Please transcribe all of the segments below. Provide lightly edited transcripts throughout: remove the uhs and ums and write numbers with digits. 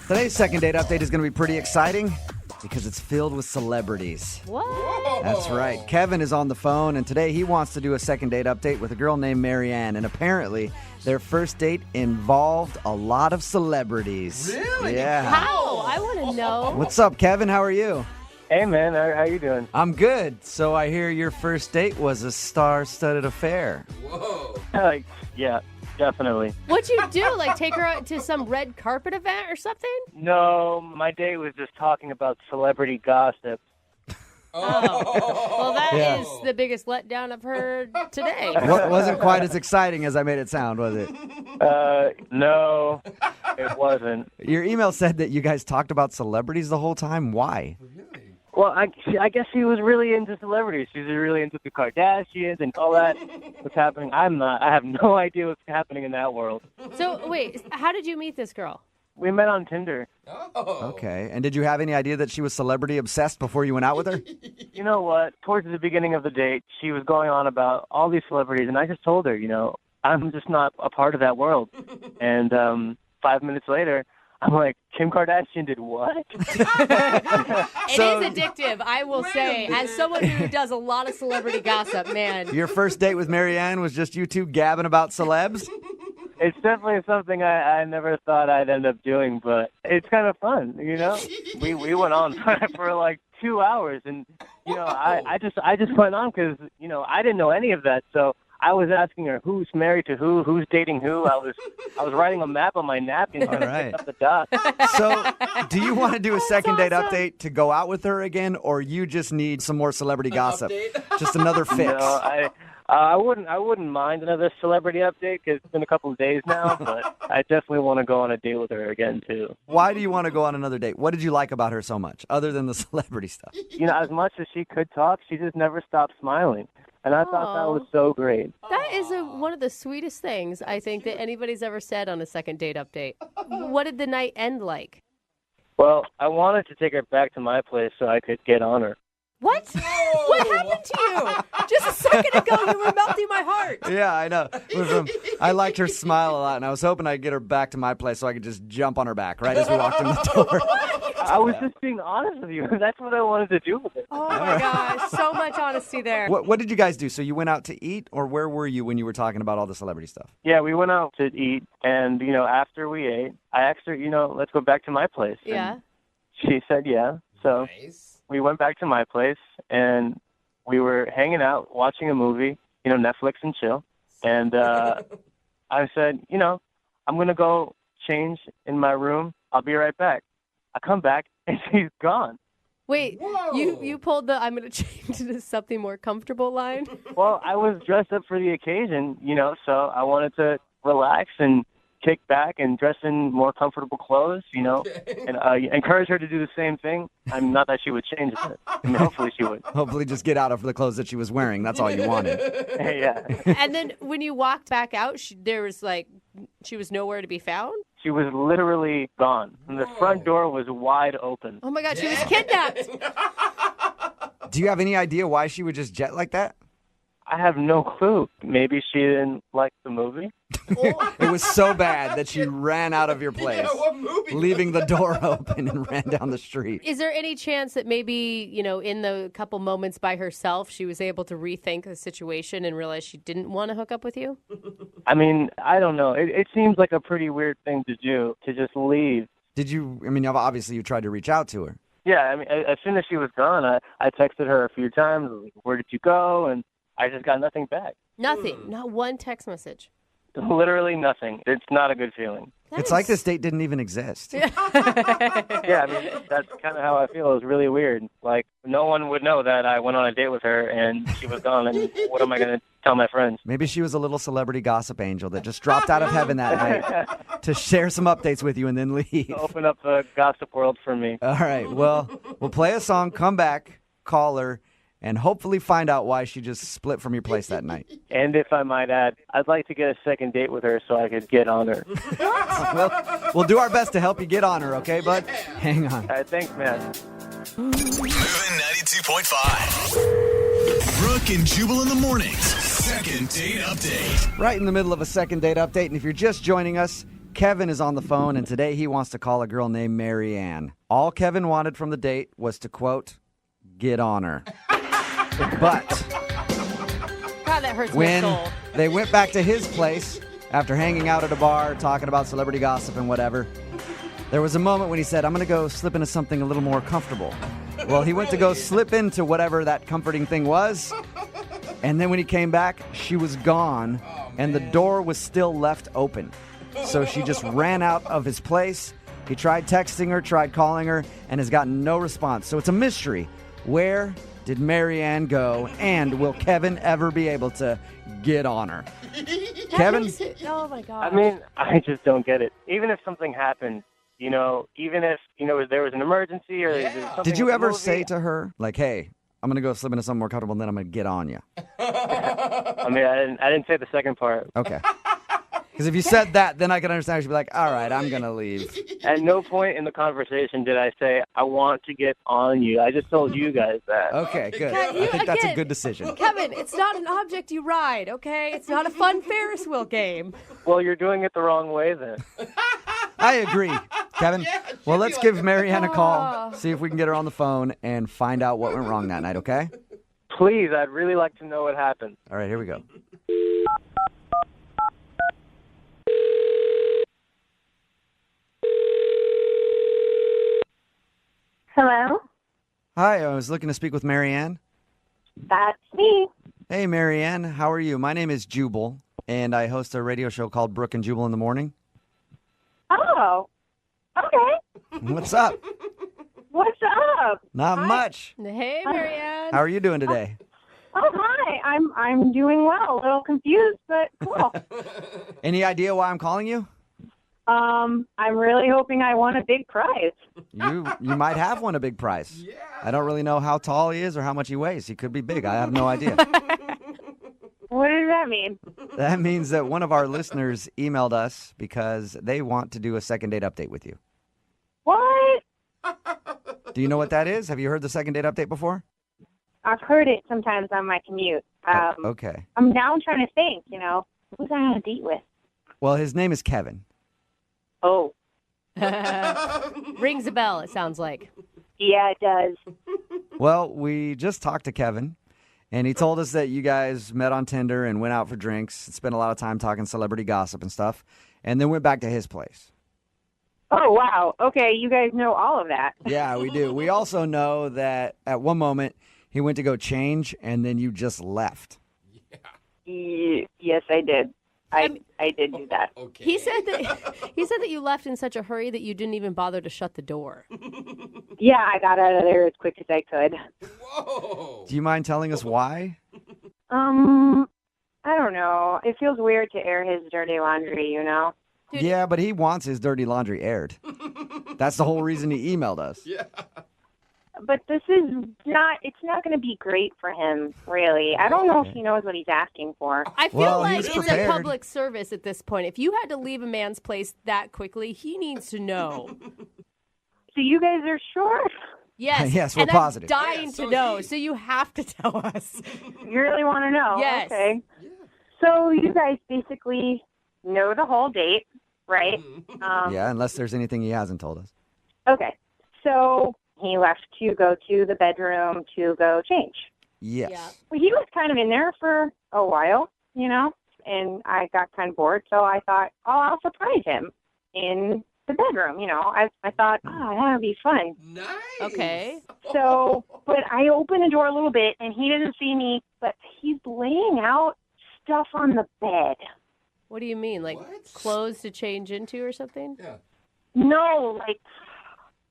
Today's second date update is going to be pretty exciting because it's filled with celebrities. What? That's right. Kevin is on the phone, and today he wants to do a second date update with a girl named Marianne. And apparently, their first date involved a lot of celebrities. Really? Yeah. How? I want to know. What's up, Kevin? How are you? Hey, man. How you doing? I'm good. So I hear your first date was a star-studded affair. Whoa. Yeah, definitely. What'd you do? Like take her out to some red carpet event or something? No, my date was just talking about celebrity gossip. Well, that Yeah. is the biggest letdown I've heard today. Wasn't quite as exciting as I made it sound, was it? No, it wasn't. Your email said that you guys talked about celebrities the whole time. Why? Well, I guess she was really into celebrities. She's really into the Kardashians and all that. What's happening? I'm not. I have no idea what's happening in that world. So, wait, how did you meet this girl? We met on Tinder. Okay. And did you have any idea that she was celebrity obsessed before you went out with her? You know what? Towards the beginning of the date, she was going on about all these celebrities, and I just told her, I'm just not a part of that world. And 5 minutes later, I'm like, Kim Kardashian did what? It is addictive, I will say. As someone who does a lot of celebrity gossip, man. Your first date with Marianne was just you two gabbing about celebs? It's definitely something I never thought I'd end up doing, but it's kind of fun, We went on for like 2 hours, and I just went on because I didn't know any of that, so I was asking her who's married to who's dating who. I was writing a map on my napkin trying to pick up the dots. So, do you want to do a second date update to go out with her again, or you just need some more celebrity gossip? Just another fix. No, I wouldn't mind another celebrity update because it's been a couple of days now, but I definitely want to go on a date with her again, too. Why do you want to go on another date? What did you like about her so much, other than the celebrity stuff? As much as she could talk, she just never stopped smiling. And I thought that was so great. That is one of the sweetest things, I think, that anybody's ever said on a second date update. What did the night end like? Well, I wanted to take her back to my place so I could get on her. What? What happened to you? Just a second ago, you were melting my heart. Yeah, I know. I liked her smile a lot, and I was hoping I'd get her back to my place so I could just jump on her back right as we walked in the door. I was just being honest with you. That's what I wanted to do with it. Oh, my gosh. So much honesty there. What did you guys do? So you went out to eat, or where were you when you were talking about all the celebrity stuff? Yeah, we went out to eat, and, after we ate, I asked her, let's go back to my place. Yeah. And she said yeah, so we went back to my place, and we were hanging out, watching a movie, Netflix and chill. And I said, I'm going to go change in my room. I'll be right back. I come back, and she's gone. Wait, you pulled the I'm going to change into something more comfortable line? Well, I was dressed up for the occasion, so I wanted to relax and kick back and dress in more comfortable clothes, and encourage her to do the same thing. I mean, not that she would change it. I mean, hopefully she would. Hopefully just get out of the clothes that she was wearing. That's all you wanted. Yeah. And then when you walked back out, she was nowhere to be found? She was literally gone. And the front door was wide open. Oh, my God, she was kidnapped. Do you have any idea why she would just jet like that? I have no clue. Maybe she didn't like the movie. It was so bad that she ran out of your place, leaving the door open and ran down the street. Is there any chance that maybe, in the couple moments by herself, she was able to rethink the situation and realize she didn't want to hook up with you? I mean, I don't know. It seems like a pretty weird thing to do, to just leave. Obviously you tried to reach out to her. Yeah, I mean, as soon as she was gone, I texted her a few times, like, where did you go? And I just got nothing back. Nothing. Not one text message. Literally nothing. It's not a good feeling. It's like this date didn't even exist. Yeah, I mean, that's kind of how I feel. It's really weird. Like, no one would know that I went on a date with her and she was gone, and what am I going to tell my friends? Maybe she was a little celebrity gossip angel that just dropped out of heaven that night to share some updates with you and then leave. Open up the gossip world for me. All right, well, we'll play a song, come back, call her, and hopefully find out why she just split from your place that night. And if I might add, I'd like to get a second date with her so I could get on her. Well, we'll do our best to help you get on her, okay, bud? Hang on. All right, thanks, man. Moving 92.5. Brooke and Jubal in the mornings. Second date update. Right in the middle of a second date update, and if you're just joining us, Kevin is on the phone, and today he wants to call a girl named Marianne. All Kevin wanted from the date was to, quote, get on her. But God, that hurts my when soul. they went back to his place after hanging out at a bar, talking about celebrity gossip and whatever, there was a moment when he said, I'm going to go slip into something a little more comfortable. Well, he went to go slip into whatever that comforting thing was, and then when he came back, she was gone, and the door was still left open. So she just ran out of his place. He tried texting her, tried calling her, and has gotten no response. So it's a mystery. Where did Marianne go, and will Kevin ever be able to get on her? Kevin? Oh, my God. I mean, I just don't get it. Even if something happened, even if, there was an emergency or there's something Did you with the ever movie, say to her, like, hey, I'm going to go slip into something more comfortable, and then I'm going to get on you? I mean, I didn't say the second part. Okay. Because if you said that, then I could understand. She'd be like, all right, I'm going to leave. At no point in the conversation did I say, I want to get on you. I just told you guys that. Okay, good. Kevin, I you- think that's a again, good decision. Kevin, it's not an object you ride, okay? It's not a fun Ferris wheel game. Well, you're doing it the wrong way then. I agree, Kevin. Well, let's give Marianne a call, Oh. see if we can get her on the phone, and find out what went wrong that night, okay? Please, I'd really like to know what happened. All right, here we go. Hello, Hi, I was looking to speak with Marianne. that's me. Hey, Marianne, how are you? My name is Jubal, and I host a radio show called Brooke and Jubal in the morning. Oh, okay. What's up? What's up? Not much. Hey, Marianne. How are you doing today? Oh, hi. I'm doing well. A little confused, but cool. Any idea why I'm calling you? I'm really hoping I won a big prize. You might have won a big prize. Yeah. I don't really know how tall he is or how much he weighs. He could be big. I have no idea. What does that mean? That means that one of our listeners emailed us because they want to do a second date update with you. What? Do you know what that is? Have you heard the second date update before? I've heard it sometimes on my commute. Okay. I'm now trying to think, who's I on a date with? Well, his name is Kevin. Oh, Rings a bell, it sounds like. yeah, it does. Well, we just talked to Kevin, and he told us that you guys met on Tinder and went out for drinks, spent a lot of time talking celebrity gossip and stuff, and then went back to his place. Oh, wow. Okay, you guys know all of that. Yeah, we do. We also know that at one moment he went to go change, and then you just left. Yes, I did. I did do that. Okay. He said that you left in such a hurry that you didn't even bother to shut the door. Yeah, I got out of there as quick as I could. Whoa. Do you mind telling us why? I don't know. It feels weird to air his dirty laundry, Dude. Yeah, but he wants his dirty laundry aired. That's the whole reason he emailed us. Yeah. But this is it's not going to be great for him, really. I don't know if he knows what he's asking for. I feel Well, like he's it's prepared. a public service at this point. If you had to leave a man's place that quickly, he needs to know. So you guys are sure? Yes. Yes, we're and positive. I'm dying Yeah, so to know, is he. so you have to tell us. You really want to know? Yes. Okay. So you guys basically know the whole date, right? Yeah, unless there's anything he hasn't told us. Okay. So he left to go to the bedroom to go change. Yes. Yeah. Well, he was kind of in there for a while, and I got kind of bored, so I thought, I'll surprise him in the bedroom, I thought, that would be fun. Nice. Okay. So, but I opened the door a little bit, and he doesn't see me, but he's laying out stuff on the bed. What do you mean? Like What? clothes to change into or something? Yeah. No,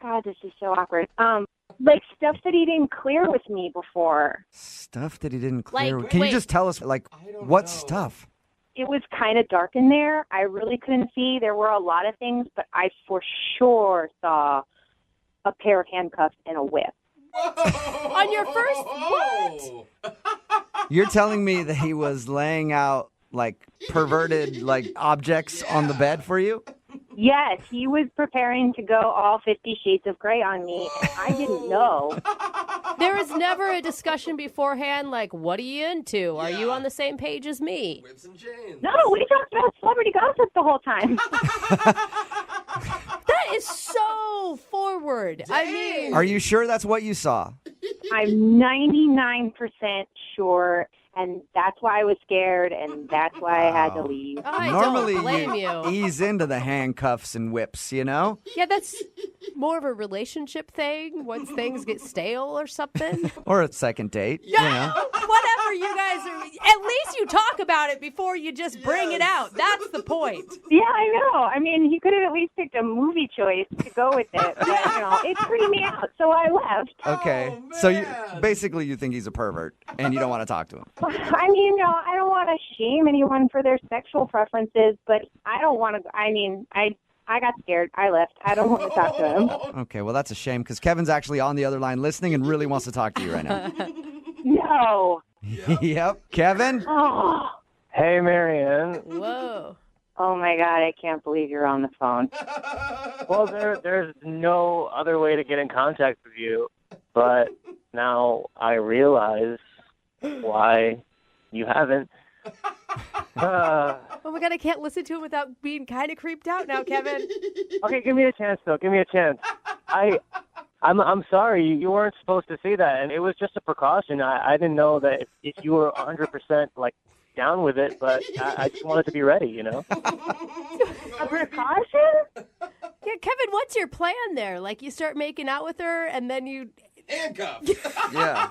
God, this is so awkward. Like stuff that he didn't clear with me before. Stuff that he didn't clear. Like, Can wait. you just tell us, I don't what know. stuff? It was kind of dark in there. I really couldn't see. There were a lot of things, but I for sure saw a pair of handcuffs and a whip. Whoa. On your first- what? You're telling me that he was laying out, perverted, objects on the bed for you? Yes, he was preparing to go all 50 Shades of Grey on me, and I didn't know. There was never a discussion beforehand like, what are you into? Are you Yeah. on the same page as me? Whips and chains. No, we talked about celebrity gossip the whole time. That is so forward. I mean, Are you sure that's what you saw? I'm 99% sure, and that's why I was scared, and that's why I had to leave. I Normally, don't blame you. ease into the handcuffs and whips, you know? Yeah, that's more of a relationship thing once things get stale or something. Or a second date, you know? Whatever you guys are, at least you talk about it before you just bring it out. That's the point. Yeah, I know. I mean, he could have at least picked a movie choice to go with it, but, it freaked me out, so I left. Okay. Oh, So you man. basically you think he's a pervert and you don't want to talk to him. I mean, I don't want to shame anyone for their sexual preferences, but I don't want to. I mean, I got scared. I left. I don't want to talk to him. Okay, well that's a shame because Kevin's actually on the other line listening and really wants to talk to you right now. No. Yep. Kevin? Oh. Hey, Marianne. Whoa. Oh my God! I can't believe you're on the phone. Well, there's no other way to get in contact with you, but now I realize why you haven't. Oh my God, I can't listen to him without being kind of creeped out now, Kevin. Okay, give me a chance, though. Give me a chance. I'm sorry. You weren't supposed to see that, and it was just a precaution. I didn't know that if you were 100% like down with it, but I just wanted to be ready, you know? A precaution? Yeah, Kevin, what's your plan there? Like you start making out with her and then you... Handcuffs. Yeah.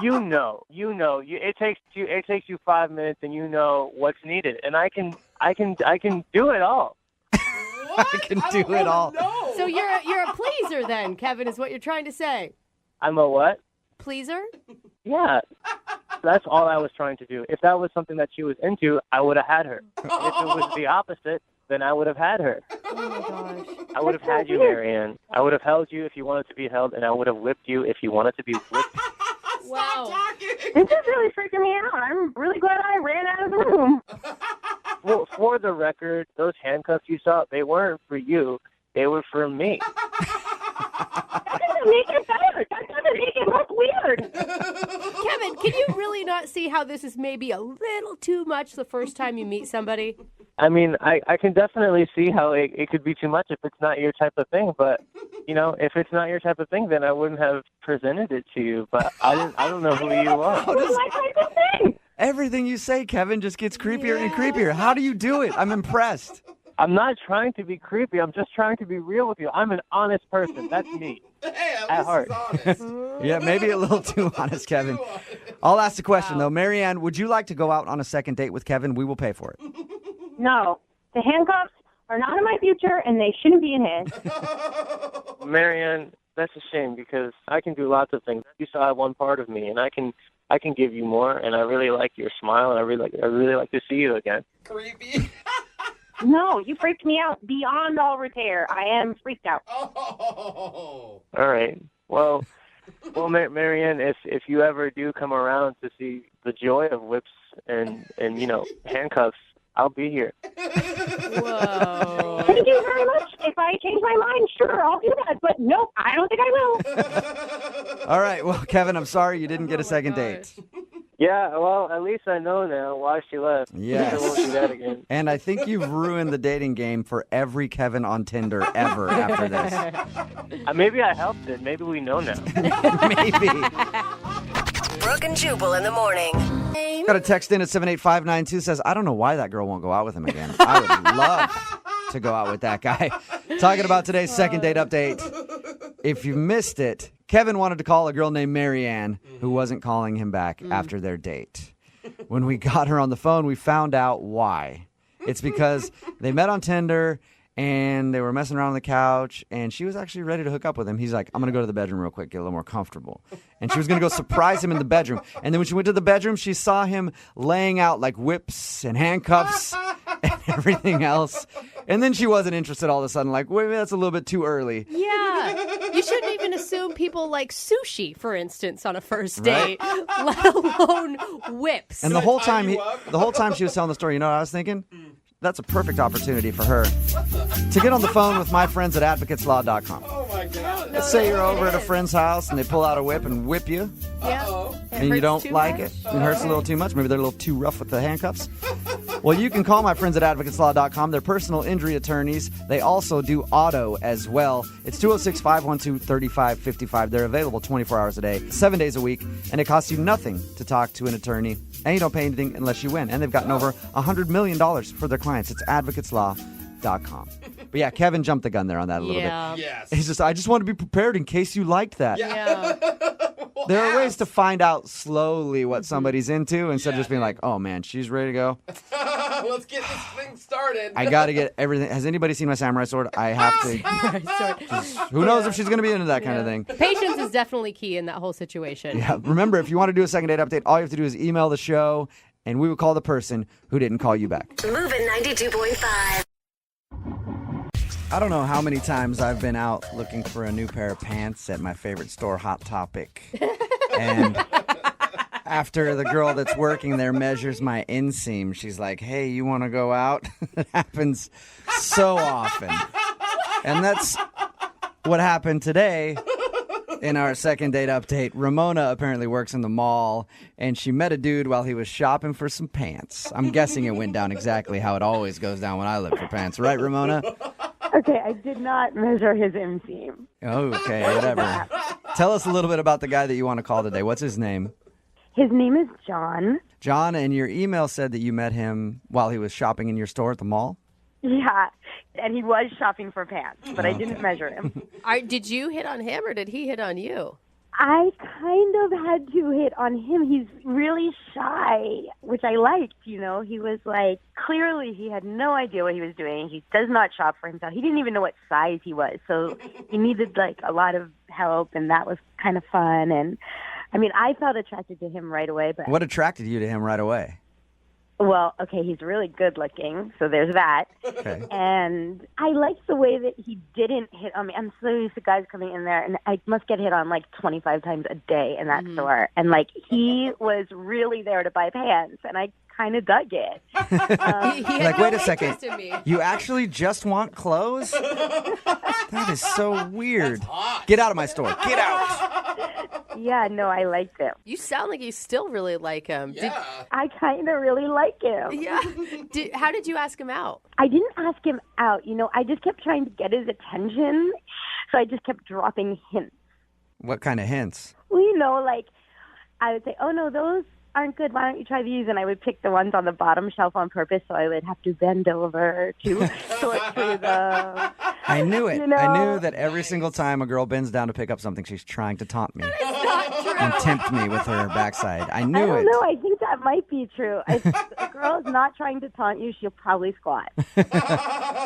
You know. It takes you 5 minutes, and you know what's needed, and I can do it all. What? I can don't do it wanna all. know. So you're a pleaser then, Kevin, is what you're trying to say. I'm a what? Pleaser? Yeah. That's all I was trying to do. If that was something that she was into, I would have had her. If it was the opposite, then I would have had her. Oh my gosh. I would have had you, Marianne. I would have held you if you wanted to be held, and I would have whipped you if you wanted to be whipped. Wow. This is really freaking me out. I'm really glad I ran out of the room. Well, for the record, those handcuffs you saw, they weren't for you. They were for me. That doesn't make it better. That doesn't make it look weird. Kevin, can you really not see how this is maybe a little too much the first time you meet somebody? I mean, I can definitely see how it could be too much if it's not your type of thing. But, if it's not your type of thing, then I wouldn't have presented it to you. But I don't know who you are. It's my type of thing. Everything you say, Kevin, just gets creepier and creepier. How do you do it? I'm impressed. I'm not trying to be creepy. I'm just trying to be real with you. I'm an honest person. That's me. Hey, At at heart. least it's honest. Yeah, maybe a little too honest, Kevin. I'll ask the question, though. Marianne, would you like to go out on a second date with Kevin? We will pay for it. No, the handcuffs are not in my future, and they shouldn't be in his. Marianne, that's a shame because I can do lots of things. You saw one part of me, and I can give you more. And I really like your smile, and I really like to see you again. Creepy. No, you freaked me out beyond all repair. I am freaked out. Oh. All right. Well, Marianne, if you ever do come around to see the joy of whips and handcuffs, I'll be here. Whoa. Thank you very much. If I change my mind, sure, I'll do that. But nope, I don't think I will. All right. Well, Kevin, I'm sorry you didn't get a second date. Yeah, well, at least I know now why she left. Yes. I won't do that again. And I think you've ruined the dating game for every Kevin on Tinder ever after this. Maybe I helped it. Maybe we know now. Maybe. Brooke and Jubal in the morning. Got a text in at 78592 says, I don't know why that girl won't go out with him again. I would love to go out with that guy. Talking about today's second date update. If you missed it, Kevin wanted to call a girl named Marianne who wasn't calling him back after their date. When we got her on the phone, we found out why. It's because they met on Tinder and they were messing around on the couch, and she was actually ready to hook up with him. He's like, I'm going to go to the bedroom real quick, get a little more comfortable. And she was going to go surprise him in the bedroom. And then when she went to the bedroom, she saw him laying out like whips and handcuffs and everything else. And then she wasn't interested all of a sudden, like, wait, that's a little bit too early. Yeah. You shouldn't even assume people like sushi, for instance, on a first date, let alone whips. And the whole tie time you up? the whole time she was telling the story, you know what I was thinking? that's a perfect opportunity for her to get on the phone with my friends at advocateslaw.com. Oh my God. Let's say you're over at a friend's house and they pull out a whip and whip you, Yeah. and you don't like it. It hurts a little too much. Maybe they're a little too rough with the handcuffs. Well, you can call my friends at advocateslaw.com. They're personal injury attorneys. They also do auto as well. It's 206-512-3555. They're available 24 hours a day, 7 days a week, and it costs you nothing to talk to an attorney. And you don't pay anything unless you win. And they've gotten over $100 million for their clients. It's advocateslaw.com. But yeah, Kevin jumped the gun there on that a little bit. Yes. He's just, I just want to be prepared in case you liked that. Yeah. Well, There are ways ask. to find out slowly what somebody's into instead of just being like, oh man, she's ready to go. Let's get this thing started. I got to get everything. Has anybody seen my samurai sword? I have to. Who knows if she's going to be into that kind of thing. Patience is definitely key in that whole situation. Yeah. Remember, if you want to do a second date update, all you have to do is email the show, and we will call the person who didn't call you back. Moving 92.5. I don't know how many times I've been out looking for a new pair of pants at my favorite store, Hot Topic. And after the girl that's working there measures my inseam, she's like, hey, you want to go out? It happens so often. And that's what happened today in our second date update. Ramona apparently works in the mall, and she met a dude while he was shopping for some pants. I'm guessing it went down exactly how it always goes down when I look for pants. Right, Ramona? Okay, I did not measure his inseam. Okay, whatever. Tell us a little bit about the guy that you want to call today. What's his name? His name is John. John, and your email said that you met him while he was shopping in your store at the mall? Yeah, and he was shopping for pants, but I didn't measure him. Did you hit on him or did he hit on you? I kind of had to hit on him. He's really shy, which I liked, you know. He was like, clearly he had no idea what he was doing. He does not shop for himself. He didn't even know what size he was. So he needed like a lot of help, and that was kind of fun. And I mean, I felt attracted to him right away, but What attracted you to him right away? well, okay, he's really good looking, so there's that. Okay. And I liked the way that he didn't hit on me. I'm so used to guys coming in there, and I must get hit on like 25 times a day in that store. And like, he was really there to buy pants, and I kind of dug it. He had Like, no wait a second. interest in me. You actually just want clothes? That is so weird. Get out of my store. Get out. Yeah, no, I liked him. You sound like you still really like him. Yeah. I kind of really like him. How did you ask him out? I didn't ask him out, you know. I just kept trying to get his attention, so I just kept dropping hints. What kind of hints? Well, you know, like, I would say, oh, no, those aren't good. Why don't you try these? And I would pick the ones on the bottom shelf on purpose, so I would have to bend over to sort through them. I knew it. You know- I knew that every single time a girl bends down to pick up something, she's trying to taunt me and tempt me with her backside. I I knew don't it. know. I think that might be true. If a girl is not trying to taunt you, she'll probably squat.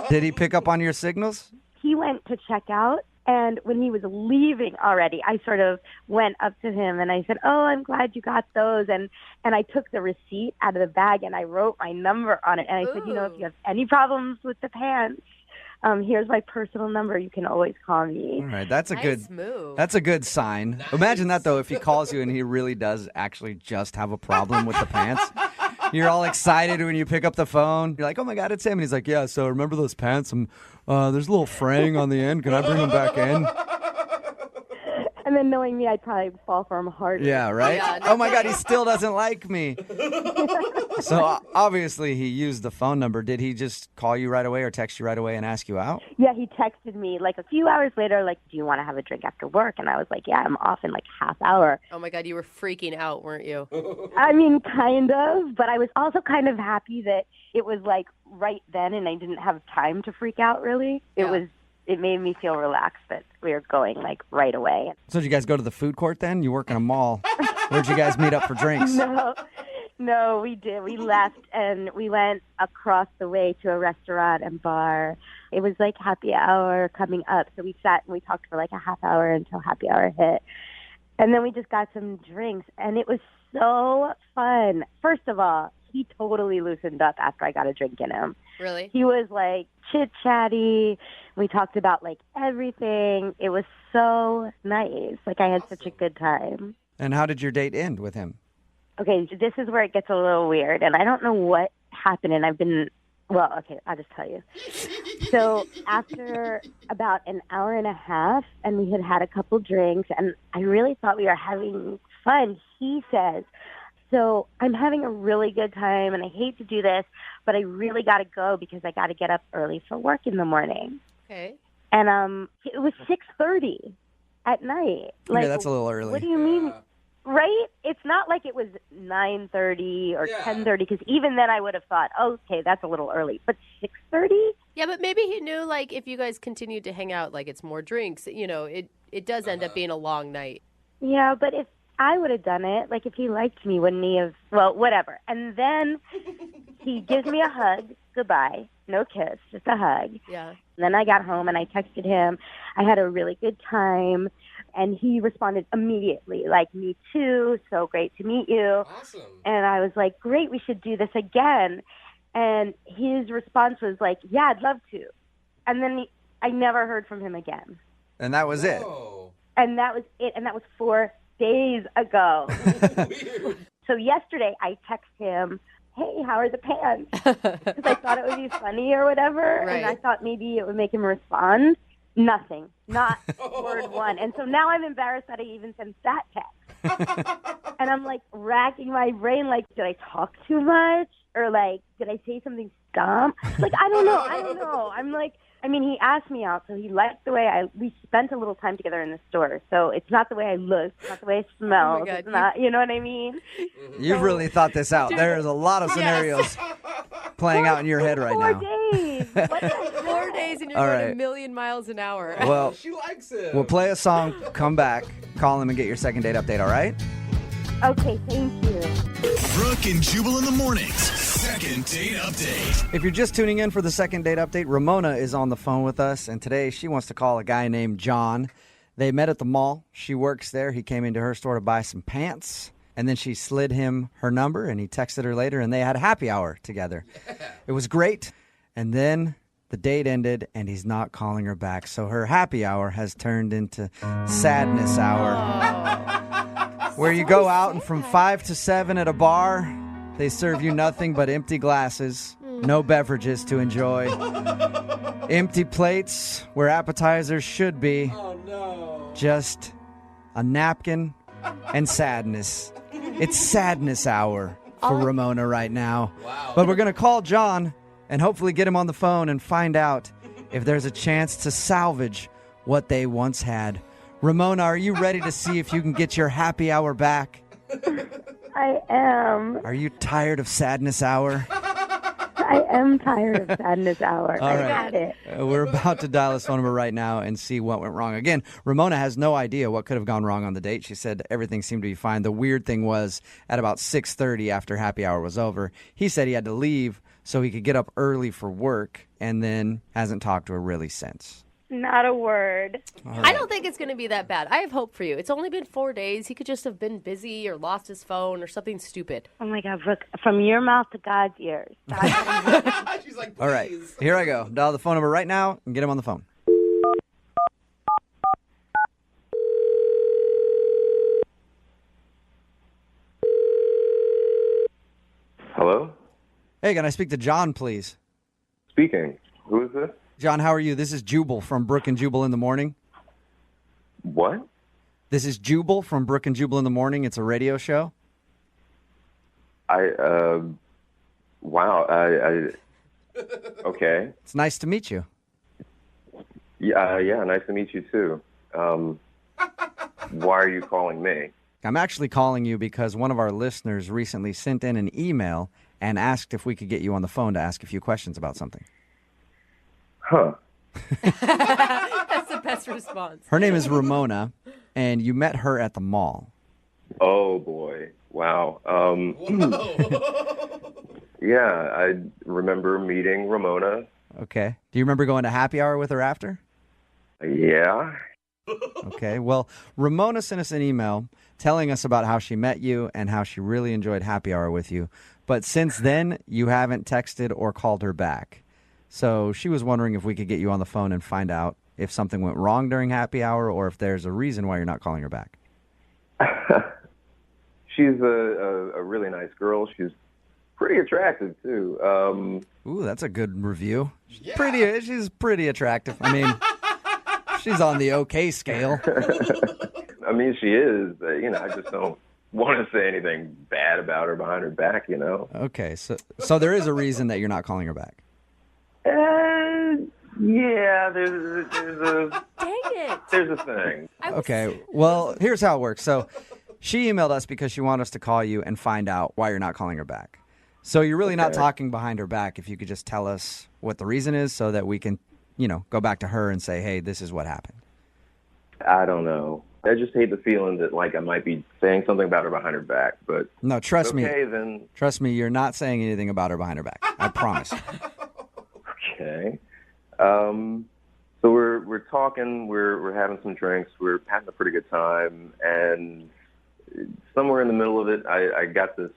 Did he pick up on your signals? He went to check out, and when he was leaving already, I sort of went up to him and I said, oh, I'm glad you got those. And I took the receipt out of the bag and I wrote my number on it. And I said, you know, if you have any problems with the pants, here's my personal number. You can always call me. All right, that's a Nice move. That's a good sign. Imagine that though, if he calls you and he really does actually just have a problem with the pants. You're all excited when you pick up the phone. You're like, oh my God, it's him. And he's like, yeah, so remember those pants? There's a little fraying on the end. Can I bring them back in? And then knowing me, I'd probably fall for him harder. Yeah, right? Yeah, Oh my God, he still doesn't like me. So obviously he used the phone number. Did he just call you right away or text you right away and ask you out? Yeah, he texted me like a few hours later, like, do you want to have a drink after work? And I was like, yeah, I'm off in like half hour. Oh my God, you were freaking out, weren't you? I mean, kind of, but I was also kind of happy that it was like right then and I didn't have time to freak out really. It made me feel relaxed that we were going like right away. So did you guys go to the food court then? You work in a mall. Where'd you guys meet up for drinks? No, we did. We left and we went across the way to a restaurant and bar. It was like happy hour coming up. So we sat and we talked for like a half hour until happy hour hit. And then we just got some drinks and it was so fun. First of all, he totally loosened up after I got a drink in him. Really? He was like chit-chatty. We talked about like everything. It was so nice. Like I had such a good time. And how did your date end with him? Okay, this is where it gets a little weird, and I don't know what happened, and I've been Well, okay, I'll just tell you. So after about an hour and a half, and we had had a couple drinks, and I really thought we were having fun, he says, so I'm having a really good time, and I hate to do this, but I really got to go because I got to get up early for work in the morning. Okay. And it was 6:30 at night. Like, yeah, that's a little early. What do you mean? Right? It's not like it was 9:30 or 10:30, because even then I would have thought, oh, okay, that's a little early. But 6:30? Yeah, but maybe he knew, like, if you guys continued to hang out, like, it's more drinks, it does end up being a long night. Yeah, but if I would have done it, like, if he liked me, wouldn't he have? Well, whatever. And then he gives me a hug. Goodbye. No kiss, just a hug. Yeah. And then I got home and I texted him. I had a really good time. And he responded immediately, like, me too, so great to meet you. Awesome. And I was like, great, we should do this again. And his response was like, yeah, I'd love to. And then I never heard from him again. And that was it. Oh. And that was it. And that was 4 days ago. Weird. So yesterday I texted him, hey, how are the pants? Because I thought it would be funny or whatever. Right. And I thought maybe it would make him respond. Nothing. Not word one. And so now I'm embarrassed that I even sent that text. And I'm like racking my brain, like, did I talk too much? Or like, did I say something dumb? Like, I don't know. I'm like, I mean, he asked me out, so he liked the way we spent a little time together in the store. So it's not the way I look, it's not the way I smell. Oh my God. It's not, you know what I mean? You've really thought this out. There's a lot of scenarios playing out in your head right 4 now. days. What the heck? 4 days and you're All going right. a million miles an hour. Well, She likes him. we'll play a song, come back, call him, and get your second date update, all right? Okay, thank you. Brooke and Jubal in the mornings. Second date update. If you're just tuning in for the second date update, Ramona is on the phone with us, and today she wants to call a guy named John. They met at the mall. She works there. He came into her store to buy some pants, and then she slid him her number, and he texted her later, and they had a happy hour together. It was great, and then the date ended, and he's not calling her back, so her happy hour has turned into sadness hour. Where you go out and from 5 to 7 at a bar, they serve you nothing but empty glasses, no beverages to enjoy, empty plates where appetizers should be, Oh, no. just a napkin and sadness. It's sadness hour for Ramona right now. Wow. But we're going to call John and hopefully get him on the phone and find out if there's a chance to salvage what they once had. Ramona, are you ready to see if you can get your happy hour back? I am. Are you tired of sadness hour? I am tired of sadness hour. All I right. had it. We're about to dial his phone number right now and see what went wrong. Again, Ramona has no idea what could have gone wrong on the date. She said everything seemed to be fine. The weird thing was at about 6:30 after happy hour was over, he said he had to leave so he could get up early for work and then hasn't talked to her really since. Not a word. I don't think it's going to be that bad. I have hope for you. It's only been 4 days. He could just have been busy or lost his phone or something stupid. Oh my God, Brooke, from your mouth to God's ears. She's like, please. All right, here I go. Dial the phone number right now and get him on the phone. Hello? Hey, can I speak to John, please? Speaking. Who is this? John, how are you? This is Jubal from Brooke and Jubal in the Morning. What? This is Jubal from Brooke and Jubal in the Morning. It's a radio show. Wow. Okay. It's nice to meet you. Yeah, nice to meet you too. Why are you calling me? I'm actually calling you because one of our listeners recently sent in an email and asked if we could get you on the phone to ask a few questions about something. Huh. That's the best response. Her name is Ramona, and you met her at the mall. Oh, boy. Wow. Yeah, I remember meeting Ramona. Okay. Do you remember going to happy hour with her after? Yeah. Okay. Well, Ramona sent us an email telling us about how she met you and how she really enjoyed happy hour with you. But since then, you haven't texted or called her back. So she was wondering if we could get you on the phone and find out if something went wrong during happy hour or if there's a reason why you're not calling her back. She's a really nice girl. She's pretty attractive too. Ooh, that's a good review. She's pretty attractive. I mean, she's on the okay scale. I mean, she is. But, I just don't want to say anything bad about her behind her back. Okay, so there is a reason that you're not calling her back. Yeah, there's a Dang it. there's a thing. Okay, well, here's how it works. So she emailed us because she wanted us to call you and find out why you're not calling her back. So you're really not talking behind her back. If you could just tell us what the reason is so that we can, go back to her and say, hey, this is what happened. I don't know. I just hate the feeling that I might be saying something about her behind her back. But No, trust me. Then Trust me, you're not saying anything about her behind her back. I promise. okay. So we're talking. We're having some drinks. We're having a pretty good time, and somewhere in the middle of it, I got this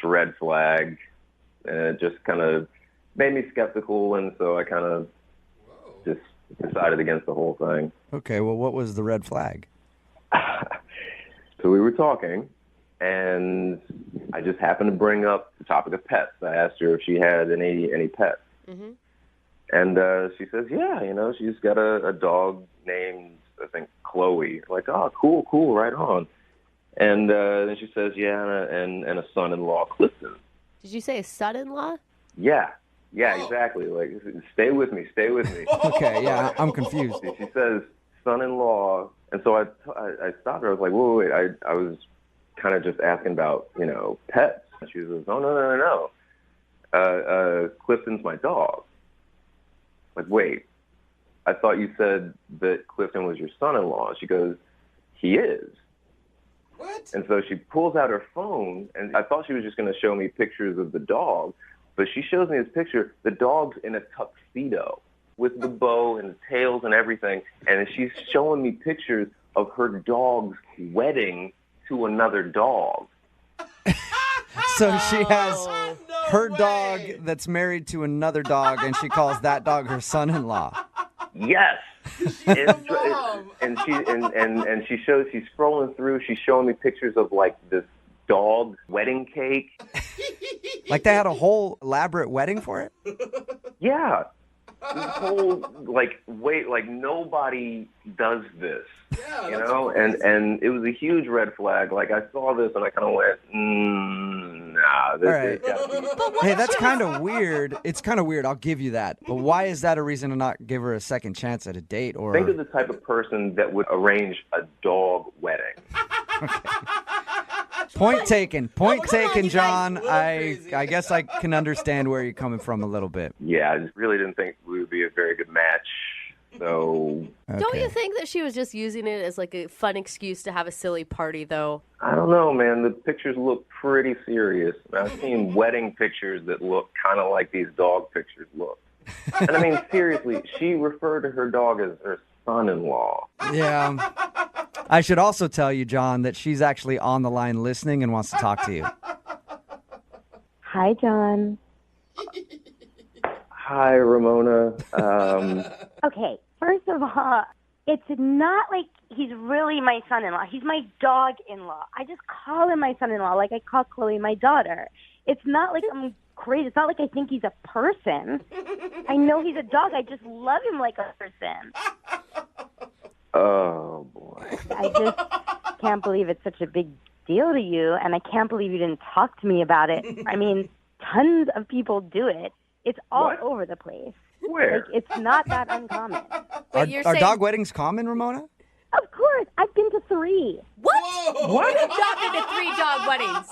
red flag, and it just kind of made me skeptical, and so I kind of just decided against the whole thing. Okay, well, what was the red flag? So we were talking, and I just happened to bring up the topic of pets. I asked her if she had any pets. Mm-hmm. And she says, yeah, she's got a dog named, I think, Chloe. Like, oh, cool, right on. And then she says, yeah, and a son-in-law, Clifton. Did you say a son-in-law? Yeah, exactly. Like, stay with me. Okay, yeah, I'm confused. She says son-in-law, and so I stopped her. I was like, wait. I was kind of just asking about, pets. And she says, no. Clifton's my dog. Like, wait, I thought you said that Clifton was your son-in-law. She goes, he is. What? And so she pulls out her phone, and I thought she was just going to show me pictures of the dog, but she shows me this picture. The dog's in a tuxedo with the bow and the tails and everything, and she's showing me pictures of her dog's wedding to another dog. So she has her dog that's married to another dog, and she calls that dog her son-in-law. Yes. And she's scrolling through. She's showing me pictures of this dog wedding cake. Like they had a whole elaborate wedding for it? Yeah. This whole nobody does this. Yeah, and it was a huge red flag. Like I saw this and I kind of went, nah. This All right. gotta be. Hey, that's kind of weird. It's kind of weird. I'll give you that. But why is that a reason to not give her a second chance at a date? Or Think of the type of person that would arrange a dog wedding. Point taken, you John. guys. I guess I can understand where you're coming from a little bit. Yeah, I just really didn't think we would be a very good match. So Don't you think that she was just using it as a fun excuse to have a silly party, though? I don't know, man. The pictures look pretty serious. I've seen wedding pictures that look kind of like these dog pictures look. And I mean, seriously, she referred to her dog as her son-in-law. Yeah. I should also tell you, John, that she's actually on the line listening and wants to talk to you. Hi, John. Hi, Ramona. Okay, first of all, it's not like he's really my son-in-law. He's my dog-in-law. I just call him my son-in-law like I call Chloe my daughter. It's not like I'm crazy. It's not like I think he's a person. I know he's a dog. I just love him like a person. Oh, boy. I just can't believe it's such a big deal to you, and I can't believe you didn't talk to me about it. I mean, tons of people do it. It's all What? over the place. Where? It's not that uncommon. But you're Are saying, dog weddings common, Ramona? Of course. I've been to 3. What? What? You've not been to 3 dog weddings.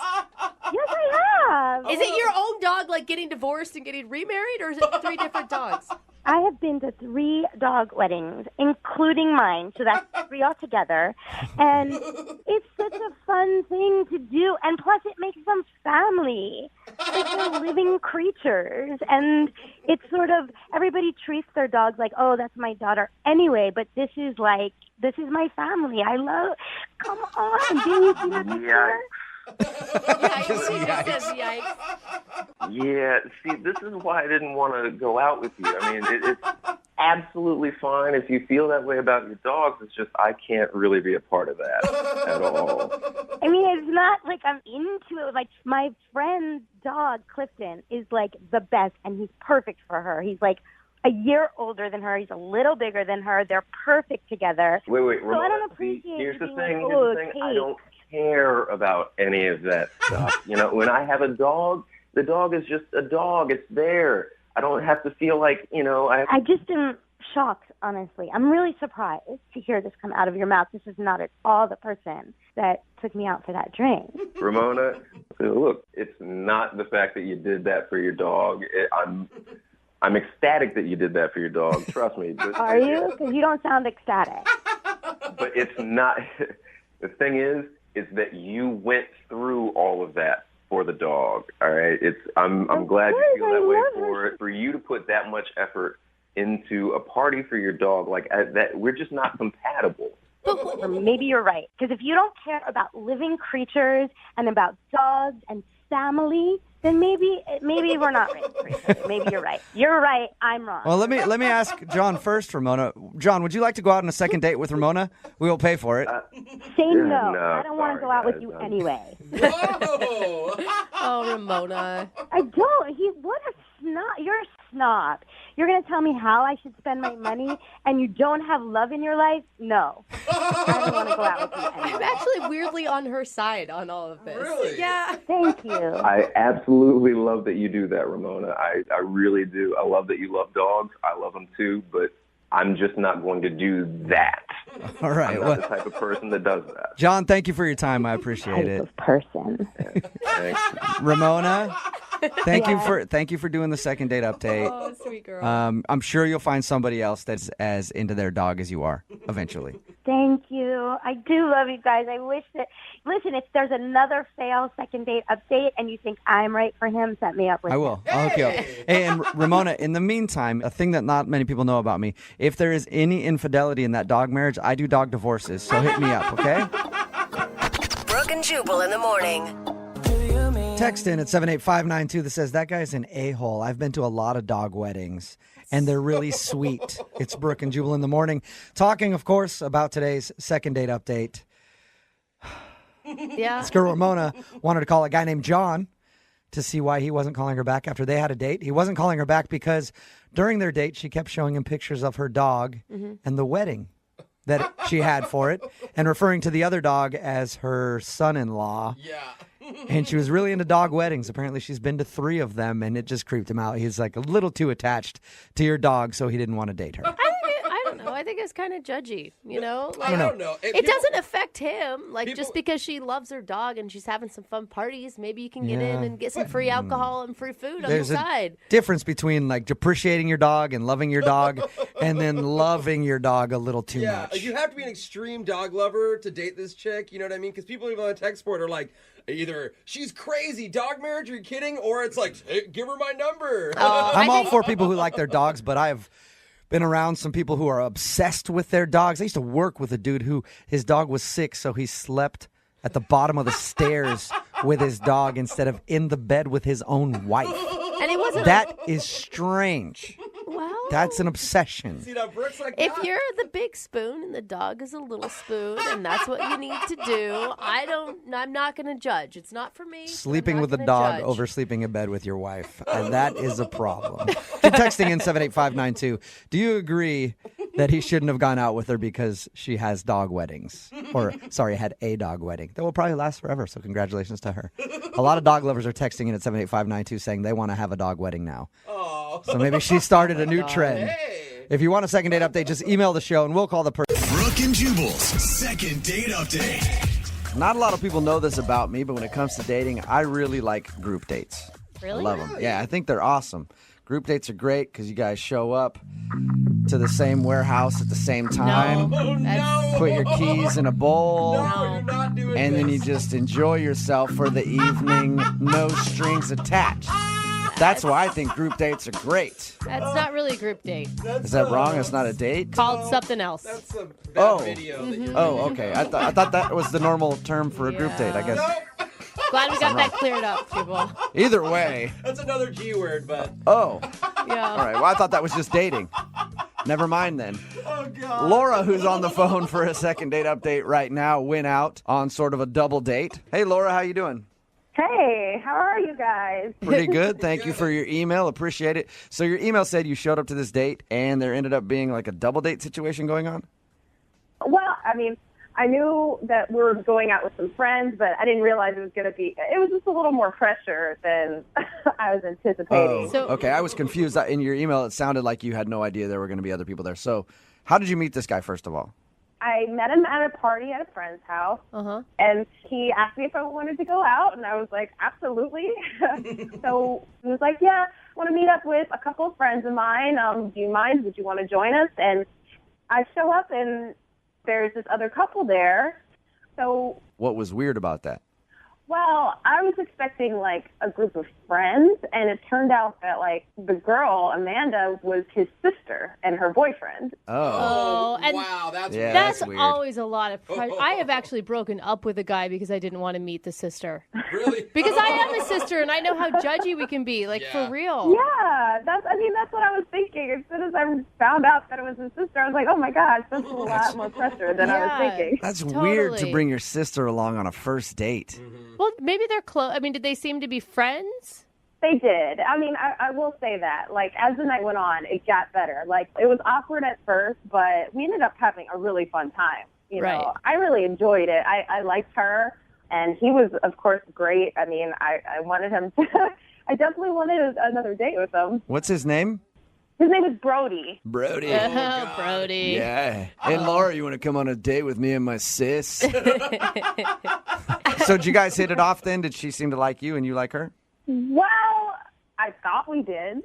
Yes, I have. Is it your own dog, getting divorced and getting remarried, or is it 3 different dogs? I have been to 3 dog weddings, including mine, so that's 3 altogether. And it's such a fun thing to do. And plus, it makes them family. They're living creatures. And it's sort of, everybody treats their dogs like, oh, that's my daughter anyway. But this is my family. I love, come on. Didn't you see that picture? Yikes. He just says yikes. Yeah, see, this is why I didn't want to go out with you. I mean, it's absolutely fine if you feel that way about your dogs. It's just I can't really be a part of that at all. I mean, it's not like I'm into it. Like, my friend's dog, Clifton, is like the best, and he's perfect for her. He's like a year older than her. He's a little bigger than her. They're perfect together. Wait, So Ramona, I don't appreciate here's the you thing. being Here's the like, thing. oh, I don't care about any of that stuff. You know, when I have a dog, the dog is just a dog. It's there. I don't have to feel like, you know, I just am shocked, honestly. I'm really surprised to hear this come out of your mouth. This is not at all the person that took me out for that drink. Ramona, look, it's not the fact that you did that for your dog. I'm ecstatic that you did that for your dog. Trust me. Are you? Because you don't sound ecstatic. But it's not. The thing is that you went through all of that for the dog. All right. I'm glad you feel that way for it. For you to put that much effort into a party for your dog, like that, we're just not compatible. Or maybe you're right. Because if you don't care about living creatures and about dogs and family, then maybe we're not right for each other. Maybe you're right. You're right. I'm wrong. Well, let me ask John first, Ramona. John, would you like to go out on a second date with Ramona? We will pay for it. Say no. No, I don't want to go out with you anyway. Whoa! Oh, Ramona. I don't. What a snob. You're a snob. You're going to tell me how I should spend my money and you don't have love in your life? No. I don't want to go out with you I'm anyway. actually weirdly on her side on all of this. Really? Yeah. Thank you. I absolutely love that you do that, Ramona. I really do. I love that you love dogs. I love them too, but I'm just not going to do that. All right. I'm not the type of person that does that. John, thank you for your time. I appreciate Type it. of person. Thanks. Ramona, thank you for doing the second date update. Oh, sweet girl. I'm sure you'll find somebody else that's as into their dog as you are eventually. Thank you. I do love you guys. I wish that, listen, if there's another fail second date update and you think I'm right for him, set me up with I him. will. I'll hook you up. Hey, and Ramona, in the meantime, a thing that not many people know about me, if there is any infidelity in that dog marriage, I do dog divorces. So hit me up, okay? Brooke and Jubal in the morning. Text in at 78592 that says, that guy's an a-hole. I've been to a lot of dog weddings, and they're really sweet. It's Brooke and Jubal in the morning. Talking, of course, about today's second date update. Yeah. This girl, Ramona, wanted to call a guy named John to see why he wasn't calling her back after they had a date. He wasn't calling her back because during their date, she kept showing him pictures of her dog and the wedding that she had for it, and referring to the other dog as her son-in-law. Yeah. And she was really into dog weddings. Apparently, she's been to 3 of them, and it just creeped him out. He's like a little too attached to your dog, so he didn't want to date her. I don't know. I think it's kind of judgy, you know? Like, I don't know. it doesn't affect him. Like, just because she loves her dog and she's having some fun parties, maybe you can get in and get some free alcohol and free food on There's the a side. difference between like appreciating your dog and loving your dog, and then loving your dog a little too Yeah, much. you have to be an extreme dog lover to date this chick. You know what I mean? Because people even on the text board are like, either she's crazy, dog marriage, are you kidding? Or it's like, hey, give her my number. I'm all for people who like their dogs, but I've been around some people who are obsessed with their dogs. I used to work with a dude who his dog was sick, so he slept at the bottom of the stairs with his dog instead of in the bed with his own wife. And it wasn't That is strange. well. That's an obsession. See, now Brooke's like If that. you're the big spoon and the dog is a little spoon, and that's what you need to do, I'm not going to judge. It's not for me. Sleeping I'm with not a gonna dog judge. over sleeping in bed with your wife. And that is a problem. Keep texting in 78592. Do you agree that he shouldn't have gone out with her because she has dog weddings? Or, sorry, had a dog wedding. That will probably last forever, so congratulations to her. A lot of dog lovers are texting in at 78592 saying they want to have a dog wedding now. Oh. So maybe she started a new trend. Hey. If you want a second date update, just email the show and we'll call the person. Brooke and Jubal's second date update. Not a lot of people know this about me, but when it comes to dating, I really like group dates. Really? I love them. Yeah, I think they're awesome. Group dates are great because you guys show up to the same warehouse at the same time. Oh, no. Put your keys in a bowl. No, you're not doing And then you this. just enjoy yourself for the evening, no strings attached. That's why I think group dates are great. That's not really a group date. Is that wrong? It's not a date? Called something else. That's a bad Oh. video. That you're Oh, okay. I thought that was the normal term for a group date, I guess. Glad we got that cleared up, Jubal. Either way. That's another G word, but Oh. Yeah. All right. Well, I thought that was just dating. Never mind then. oh god. Laura, who's on the phone for a second date update right now, went out on sort of a double date. Hey, Laura, how you doing? Hey, how are you guys? Pretty good. Thank you for your email. Appreciate it. So your email said you showed up to this date and there ended up being like a double date situation going on? Well, I mean, I knew that we were going out with some friends, but I didn't realize it was going to be, it was just a little more pressure than I was anticipating. So- Okay, I was confused. In your email, it sounded like you had no idea there were going to be other people there. So how did you meet this guy, first of all? I met him at a party at a friend's house, and he asked me if I wanted to go out, and I was like, absolutely. So he was like, yeah, I want to meet up with a couple of friends of mine. Do you mind? Would you want to join us? And I show up, and there's this other couple there. So, What was weird about that? well, I was expecting, like, a group of friends, and it turned out that, like, the girl, Amanda, was his sister and her boyfriend. Oh, and wow, that's Yeah, weird. that's weird. always a lot of pressure. I have actually broken up with a guy because I didn't want to meet the sister. Really? Because I am a sister, and I know how judgy we can be, like, Yeah. for real. Yeah, that's what I was thinking. As soon as I found out that it was his sister, I was like, oh my gosh, that's a lot more pressure than I was thinking. That's weird to Totally. bring your sister along on a first date. Well, maybe they're close. I mean, did they seem to be friends? They did. I mean, I will say that. Like, as the night went on, it got better. Like, it was awkward at first, but we ended up having a really fun time. You know, Right. I really enjoyed it. I liked her, and he was, of course, great. I mean, I wanted him to, I definitely wanted another date with him. What's his name? His name is Brody. Brody. Oh, Brody. Yeah. Hey, Laura, you want to come on a date with me and my sis? So did you guys hit it off then? Did she seem to like you and you like her? Well, I thought we did.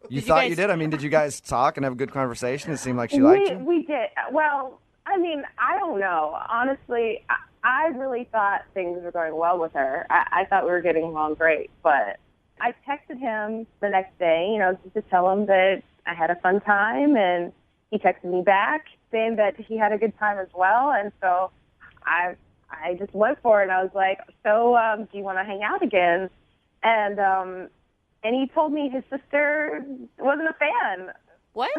You thought you guys- did? I mean, did you guys talk and have a good conversation? It seemed like she liked you? We did. Well, I mean, I don't know. Honestly, I really thought things were going well with her. I thought we were getting along great, but I texted him the next day, you know, just to tell him that I had a fun time, and he texted me back saying that he had a good time as well, and so I just went for it, and I was like, so do you want to hang out again? And he told me his sister wasn't a fan What?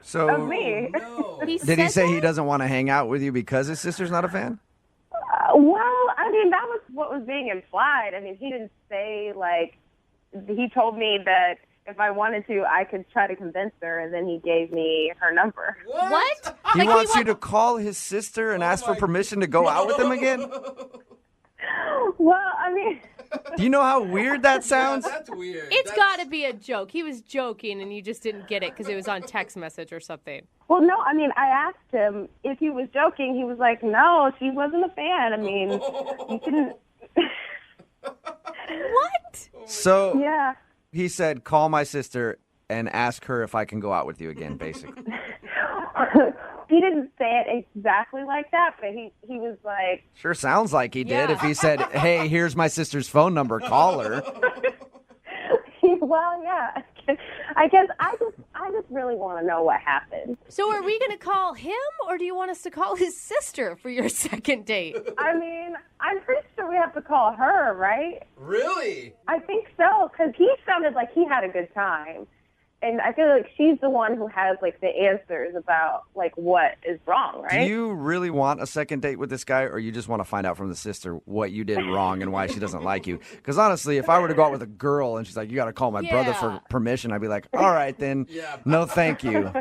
So of me. No. He did he said say that? he doesn't want to hang out with you because his sister's not a fan? Well, I mean, that was what was being implied. I mean, he didn't say, like, he told me that if I wanted to, I could try to convince her, and then he gave me her number. What? He Like, wants you to call his sister and ask for my permission to go out with him again? Well, I mean, Do you know how weird that sounds? That's weird. It's That's- got to be a joke. He was joking, and you just didn't get it because it was on text message or something. well, no, I mean, I asked him if he was joking. He was like, no, she wasn't a fan. I mean, you couldn't. What? So Yeah. he said, call my sister and ask her if I can go out with you again, basically. He didn't say it exactly like that, but he was like, Sure sounds like he did. Yeah. If he said, hey, here's my sister's phone number, call her. well, yeah. I guess I just really want to know what happened. So are we going to call him, or do you want us to call his sister for your second date? I mean, I'm pretty sure we have to call her, right? Really? I think so, because he sounded like he had a good time. And I feel like she's the one who has, like, the answers about, like, what is wrong, right? Do you really want a second date with this guy, or you just want to find out from the sister what you did wrong and why she doesn't like you? Because honestly, if I were to go out with a girl and she's like, you got to call my brother for Yeah. permission, I'd be like, all right, then, Yeah. no thank you.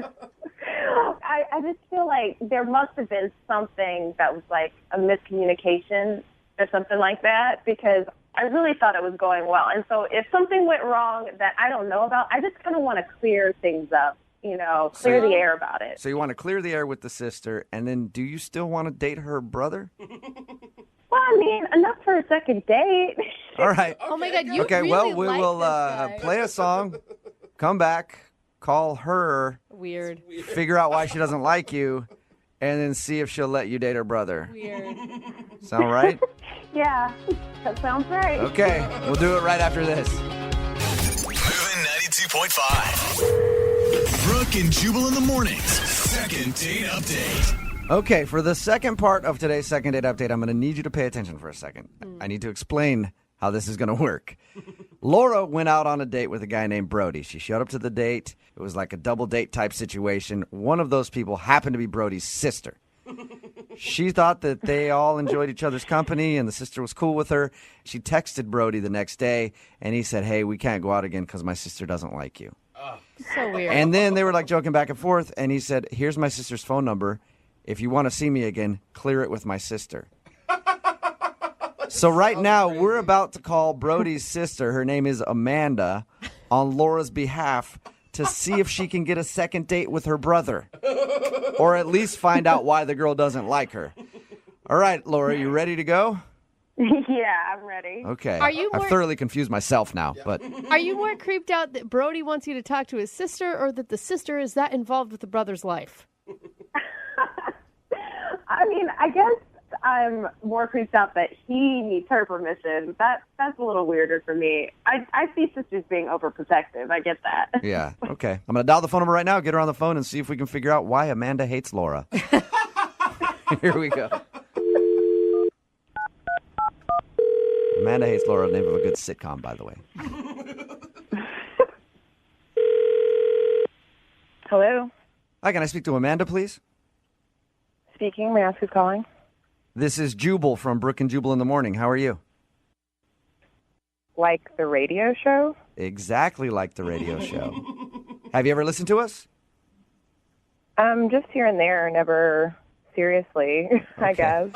I just feel like there must have been something that was, like, a miscommunication or something like that, because I really thought it was going well. And so if something went wrong that I don't know about, I just kind of want to clear things up, you know, clear the air about it. So you want to clear the air with the sister, and then do you still want to date her brother? Well, I mean, enough for a second date. All right. Oh my God, you Okay, really well, we like will this guy. play a song, come back, call her, Weird. figure out why she doesn't like you, and then see if she'll let you date her brother. Weird. Sound right? Yeah, that sounds right. Okay, we'll do it right after this. Moving 92.5. Brooke and Jubal in the mornings. Second date update. Okay, for the second part of today's second date update, I'm going to need you to pay attention for a second. I need to explain how this is going to work. Laura went out on a date with a guy named Brody. She showed up to the date. It was like a double date type situation. One of those people happened to be Brody's sister. She thought that they all enjoyed each other's company and the sister was cool with her. She texted Brody the next day and he said, hey, we can't go out again because my sister doesn't like you. So weird. And then they were like joking back and forth and he said, here's my sister's phone number. If you want to see me again, clear it with my sister. So right now, we're about to call Brody's sister, her name is Amanda, on Laura's behalf to see if she can get a second date with her brother. Or at least find out why the girl doesn't like her. All right, Laura, you ready to go? Yeah, I'm ready. Okay. Are you I've more- thoroughly confused myself now, but Are you more creeped out that Brody wants you to talk to his sister or that the sister is that involved with the brother's life? I mean, I guess I'm more creeped out that he needs her permission. That's a little weirder for me. I see sisters being overprotective. I get that. yeah, okay. I'm going to dial the phone number right now, get her on the phone, and see if we can figure out why Amanda hates Laura. Here we go. Amanda hates Laura, name of a good sitcom, by the way. Hello, Hi, can I speak to Amanda, please? speaking. May I ask who's calling? This is Jubal from Brooke and Jubal in the Morning. How are you? Like the radio show? Exactly like the radio show. Have you ever listened to us? Just here and there, never seriously, I guess.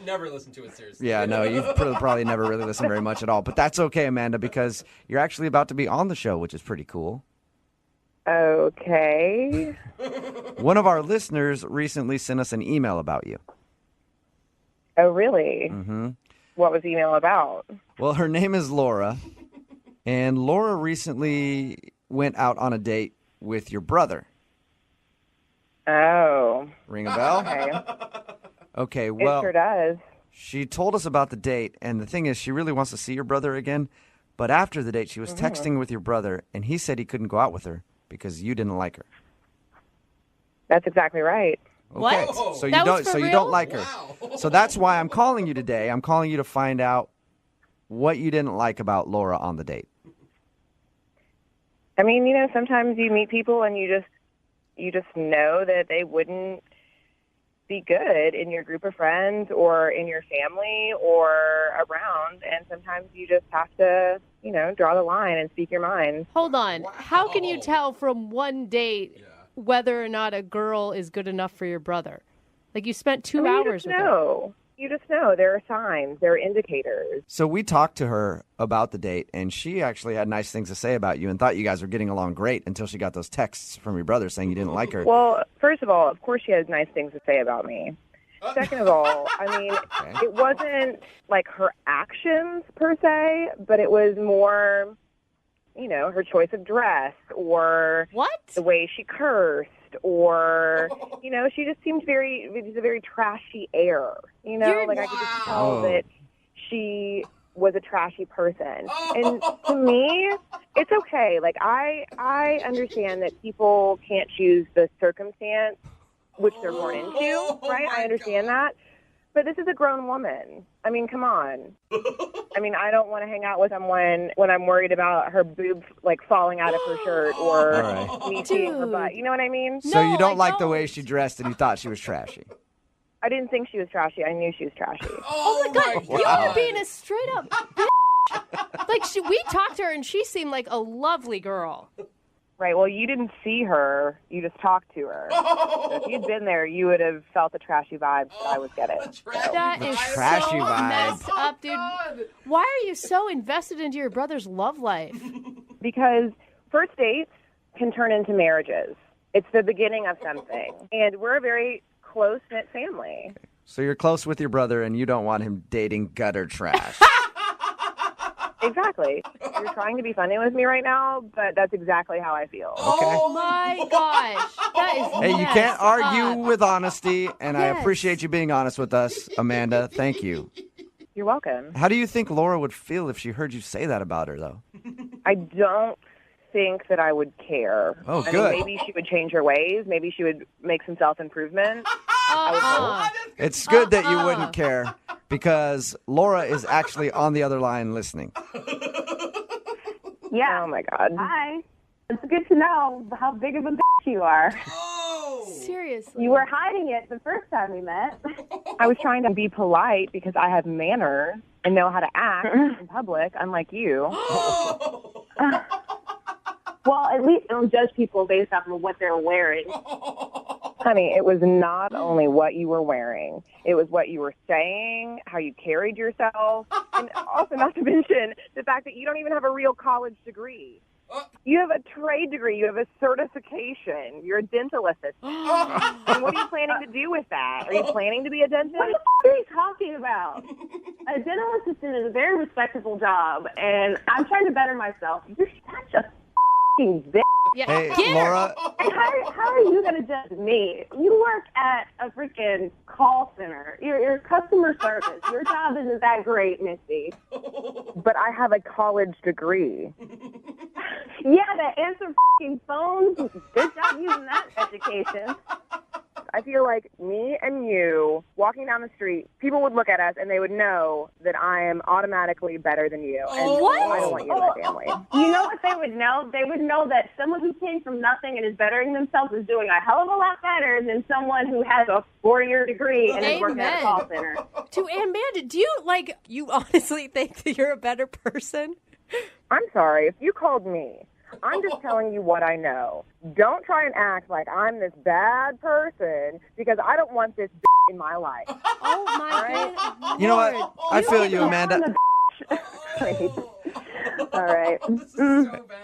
Never listen to it seriously. Yeah, no, you've probably never really listened very much at all. But that's okay, Amanda, because you're actually about to be on the show, which is pretty cool. Okay. One of our listeners recently sent us an email about you. Oh, really? Mm-hmm. What was the email about? Well, her name is Laura, and Laura recently went out on a date with your brother. Oh. Ring a bell? Okay. Okay, It well, sure does. she told us about the date, and the thing is, she really wants to see your brother again. But after the date, she was texting with your brother, and he said he couldn't go out with her because you didn't like her. That's exactly right. Okay. What? So you That was don't. for So you real? don't like her. So that's why I'm calling you today. I'm calling you to find out what you didn't like about Laura on the date. I mean, sometimes you meet people and you just know that they wouldn't be good in your group of friends or in your family or around, and sometimes you just have to, draw the line and speak your mind. Hold on. How can you tell from one date whether or not a girl is good enough for your brother? Like, you spent 2 hours with her. You just know. There are signs. There are indicators. So we talked to her about the date, and she actually had nice things to say about you and thought you guys were getting along great until she got those texts from your brother saying you didn't like her. Well, first of all, of course she has nice things to say about me. Second of all, I mean, it wasn't like her actions per se, but it was more, her choice of dress or the way she cursed or, she just seemed it was a very trashy air, I could just tell that she was a trashy person. And to me, it's okay. Like, I understand that people can't choose the circumstance which they're born into, right? I understand that. But this is a grown woman. I mean, come on. I mean, I don't want to hang out with someone when I'm worried about her boob, falling out of her shirt or me seeing her butt. You know what I mean? So you don't like the way she dressed and you thought she was trashy. I didn't think she was trashy. I knew she was trashy. Oh my God. You are being a straight up bitch. We talked to her and she seemed like a lovely girl. Right. Well, you didn't see her. You just talked to her. So if you'd been there, you would have felt the trashy vibes that I was getting. That is trashy so vibe. messed up, dude. Why are you so invested into your brother's love life? Because first dates can turn into marriages. It's the beginning of something. And we're a very close-knit family. So you're close with your brother and you don't want him dating gutter trash. Exactly. You're trying to be funny with me right now, but that's exactly how I feel. Oh my gosh. That is Hey, you messed can't argue up. with honesty, and I Yes. appreciate you being honest with us, Amanda. Thank you. You're welcome. How do you think Laura would feel if she heard you say that about her, though? I don't think that I would care. Oh, I good. mean, maybe she would change her ways. Maybe she would make some self-improvement. I would hope. It's good that you wouldn't care because Laura is actually on the other line listening. Yeah. Oh, my God. Hi. It's good to know how big of a bitch you are. Seriously. You were hiding it the first time we met. I was trying to be polite because I have manners and know how to act in public, unlike you. Well, at least don't judge people based off of what they're wearing. Honey, it was not only what you were wearing. It was what you were saying, how you carried yourself, and also not to mention the fact that you don't even have a real college degree. You have a trade degree. You have a certification. You're a dental assistant. And what are you planning to do with that? Are you planning to be a dentist? What the are you talking about? A dental assistant is a very respectable job, and I'm trying to better myself. You're such a f***ing bitch. Yeah. Hey, Laura. And how are you going to judge me? You work at a freaking call center. You're customer service. Your job isn't that great, Missy. But I have a college degree. Yeah, to answer f***ing phones. Good job using that education. I feel like me and you walking down the street, people would look at us and they would know that I am automatically better than you. And I don't want you in my family. You know what they would know? They would know that someone who came from nothing and is bettering themselves is doing a hell of a lot better than someone who has a 4-year degree and is working at a call center. To Amanda, do you honestly think that you're a better person? I'm sorry. If you called me, I'm just telling you what I know. Don't try and act like I'm this bad person because I don't want this in my life. Oh, my God. You know what? I feel you, Amanda. All right.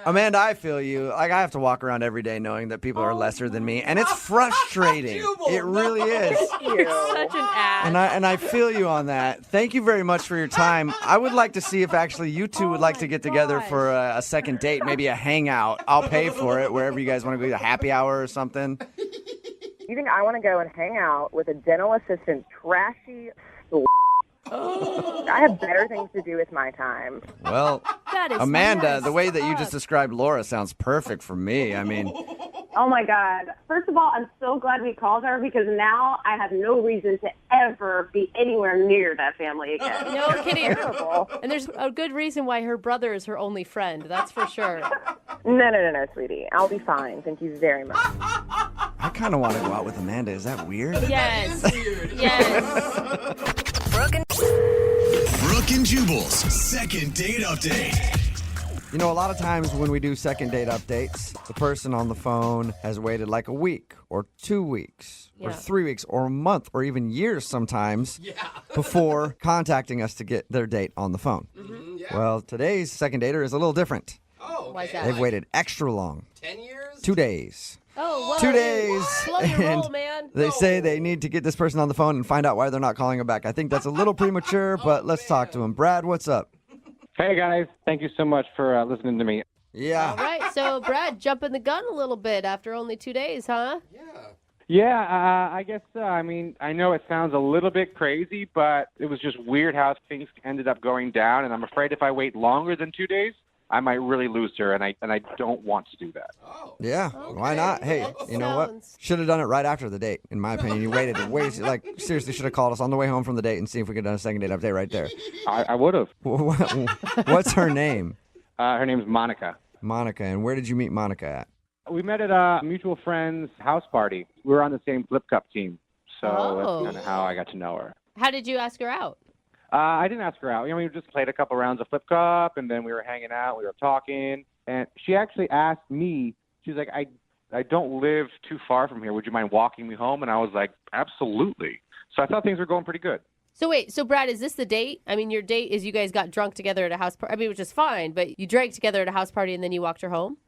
Amanda, I feel you. Like, I have to walk around every day knowing that people are lesser than me, and it's frustrating. It really is. You're such an ass. And I feel you on that. Thank you very much for your time. I would like to see if actually you two would like to get together for a second date, maybe a hangout. I'll pay for it wherever you guys want to go, a happy hour or something. You think I want to go and hang out with a dental assistant trashy I have better things to do with my time. Well, That is Amanda, nice. the way that you just described Laura sounds perfect for me. I mean, Oh, my God. First of all, I'm so glad we called her because now I have no reason to ever be anywhere near that family again. No kidding. And there's a good reason why her brother is her only friend. That's for sure. No, sweetie. I'll be fine. Thank you very much. I kind of want to go out with Amanda. Is that weird? Yes. Yes. Brooke and Jubal's second date update. You know, a lot of times when we do second date updates, the person on the phone has waited like a week or 2 weeks or 3 weeks or a month or even years sometimes before contacting us to get their date on the phone. Well, today's second dater is a little different. Oh, Why's that? They've waited extra long. 10 years? 2 days. Oh, whoa. 2 days. Slow your And roll, man. they say they need to get this person on the phone and find out why they're not calling them back. I think that's a little premature, but let's talk to him. Brad, what's up? Hey, guys. Thank you so much for listening to me. Yeah. All right, so Brad, jumping the gun a little bit after only 2 days, huh? Yeah, I guess so. I mean, I know it sounds a little bit crazy, but it was just weird how things ended up going down, and I'm afraid if I wait longer than 2 days, I might really lose her, and I don't want to do that. Yeah, why not? Hey, you know what? Should have done it right after the date, in my opinion. You waited seriously should have called us on the way home from the date and see if we could have done a second date update right there. I would have. What's her name? Her name's Monica. Monica, and where did you meet Monica at? We met at a mutual friend's house party. We were on the same flip cup team, so Oh. that's kind of how I got to know her. How did you ask her out? I didn't ask her out. You know, we just played a couple rounds of flip cup, and then we were hanging out. We were talking, and she actually asked me. She's like, "I don't live too far from here. Would you mind walking me home?" And I was like, "Absolutely." So I thought things were going pretty good. So wait, so Brad, is this the date? I mean, your date is you guys got drunk together at a house party. I mean, which is fine, but you drank together at a house party and then you walked her home?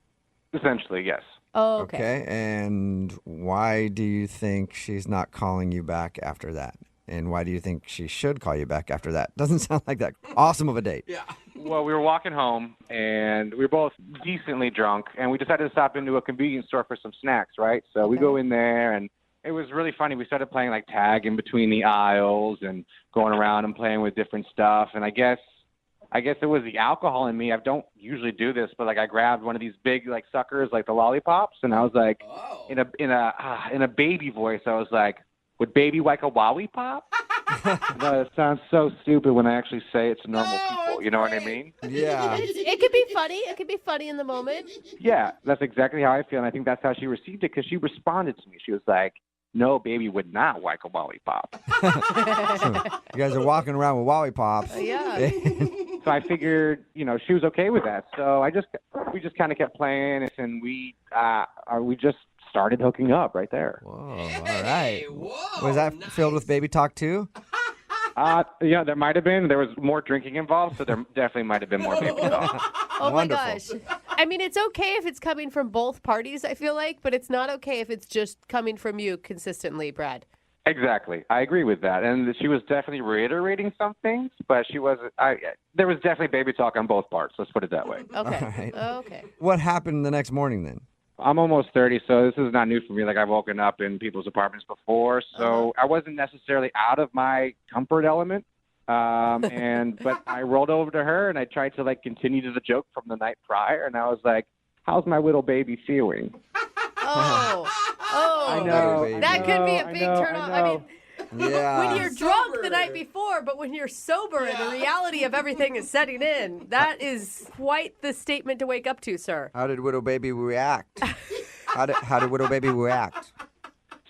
Essentially, yes. Oh, okay. Okay, and why do you think she's not calling you back after that? And why do you think she should call you back after that? Doesn't sound like that awesome of a date. Yeah. Well, we were walking home, and we were both decently drunk, and we decided to stop into a convenience store for some snacks, right? So we go in there, and it was really funny. We started playing, like, tag in between the aisles and going around and playing with different stuff. And I guess I guess it was the alcohol in me. I don't usually do this, but like I grabbed one of these big like suckers, like the lollipops, and I was like, in a baby voice, I was like, "Would baby like a wowie pop?" No, it sounds so stupid when I actually say it to normal people. You know what I mean? Yeah. It could be funny. It could be funny in the moment. Yeah, that's exactly how I feel, and I think that's how she received it because she responded to me. She was like, "No, baby would not like a lollipop." You guys are walking around with Wowie Pops. Yeah. So I figured, she was okay with that. So we just kind of kept playing, and we just started hooking up right there. Whoa, all right. Whoa, Was that filled with baby talk too? Yeah, there might have been. There was more drinking involved, so there definitely might have been more baby talk. Oh Wonderful. my gosh. I mean, it's okay if it's coming from both parties, I feel like, but it's not okay if it's just coming from you consistently, Brad. Exactly. I agree with that. And she was definitely reiterating some things, but she wasn't. There was definitely baby talk on both parts. Let's put it that way. Okay. All right. Okay. What happened the next morning then? I'm almost 30, so this is not new for me. Like, I've woken up in people's apartments before, so I wasn't necessarily out of my comfort element. But I rolled over to her, and I tried to, continue to the joke from the night prior, and I was like, "How's my little baby feeling?" I know. That could be a big turn off. I mean, Yeah. when you're drunk the night before, but when you're sober and the reality of everything is setting in, that is quite the statement to wake up to, sir. How did Widow Baby react? How did Widow Baby react?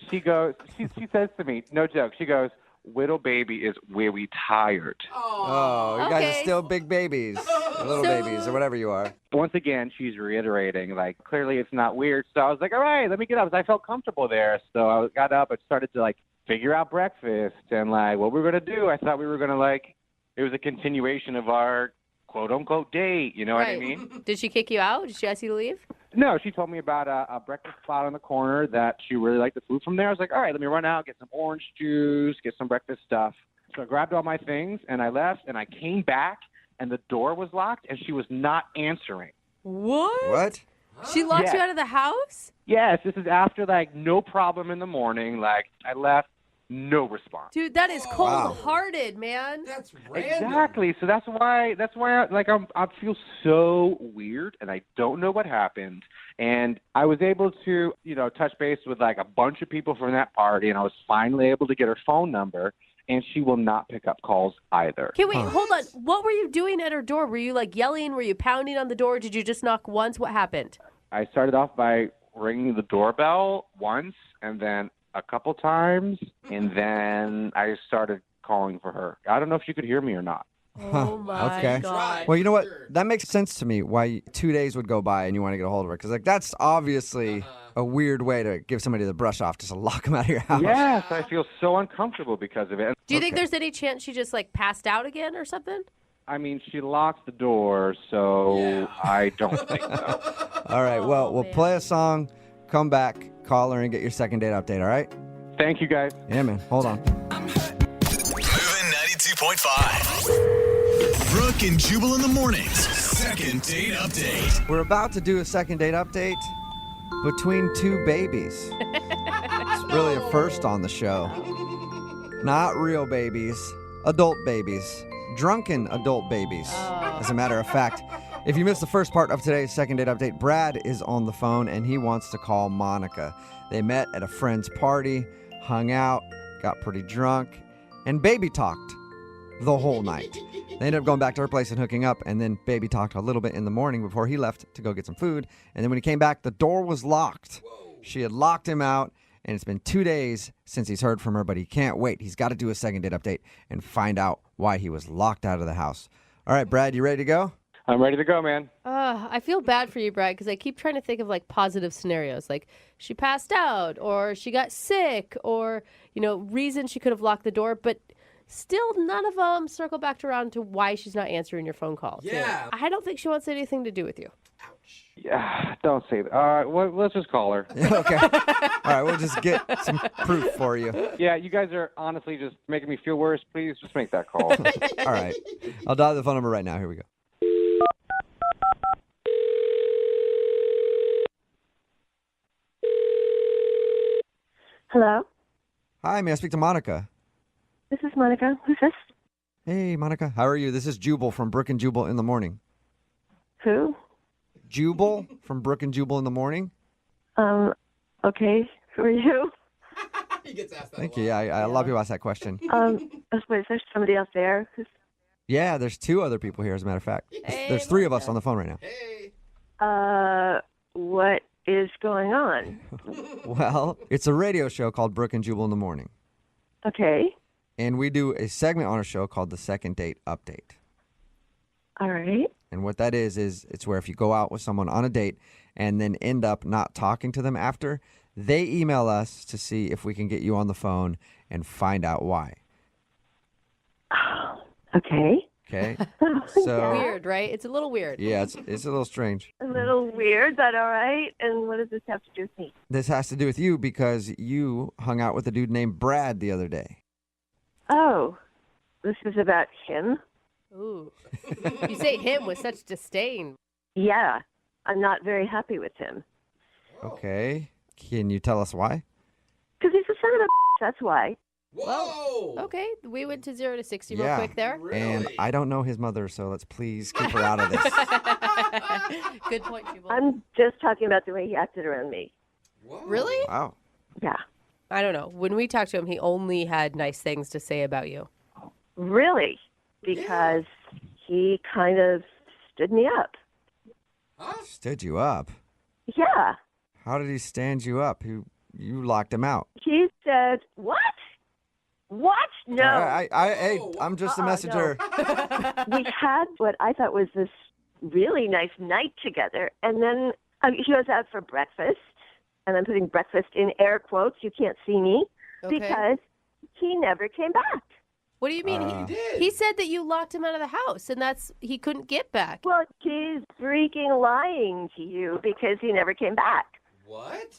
She goes, she says to me, no joke, she goes, "Widow baby is very tired." Oh, you guys are still big babies. Or little babies, or whatever you are. Once again, she's reiterating, clearly it's not weird. So I was like, all right, let me get up. I felt comfortable there. So I got up and started to, figure out breakfast and, what we were going to do. I thought we were going to, it was a continuation of our quote-unquote date. You know what I mean? Did she kick you out? Did she ask you to leave? No, she told me about a breakfast spot on the corner that she really liked the food from there. I was like, all right, let me run out, get some orange juice, get some breakfast stuff. So I grabbed all my things, and I left, and I came back, and the door was locked, and she was not answering. What? She locked you out of the house? Yes, this is after, no problem in the morning. I left, no response. Dude, that is cold-hearted, man. That's random. Exactly. So that's why I feel so weird, and I don't know what happened. And I was able to, touch base with a bunch of people from that party, and I was finally able to get her phone number, and she will not pick up calls either. Okay, wait, hold on. What were you doing at her door? Were you yelling? Were you pounding on the door? Did you just knock once? What happened? I started off by ringing the doorbell once, and then a couple times, and then I started calling for her. I don't know if she could hear me or not. Oh, my God. Well, you know what? That makes sense to me why 2 days would go by and you want to get a hold of her. Because, that's obviously a weird way to give somebody the brush off, just to lock them out of your house. Yes, I feel so uncomfortable because of it. Do you think there's any chance she just, passed out again or something? I mean, she locked the door, so I don't think so. All right, well, we'll play a song, come back, call her, and get your second date update, all right? Thank you, guys. Yeah, man. Hold on. Moving 92.5. Brooke and Jubal in the mornings. Second date update. We're about to do a second date update between two babies. It's really a first on the show. Not real babies, adult babies. Drunken adult babies, as a matter of fact. If you missed the first part of today's second date update, Brad is on the phone and he wants to call Monica. They met at a friend's party, hung out, got pretty drunk, and baby talked the whole night. They ended up going back to her place and hooking up, and then baby talked a little bit in the morning before he left to go get some food. And then when he came back, the door was locked. She had locked him out. And it's been 2 days since he's heard from her, but he can't wait. He's got to do a second date update and find out why he was locked out of the house. All right, Brad, you ready to go? I'm ready to go, man. I feel bad for you, Brad, because I keep trying to think of positive scenarios, she passed out or she got sick or, reason she could have locked the door, but still none of them circle back around to why she's not answering your phone calls. Yeah. I don't think she wants anything to do with you. Yeah, don't say that. All right, well, let's just call her. Okay. All right, we'll just get some proof for you. Yeah, you guys are honestly just making me feel worse. Please just make that call. All right. I'll dial the phone number right now. Here we go. Hello? Hi, may I speak to Monica? This is Monica. Who's this? Hey, Monica. How are you? This is Jubal from Brooke and Jubal in the morning. Who? Jubal from Brooke and Jubal in the morning. Okay. Who are you? He gets asked that Thank a you. lot. Yeah, a lot of people ask that question. Wait, is there somebody else there? Yeah, there's 2 other people here, as a matter of fact. Hey, There's 3 of us Monica. on the phone right now. Hey. What is going on? Well, it's a radio show called Brooke and Jubal in the morning. Okay. And we do a segment on a show called the Second Date Update. All right. And what that is it's where if you go out with someone on a date and then end up not talking to them after, they email us to see if we can get you on the phone and find out why. Okay. Okay? So Weird, right? It's a little weird. yeah, it's a little strange. A little weird, but all right. And what does this have to do with me? This has to do with you because you hung out with a dude named Brad the other day. Oh, this is about him? Ooh. You say him with such disdain. Yeah. I'm not very happy with him. Okay. Can you tell us why? Because he's a son of a that's why. Whoa! Okay, we went to 0 to 60 Yeah. real quick there. And I don't know his mother, so let's please keep her out of this. Good point, Jubal. I'm just talking about the way he acted around me. Whoa. Really? Wow. Yeah. I don't know. When we talked to him, he only had nice things to say about you. Really? Because he kind of stood me up. Stood you up? Yeah. How did he stand you up? You locked him out. He said, what? What? No. Hey, I'm just a messenger. We had what I thought was this really nice night together. And then he was out for breakfast. And I'm putting breakfast in air quotes. You can't see me. Okay. Because he never came back. What do you mean? He said that you locked him out of the house, and he couldn't get back. Well, he's freaking lying to you because he never came back. What?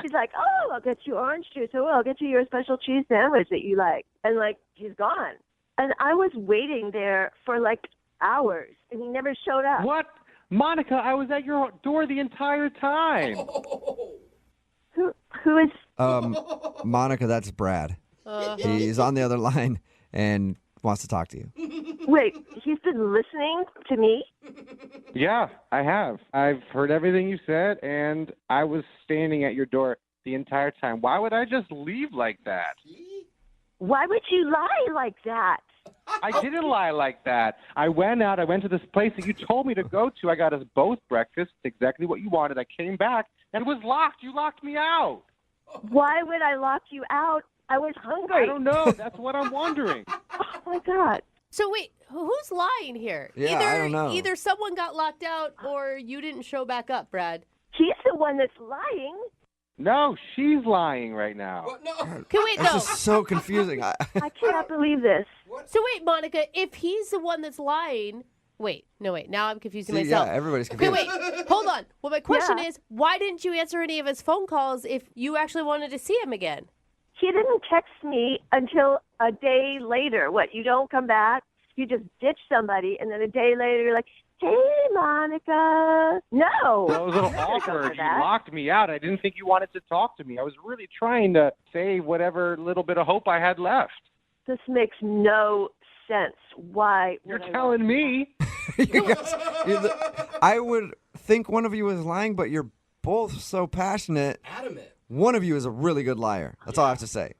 He's like, oh, I'll get you orange juice. Oh, I'll get you your special cheese sandwich that you like. And, he's gone. And I was waiting there for, hours, and he never showed up. What? Monica, I was at your door the entire time. Who is... Monica, that's Brad. He's on the other line and wants to talk to you. Wait, he's been listening to me? Yeah, I have. I've heard everything you said, and I was standing at your door the entire time. Why would I just leave like that? Why would you lie like that? I didn't lie like that. I went out. I went to this place that you told me to go to. I got us both breakfast, exactly what you wanted. I came back, and it was locked. You locked me out. Why would I lock you out? I was hungry. I don't know. That's what I'm wondering. Oh, my God. So wait, who's lying here? Yeah, I don't know. Either someone got locked out or you didn't show back up, Brad. He's the one that's lying. No, she's lying right now. What? No. Okay, wait, This no. is so confusing. I cannot believe this. So wait, Monica, if he's the one that's lying... Wait. Now I'm confusing myself. Yeah, everybody's Okay, confused. wait, hold on. Well, my question Yeah. is, why didn't you answer any of his phone calls if you actually wanted to see him again? He didn't text me until a day later. What, you don't come back? You just ditch somebody, and then a day later you're like, hey, Monica. No. That was a little I'm not gonna go awkward. for You that. locked me out. I didn't think you wanted to talk to me. I was really trying to save whatever little bit of hope I had left. This makes no sense. Why? You're would I telling me. You guys- I would think one of you is lying, but you're both so passionate. Adamant. One of you is a really good liar. That's all I have to say.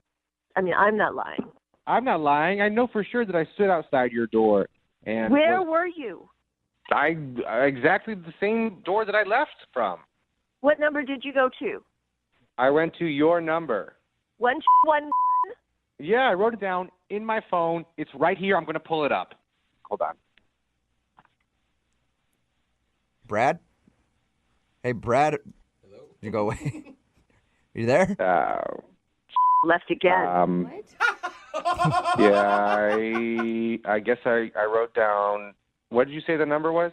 I mean, I'm not lying. I'm not lying. I know for sure that I stood outside your door. And Where were you? exactly the same door that I left from. What number did you go to? I went to your number. 111. Yeah, I wrote it down in my phone. It's right here. I'm going to pull it up. Hold on. Brad? Hey, Brad. Hello? Did you go away? Are you there? Left again. Yeah, I guess I wrote down. What did you say the number was?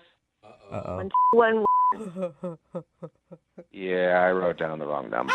Uh-oh. 111. Yeah, I wrote down the wrong number.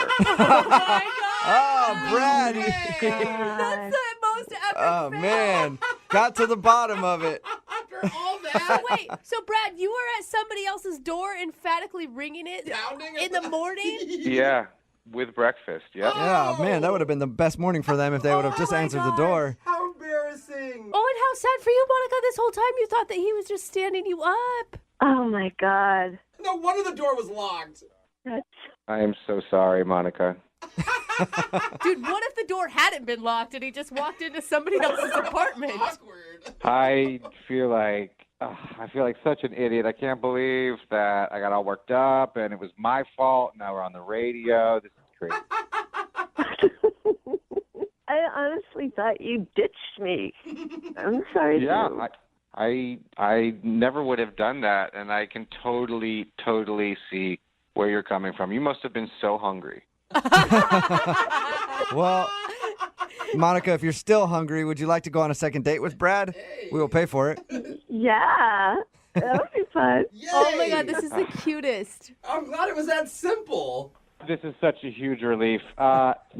Oh, Brad. That's the most epic Oh, fail. man. Got to the bottom of it. After all So that. wait, so Brad, you were at somebody else's door emphatically ringing it Pounding in the morning? Yeah, with breakfast. Yep. Yeah, man, that would have been the best morning for them if they would have just my answered the gosh. door. How embarrassing. Oh, and how sad for Monica, this whole time you thought that he was just standing you up. Oh my God. No wonder the door was locked. I am so sorry, Monica. Dude, what if the door hadn't been locked and he just walked into somebody else's apartment? Awkward. I feel like such an idiot. I can't believe that I got all worked up and it was my fault. Now we're on the radio. This is crazy. I honestly thought you ditched me. I'm sorry. Yeah, Sue. I never would have done that, and I can totally see where you're coming from. You must have been so hungry. Well, Monica, if you're still hungry, would you like to go on a second date with Brad? We will pay for it. Yeah. That would be fun. Yay. Oh my God, this is the cutest. I'm glad it was that simple. This is such a huge relief.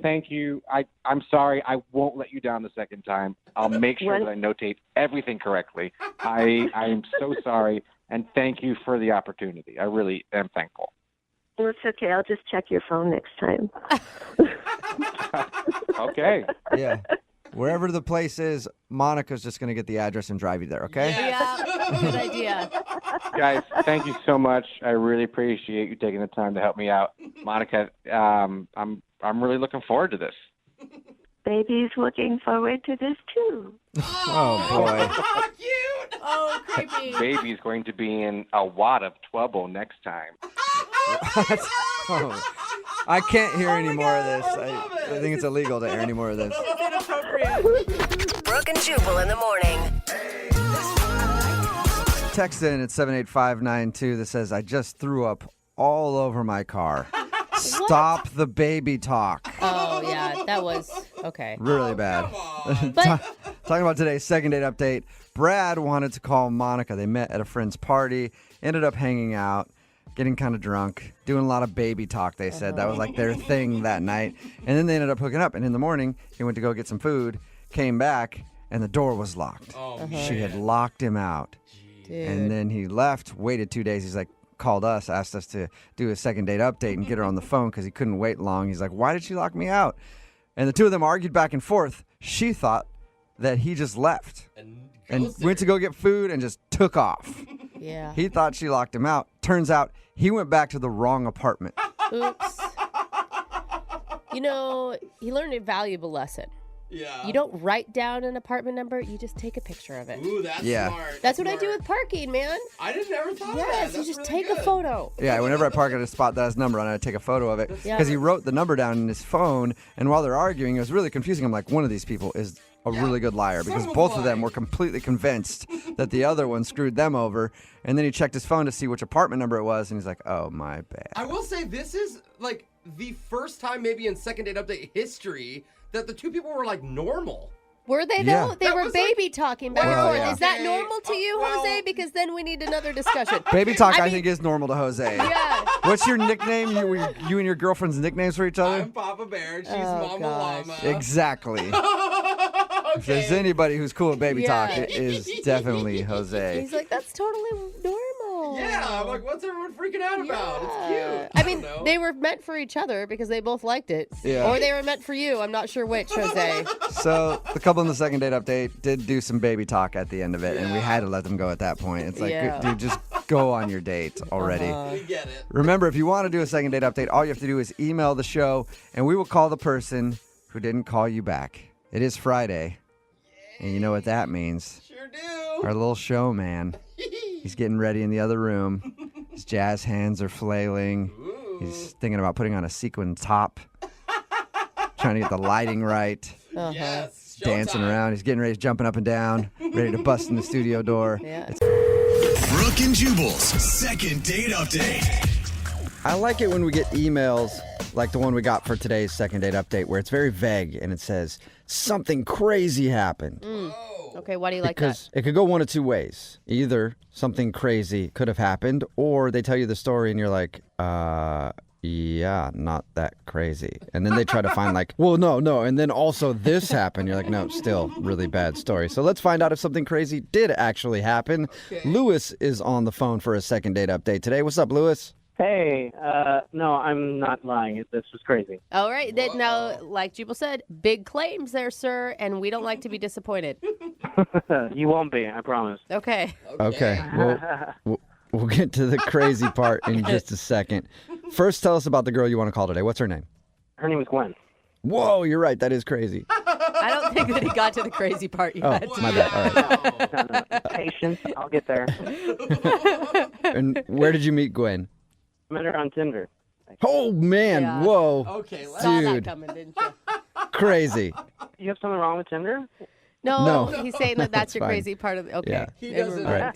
Thank you. I'm sorry. I won't let you down the second time. I'll make sure that I notate everything correctly. I'm so sorry, and thank you for the opportunity. I really am thankful. Well, it's okay. I'll just check your phone next time. Okay. Yeah. Wherever the place is, Monica's just going to get the address and drive you there, okay? Yeah, good idea. Guys, thank you so much. I really appreciate you taking the time to help me out. Monica, I'm really looking forward to this. Baby's looking forward to this, too. Oh, boy. Cute. Oh, creepy. Baby's going to be in a wad of trouble next time. Oh, I can't hear any more of this. I think it's illegal to air any more of this. Inappropriate. Brooke and Jubal in the morning. Text in at 78592 that says, I just threw up all over my car. Stop the baby talk. Oh, yeah, that was okay. Really bad. But Talking about today's second date update, Brad wanted to call Monica. They met at a friend's party, ended up hanging out, getting kind of drunk, doing a lot of baby talk, they said. That was like their thing that night. And then they ended up hooking up. And in the morning, he went to go get some food, came back, and the door was locked. She had locked him out. dude. And then he left, waited 2 days. He's like, called us, asked us to do a second date update and get her on the phone because he couldn't wait long. He's like, why did she lock me out? And the two of them argued back and forth. She thought that he just left and went to go get food and just took off. Yeah. He thought she locked him out. Turns out he went back to the wrong apartment. Oops. You know, he learned a valuable lesson. Yeah. You don't write down an apartment number, you just take a picture of it. Ooh, that's smart. That's what I do with parking, man. I just never thought of that. Yes, you just take a photo. Yeah, whenever I park at a spot that has a number on it, I take a photo of it. Because Yeah. he wrote the number down in his phone, and while they're arguing, it was really confusing. I'm like, one of these people is a really good liar, because both of them were completely convinced that the other one screwed them over. And then he checked his phone to see which apartment number it was, and he's like, oh, my bad. I will say this is like the first time maybe in second date update history that the two people were like normal. Were they though? Yeah. They That were was baby talking back and Well, forth. yeah. Is that Okay, normal to you, well- Jose? Because then we need another discussion. Baby talk, I mean- think, is normal to Jose. Yeah. What's your nickname? You and your girlfriend's nicknames for each other? I'm Papa Bear and she's Oh, Mama gosh. Llama. Exactly. If there's anybody who's cool with baby talk, it is definitely Jose. He's like, that's totally normal. Yeah, I'm like, what's everyone freaking out about? It's cute. I mean, don't know. they were meant for each other because they both liked it. Yeah. Or they were meant for you. I'm not sure which, Jose. So the couple in the second date update did do some baby talk at the end of it, and we had to let them go at that point. It's like, Yeah. dude, just go on your date already. We get it. Remember, if you want to do a second date update, all you have to do is email the show, and we will call the person who didn't call you back. It is Friday, and you know what that means. Sure do. Our little show man. He's getting ready in the other room. His jazz hands are flailing. He's thinking about putting on a sequin top. Trying to get the lighting right. Uh-huh. Yes. Dancing showtime. around. He's getting ready, he's jumping up and down, ready to bust in the studio door. Yeah. Brooke and Jubal's second date update. I like it when we get emails like the one we got for today's second date update, where it's very vague and it says, something crazy happened. Okay, why do you like Because it could go one of two ways. Either something crazy could have happened, or they tell you the story and you're like, yeah, not that crazy. And then they try to find like, well, no. And then also this happened. You're like, no, still really bad story. So let's find out if something crazy did actually happen. Lewis is on the phone for a second date update today. What's up, Lewis? Hey, no, I'm not lying. This was crazy. All right. Then now, like Jubal said, big claims there, sir, and we don't like to be disappointed. You won't be, I promise. Okay. Okay. We'll get to the crazy part in just a second. First, tell us about the girl you want to call today. What's her name? Her name is Gwen. Whoa, you're right. That is crazy. I don't think that he got to the crazy part yet. Oh, my bad. All right. Patience, I'll get there. And where did you meet Gwen? Met her on Tinder. Oh, man. Yeah. Whoa. Okay, let's... Saw that Dude. coming, didn't you? Crazy. You have something wrong with Tinder? No, No. he's saying that that's your fine. crazy part of the... Okay. Yeah. He Never doesn't... mind.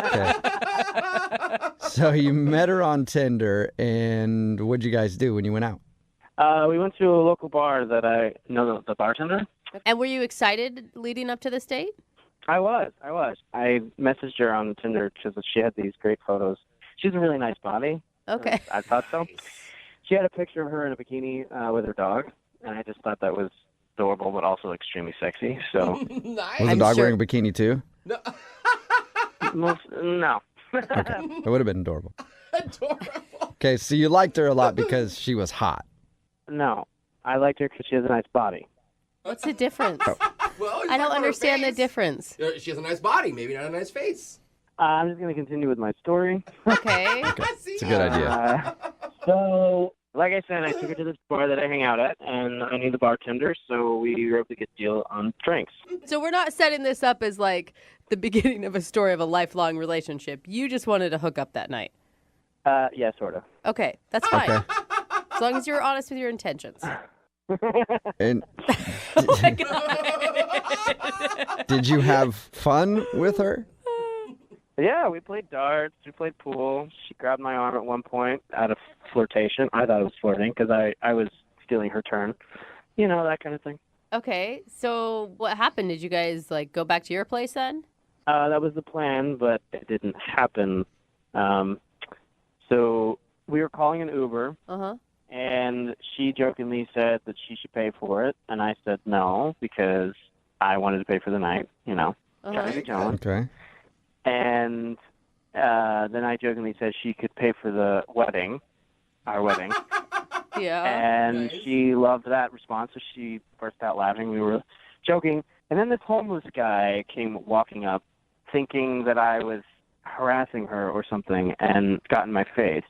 Okay. So you met her on Tinder, and what'd you guys do when you went out? We went to a local bar that I know the bartender. And were you excited leading up to this date? I was. I messaged her on Tinder because she had these great photos. She has a really nice body. Okay. I thought so. She had a picture of her in a bikini with her dog, and I just thought that was adorable, but also extremely sexy. So, Nice. Was the I'm dog sure- wearing a bikini too? No. no. Okay. It would have been adorable. Adorable. Okay, so you liked her a lot because she was hot. No. I liked her because she has a nice body. What's the difference? Well, I don't understand the difference. She has a nice body, maybe not a nice face. I'm just going to continue with my story. Okay. It's a good idea. So, like I said, I took her to this bar that I hang out at, and I knew the bartender, so we were able to get a deal on drinks. So we're not setting this up as like the beginning of a story of a lifelong relationship. You just wanted to hook up that night. Yeah, sort of. Okay, that's fine. Okay. As long as you're honest with your intentions. And Oh my God. did you have fun with her? Yeah, we played darts, we played pool. She grabbed my arm at one point out of flirtation. I thought it was flirting because I was stealing her turn. You know, that kind of thing. Okay, so what happened? Did you guys like go back to your place then? That was the plan, but it didn't happen. So we were calling an Uber, Uh-huh. and she jokingly said that she should pay for it, and I said no because I wanted to pay for the night, you know. Gotta get going. Okay. And then I jokingly said she could pay for the wedding, our wedding. Yeah. And she loved that response, so she burst out laughing. We were joking. And then this homeless guy came walking up thinking that I was harassing her or something and got in my face.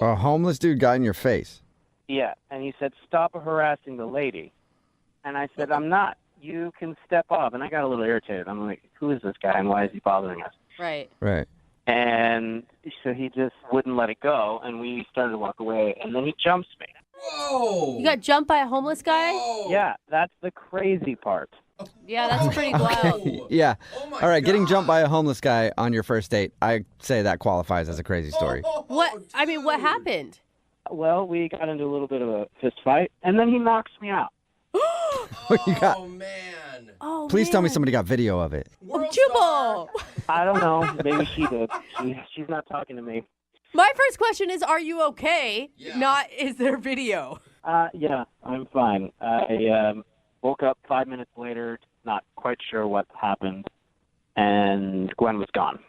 A homeless dude got in your face. Yeah, and he said, "Stop harassing the lady." And I said, "I'm not. You can step off." And I got a little irritated. I'm like, who is this guy and why is he bothering us? Right. Right. And so he just wouldn't let it go, and we started to walk away, and then he jumps me. Whoa. You got jumped by a homeless guy? Whoa. Yeah, that's the crazy part. Yeah, that's pretty wild. Yeah. Oh my All right, getting God. jumped by a homeless guy on your first date, I say that qualifies as a crazy story. What? I mean, what happened? Well, we got into a little bit of a fist fight, and then he knocks me out. You got- Oh, man. Oh, Please tell me man. somebody got video of it. World Jubal! I don't know. Maybe she did. She's not talking to me. My first question is, are you okay? Yeah. Not, is there video? Yeah, I'm fine. I woke up 5 minutes later, not quite sure what happened, and Gwen was gone.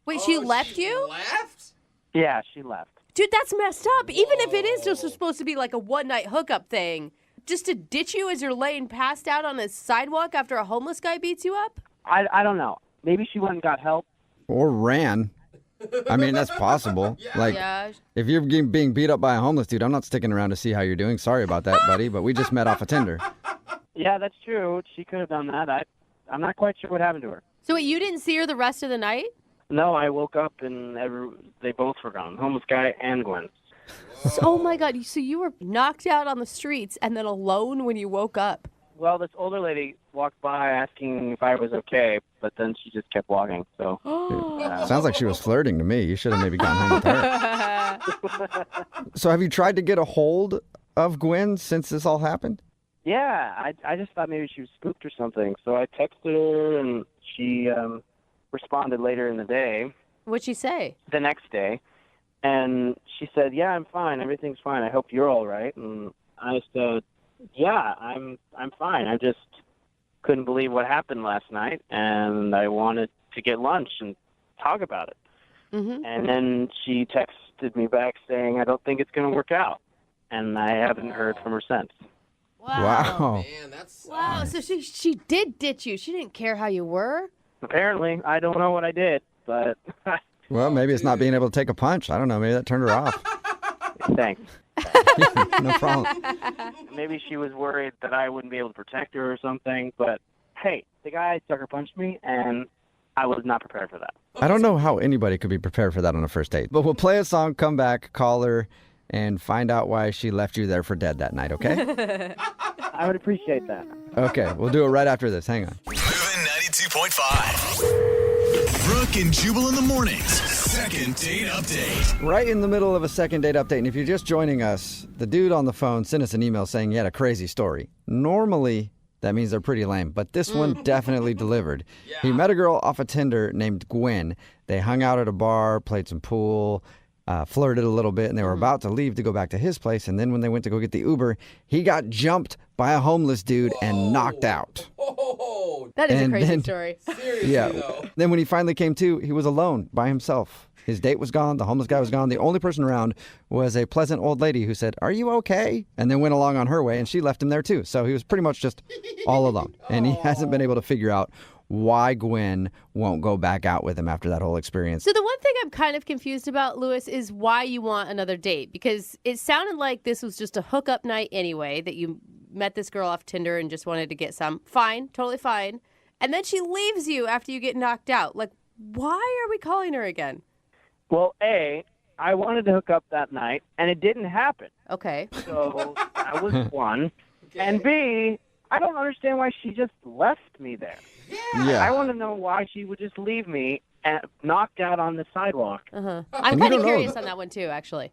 Wait, she Oh, left she you? Left? Yeah, she left. Dude, that's messed up. Even if it is just supposed to be like a one-night hookup thing, just to ditch you as you're laying passed out on a sidewalk after a homeless guy beats you up? I don't know. Maybe she went and got help. Or ran. I mean, that's possible. Like, Yeah. if you're being beat up by a homeless dude, I'm not sticking around to see how you're doing. Sorry about that, buddy, but we just met off of Tinder. Yeah, that's true. She could have done that. I'm not quite sure what happened to her. So wait, you didn't see her the rest of the night? No, I woke up and they both were gone. Homeless guy and Gwen. Oh my God. So you were knocked out on the streets and then alone when you woke up? Well, this older lady walked by asking if I was okay, but then she just kept walking. So Sounds like she was flirting to me. You should have maybe gone home with her. So have you tried to get a hold of Gwen since this all happened? yeah, I just thought maybe she was spooked or something. So I texted her, and she responded later in the day, What'd she say? the next day, and she said, "Yeah, I'm fine. Everything's fine. I hope you're all right." And I said, "Yeah, I'm fine. I just couldn't believe what happened last night, and I wanted to get lunch and talk about it." And then she texted me back saying, I don't think it's going to work out. And I haven't heard from her since. Wow. Man, that's Wow. So she did ditch you. She didn't care how you were? Apparently, I don't know what I did, but Well, maybe it's not being able to take a punch. I don't know. Maybe that turned her off. thanks. No problem. Maybe she was worried that I wouldn't be able to protect her or something, but hey, the guy sucker punched me, and I was not prepared for that. I don't know how anybody could be prepared for that on a first date. But we'll play a song, come back, call her, and find out why she left you there for dead that night, okay? I would appreciate that. Okay, we'll do it right after this. Hang on. Moving 92.5. Brooke and Jubal in the mornings. Second date update. Right in the middle of a second date update, and if you're just joining us, the dude on the phone sent us an email saying he had a crazy story. Normally, that means they're pretty lame, but this one definitely delivered. He met a girl off of Tinder named Gwen. They hung out at a bar, played some pool, flirted a little bit, and they were about to leave to go back to his place. And then when they went to go get the Uber, he got jumped by a homeless dude and knocked out. That is a And crazy then- story. seriously, though. Then when he finally came to, he was alone by himself. His date was gone. The homeless guy was gone. The only person around was a pleasant old lady who said, "Are you okay?" And then went along on her way, and she left him there too. So he was pretty much just all alone. And he hasn't been able to figure out why Gwen won't go back out with him after that whole experience. So the one thing I'm kind of confused about, Lewis, is why you want another date. Because it sounded like this was just a hookup night anyway, that you met this girl off Tinder and just wanted to get some. Fine, totally fine. And then she leaves you after you get knocked out. Like, why are we calling her again? Well, A, I wanted to hook up that night, and it didn't happen. Okay. So that was one. And B, I don't understand why she just left me there. Yeah. I want to know why she would just leave me knocked out on the sidewalk. I'm And you kind of don't know. curious on that one too, actually.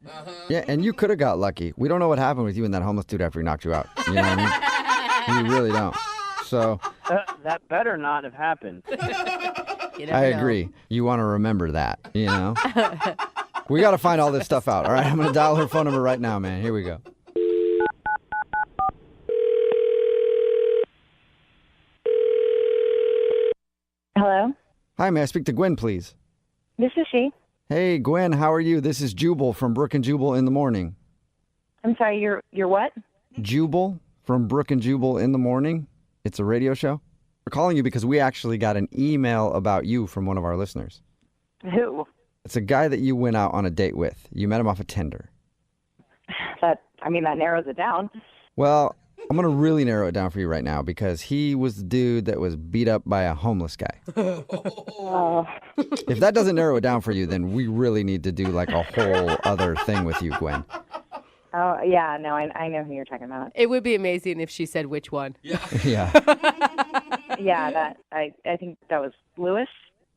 Yeah, and you could have got lucky. We don't know what happened with you and that homeless dude after he knocked you out. You know what I mean? We really don't. So That better not have happened. You never I know. agree. You want to remember that, you know? We got to find all this stuff out. All right, I'm going to dial her phone number right now, man. Here we go. Hello? Hi, may I speak to Gwen, please? This is she. Hey, Gwen, how are you? This is Jubal from Brooke and Jubal in the morning. I'm sorry, you're what? Jubal from Brooke and Jubal in the morning. It's a radio show. We're calling you because we actually got an email about you from one of our listeners. Who? It's a guy that you went out on a date with. You met him off of Tinder. That narrows it down. Well, I'm going to really narrow it down for you right now because he was the dude that was beat up by a homeless guy. Oh. If that doesn't narrow it down for you, then we really need to do like a whole other thing with you, Gwen. Oh, yeah, no, I know who you're talking about. It would be amazing if she said which one. Yeah. Yeah, I think that was Lewis.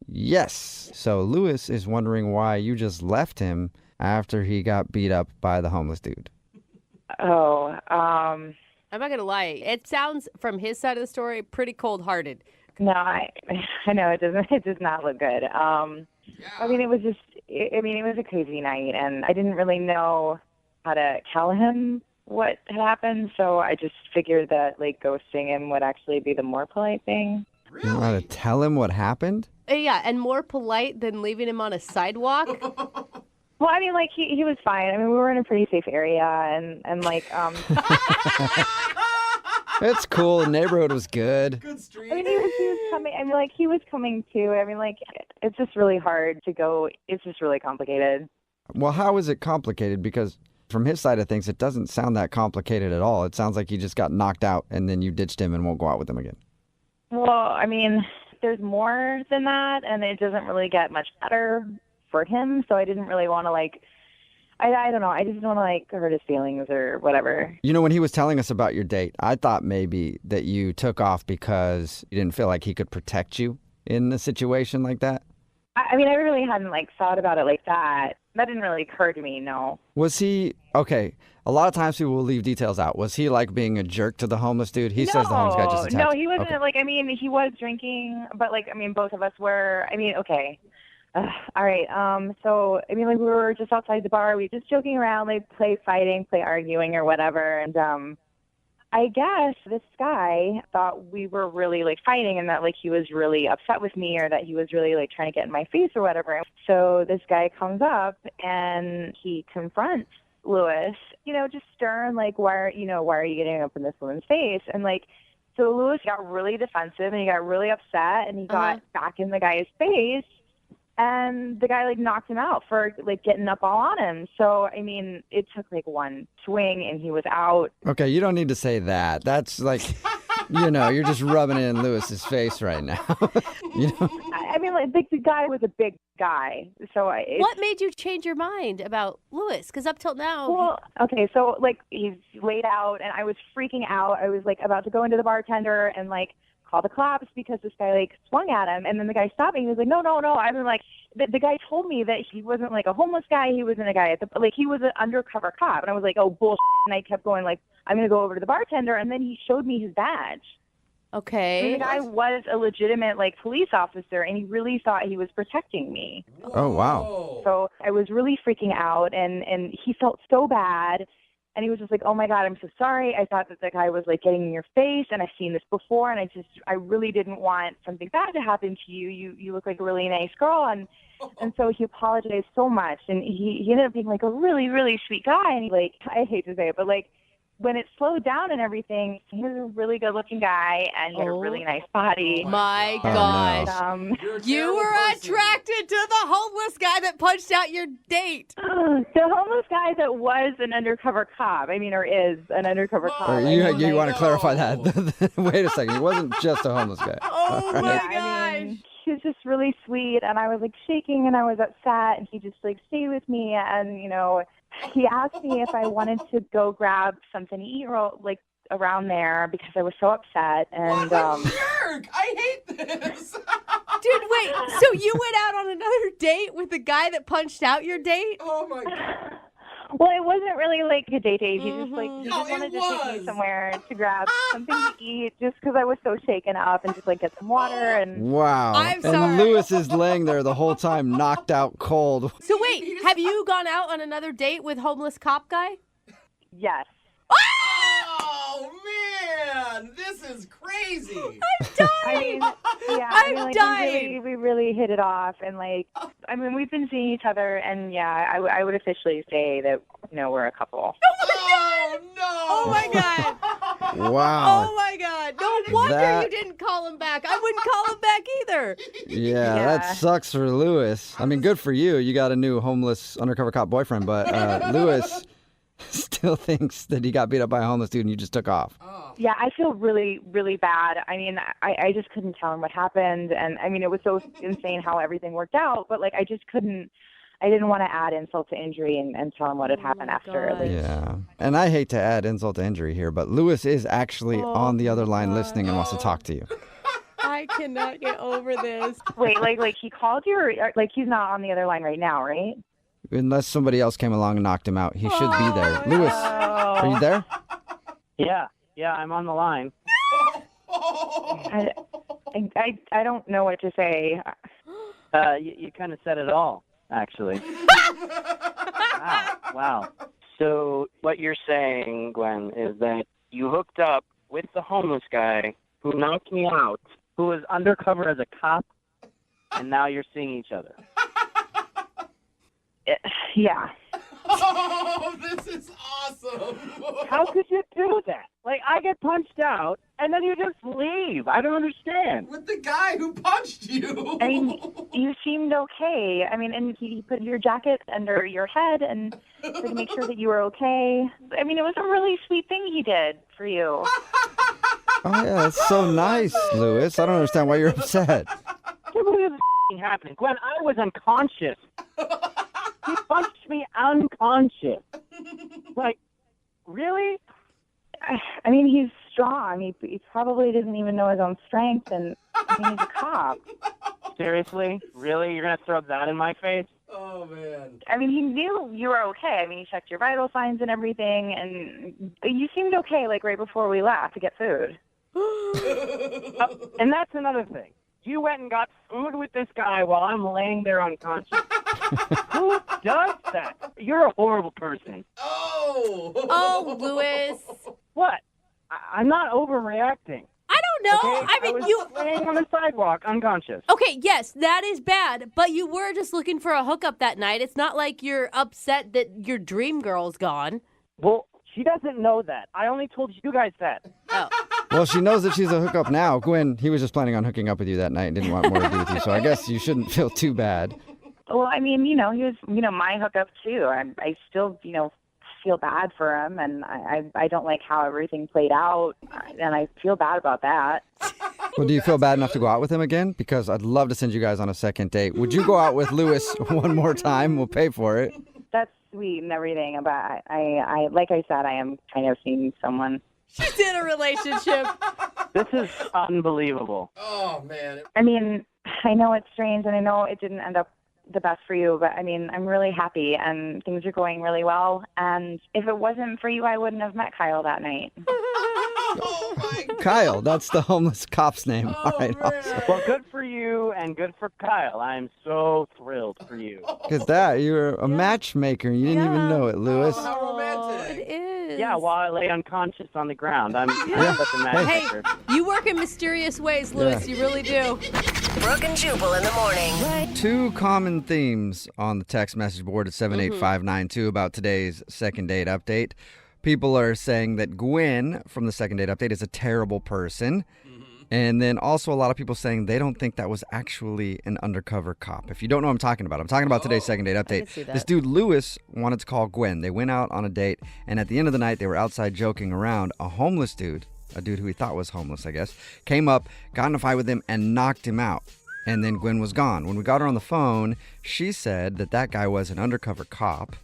Yes. So Lewis is wondering why you just left him after he got beat up by the homeless dude. Oh, I'm not going to lie. It sounds, from his side of the story, pretty cold-hearted. no, I know it does not look good. I mean, it was a crazy night, and I didn't really know how to tell him what had happened, so I just figured that, like, ghosting him would actually be the more polite thing. You know how to tell him what happened? Yeah, and more polite than leaving him on a sidewalk. Well, I mean, like, he was fine. I mean, we were in a pretty safe area, and like, It's cool. The neighborhood was good. Good I street. mean, he was coming. I mean, like, he was coming too. I mean, like, it's just really hard to go. It's just really complicated. Well, how is it complicated? Because from his side of things, it doesn't sound that complicated at all. It sounds like he just got knocked out and then you ditched him and won't go out with him again. Well, I mean, there's more than that, and it doesn't really get much better for him. So I didn't really want to, like, I don't know. I just didn't want to, like, hurt his feelings or whatever. You know, when he was telling us about your date, I thought maybe that you took off because you didn't feel like he could protect you in a situation like that. I mean, I really hadn't, like, thought about it like that. That didn't really occur to me, no. Was he, okay, a lot of times people will leave details out. Was he like being a jerk to the homeless dude? He says the homeless guy just attacked No, him. he wasn't. Okay. Like, I mean, he was drinking, but, like, I mean, both of us were. I mean, okay. All right. So, I mean, like, we were just outside the bar. We were just joking around, like, play fighting, play arguing or whatever. And I guess this guy thought we were really like fighting and that like he was really upset with me or that he was really like trying to get in my face or whatever. So this guy comes up and he confronts Lewis, just stern, like, why are you getting up in this woman's face? And like, so Lewis got really defensive and he got really upset and he got back in the guy's face. And the guy, like, knocked him out for, like, getting up all on him. So, I mean, it took, like, one swing and he was out. Okay, you don't need to say that. That's, like, you're just rubbing it in Lewis's face right now. I mean, like, the guy was a big guy. So what made you change your mind about Lewis? Because up till now... Well, okay, so, like, he's laid out and I was freaking out. I was, like, about to go into the bartender and, like, call the cops because this guy like swung at him, and then the guy stopped me. He was like, no. I mean, like the guy told me that he wasn't like a homeless guy. He wasn't a guy he was an undercover cop, and I was like, oh bullshit. And I kept going like, I'm gonna go over to the bartender, and then he showed me his badge. Okay. I mean, the guy was a legitimate like police officer, and he really thought he was protecting me. Oh wow. So I was really freaking out, and he felt so bad. And he was just like, oh, my God, I'm so sorry. I thought that the guy was, like, getting in your face, and I've seen this before, and I really didn't want something bad to happen to you. You look like a really nice girl. And so he apologized so much, and he ended up being, like, a really, really sweet guy. And, I hate to say it, but, like, when it slowed down and everything, he was a really good-looking guy, and he had a really nice body. My gosh. No. You were attracted to the homeless guy that punched out your date. The homeless guy that was an undercover cop, or is an undercover cop. You want to clarify that. Wait a second. He wasn't just a homeless guy. Oh, right. my gosh. He was just really sweet, and I was, like, shaking, and I was upset, and he just, like, stayed with me, and, he asked me if I wanted to go grab something to eat around there because I was so upset. And what a jerk! I hate this. Dude, wait. So you went out on another date with the guy that punched out your date? Oh my God. Well, it wasn't really like a date. He just wanted to take me somewhere to grab something to eat just because I was so shaken up and just like get some water and. Wow. I'm sorry. And Lewis is laying there the whole time, knocked out cold. So wait, have you gone out on another date with homeless cop guy? Yes. Oh man, this is crazy. I'm dying. I'm dying. We really hit it off, and we've been seeing each other, and I would officially say that we're a couple. Oh no! Oh my God! Wow. Oh my God! No wonder you didn't call him back. I wouldn't call him back either. Yeah, that sucks for Lewis. I mean, good for you. You got a new homeless undercover cop boyfriend, but Lewis still thinks that he got beat up by a homeless dude and you just took off. Yeah, I feel really, really bad. I mean, I just couldn't tell him what happened. And I mean, it was so insane how everything worked out. But I just couldn't, I didn't want to add insult to injury and tell him what had happened after. Yeah. And I hate to add insult to injury here, but Lewis is actually on the other line listening and wants to talk to you. I cannot get over this. Wait, he called you or he's not on the other line right now, right? Unless somebody else came along and knocked him out. He should be there. Lewis, are you there? Yeah, I'm on the line. I don't know what to say. You kind of said it all, actually. Wow. So what you're saying, Gwen, is that you hooked up with the homeless guy who knocked me out, who was undercover as a cop, and now you're seeing each other. Yeah. Oh, this is awesome. How could you do that? I get punched out, and then you just leave. I don't understand. With the guy who punched you. I mean, you seemed okay. I mean, and he put your jacket under your head and to make sure that you were okay. I mean, it was a really sweet thing he did for you. Oh, yeah, that's so nice, Lewis. I don't understand why you're upset. What is happening? Gwen, I was unconscious. He punched me unconscious. Really? I mean, he's strong. He probably doesn't even know his own strength, and I mean, he's a cop. Seriously? Really? You're going to throw that in my face? Oh, man. I mean, he knew you were okay. I mean, he checked your vital signs and everything, and you seemed okay, right before we left to get food. And that's another thing. You went and got food with this guy while I'm laying there unconscious. Who does that? You're a horrible person. Oh! Oh, Lewis. What? I'm not overreacting. I don't know. Okay? I mean, was you laying on the sidewalk, unconscious. Okay, yes, that is bad, but you were just looking for a hookup that night. It's not like you're upset that your dream girl's gone. Well, she doesn't know that. I only told you guys that. Oh. Well, she knows that she's a hookup now. Gwen, he was just planning on hooking up with you that night and didn't want more to do with you, so I guess you shouldn't feel too bad. Well, I mean, he was, my hookup too. I still, feel bad for him, and I don't like how everything played out, and I feel bad about that. Well, do you feel bad enough to go out with him again? Because I'd love to send you guys on a second date. Would you go out with Lewis one more time? We'll pay for it. That's sweet and everything, but I like I said, I am kind of seeing someone. She's in a relationship. This is unbelievable. Oh, man. I mean, I know it's strange, and I know it didn't end up the best for you, but I mean, I'm really happy, and things are going really well, and if it wasn't for you, I wouldn't have met Kyle that night. Oh, my God. Kyle, that's the homeless cop's name. Oh, All right, man. awesome. Well, good for you and good for Kyle. I'm so thrilled for you. Look at that. You're a matchmaker. You didn't even know it, Lewis. Oh, how romantic. It is. Yeah, while I lay unconscious on the ground. I'm such a Hey, matchmaker. you work in mysterious ways, Lewis. Yeah. You really do. Brooke and Jubal in the morning. Two common themes on the text message board at 78592 about today's second date update. People are saying that Gwen from the second date update is a terrible person. And then also a lot of people saying they don't think that was actually an undercover cop. If you don't know what I'm talking about today's second date update. see that. This dude, Lewis, wanted to call Gwen. They went out on a date, and at the end of the night, they were outside joking around. A homeless dude, a dude who he thought was homeless, I guess, came up, got in a fight with him, and knocked him out. And then Gwen was gone. When we got her on the phone, she said that guy was an undercover cop.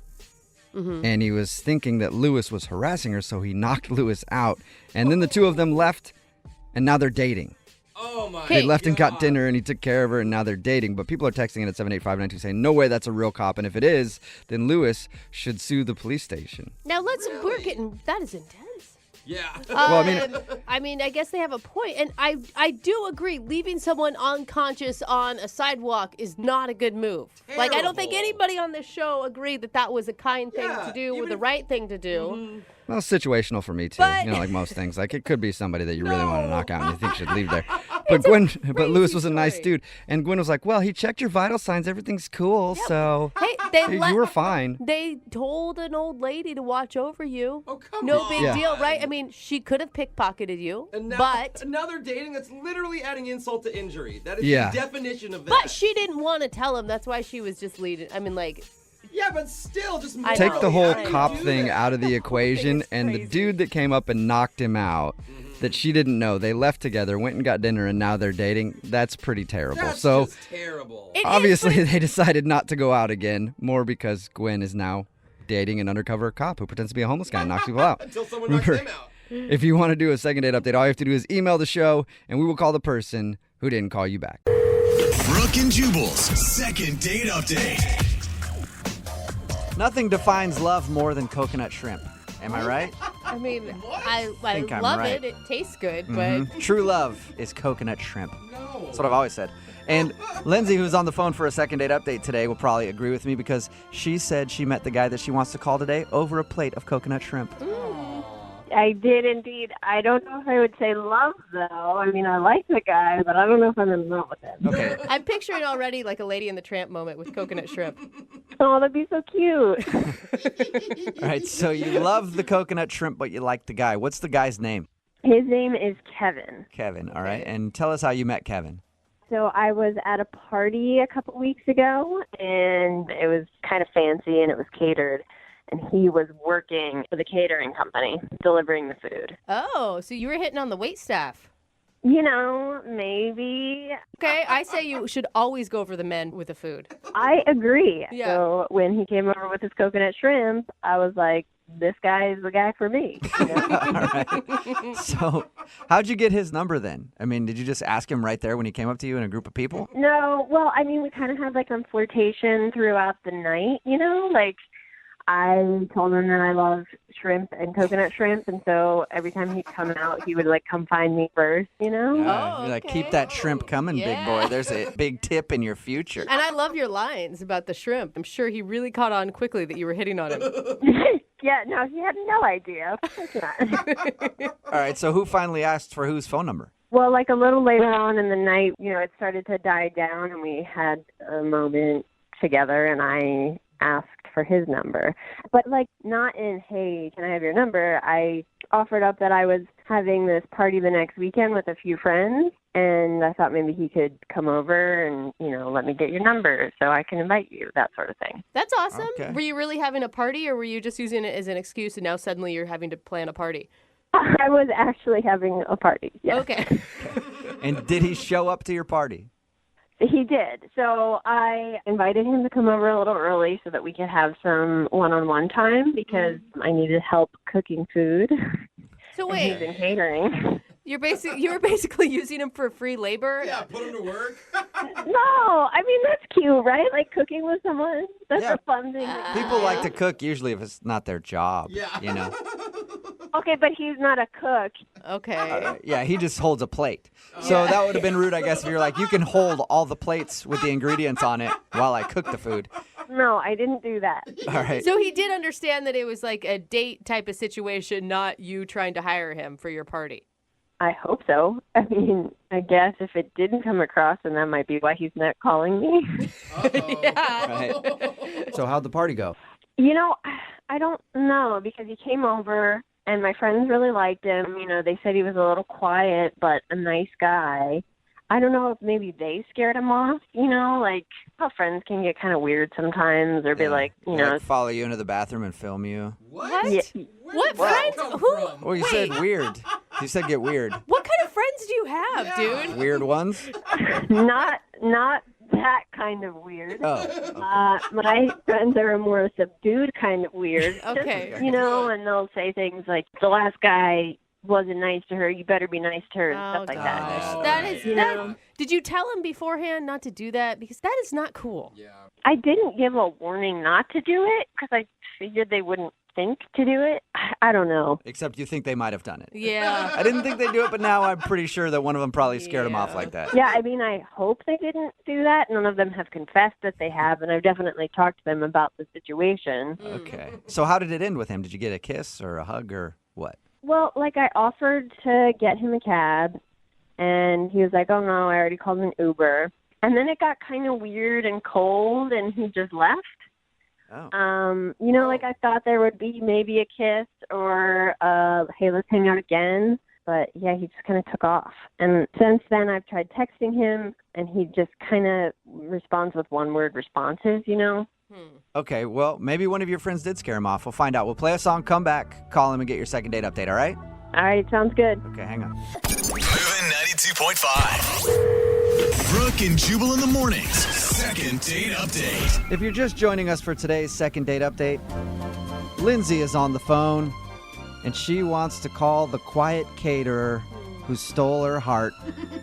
And he was thinking that Lewis was harassing her, so he knocked Lewis out. And then the two of them left, and now they're dating. Oh, my They left and got God. dinner, and he took care of her, and now they're dating. But people are texting in at 78592 saying, no way that's a real cop. And if it is, then Lewis should sue the police station. Now we're getting, that is intense. Yeah. Well, I mean, I guess they have a point, and I do agree. Leaving someone unconscious on a sidewalk is not a good move. Like, I don't think Terrible. anybody on this show agreed that was a kind thing Yeah, to do or even the if- right thing to do. Well, situational for me, too. But- Like most things. Like, it could be somebody that you really want to knock out and you think should leave there. But but Lewis was a nice story. dude. And Gwen was like, well, he checked your vital signs. Everything's cool, so Hey, you were fine. They told an old lady to watch over you. Oh, come No on. big Yeah. deal, right? I mean, she could have pickpocketed you, And now, but now they're dating. That's literally adding insult to injury. That is Yeah. the definition of that. but she didn't want to tell him. That's why she was just leading. I mean, like, Yeah, but still, just I Take know. the whole I know. cop thing out of the equation, is and the crazy. dude that came up and knocked him out, that she didn't know, they left together, went and got dinner, and now they're dating. That's pretty terrible. That's So just terrible. It is, obviously but they decided not to go out again, more because Gwen is now dating an undercover cop who pretends to be a homeless guy and knocks people out. Until someone knocks Remember, them out. if you want to do a second date update, all you have to do is email the show, and we will call the person who didn't call you back. Brooke and Jubal's second date update. Nothing defines love more than coconut shrimp. Am I right? I mean, I think I'm love right. it. It tastes good, but True love is coconut shrimp. No. That's what I've always said. And Lindsay, who's on the phone for a second date update today, will probably agree with me because she said she met the guy that she wants to call today over a plate of coconut shrimp. I did indeed. I don't know if I would say love, though. I mean, I like the guy, but I don't know if I'm in love with him. Okay. I'm picturing already like a Lady in the Tramp moment with coconut shrimp. Oh, that'd be so cute. All right, so you love the coconut shrimp, but you like the guy. What's the guy's name? His name is Kevin. Kevin, all right. And tell us how you met Kevin. So I was at a party a couple weeks ago, and it was kind of fancy, and it was catered. And he was working for the catering company, delivering the food. Oh, so you were hitting on the wait staff. You know, maybe. Okay, I say you should always go for the men with the food. I agree. Yeah. So when he came over with his coconut shrimp, I was like, this guy is the guy for me. You know? All right. So how'd you get his number then? I mean, did you just ask him right there when he came up to you in a group of people? No, well, I mean, we kind of had like a flirtation throughout the night, you know, like I told him that I love shrimp and coconut shrimp, and so every time he'd come out, he would like come find me first, you know? Oh, You're like, okay. keep that shrimp coming, big Yeah. boy. There's a big tip in your future. And I love your lines about the shrimp. I'm sure he really caught on quickly that you were hitting on him. Yeah, no, he had no idea. Of course not. All right, so who finally asked for whose phone number? Well, like a little later on in the night, it started to die down, and we had a moment together, and I asked for his number. But, not in, hey, can I have your number? I offered up that I was having this party the next weekend with a few friends, and I thought maybe he could come over and, let me get your number so I can invite you, that sort of thing. That's awesome. Okay. Were you really having a party, or were you just using it as an excuse and now suddenly you're having to plan a party? I was actually having a party, yes. Okay. And did he show up to your party? He did. So I invited him to come over a little early so that we could have some one-on-one time because I needed help cooking food. So And he's wait, in catering. you were basically using him for free labor? Yeah, put him to work. No, I mean, that's cute, right? Like cooking with someone. That's Yeah. a fun thing. People like to cook usually if it's not their job. Yeah. Okay, but he's not a cook. Okay. Yeah, he just holds a plate. So that would have been rude, I guess, if you're like, you can hold all the plates with the ingredients on it while I cook the food. No, I didn't do that. All right. So he did understand that it was like a date type of situation, not you trying to hire him for your party. I hope so. I mean, I guess if it didn't come across, then that might be why he's not calling me. Yeah. Right. So how'd the party go? I don't know because he came over and my friends really liked him. They said he was a little quiet, but a nice guy. I don't know if maybe they scared him off, like how friends can get kind of weird sometimes or be like, Like follow you into the bathroom and film you. What? Yeah. What Where'd friends? that come Who? from? Well, you said weird. You said get weird. What kind of friends do you have, dude? Weird ones? not that kind of weird. Oh. My friends are a more subdued kind of weird. Okay. And they'll say things like, the last guy wasn't nice to her, you better be nice to her, and Oh, stuff like that. gosh. That is, did you tell him beforehand not to do that? Because that is not cool. Yeah. I didn't give a warning not to do it because I figured they wouldn't think to do it. I don't know. Except you think they might have done it. Yeah. I didn't think they'd do it, but now I'm pretty sure that one of them probably scared him off like that. Yeah, I mean, I hope they didn't do that. None of them have confessed that they have, and I've definitely talked to them about the situation. Okay. So how did it end with him? Did you get a kiss or a hug or what? Well, I offered to get him a cab, and he was like, oh, no, I already called an Uber. And then it got kind of weird and cold, and he just left. Oh. I thought there would be maybe a kiss or, hey, let's hang out again. But, yeah, he just kind of took off. And since then, I've tried texting him, and he just kind of responds with one-word responses, Okay, well, maybe one of your friends did scare him off. We'll find out. We'll play a song, come back, call him, and get your second date update, all right? All right, sounds good. Okay, hang on. Moving 92.5. Brooke and Jubal in the mornings. Second date update. If you're just joining us for today's second date update, Lindsay is on the phone, and she wants to call the quiet caterer who stole her heart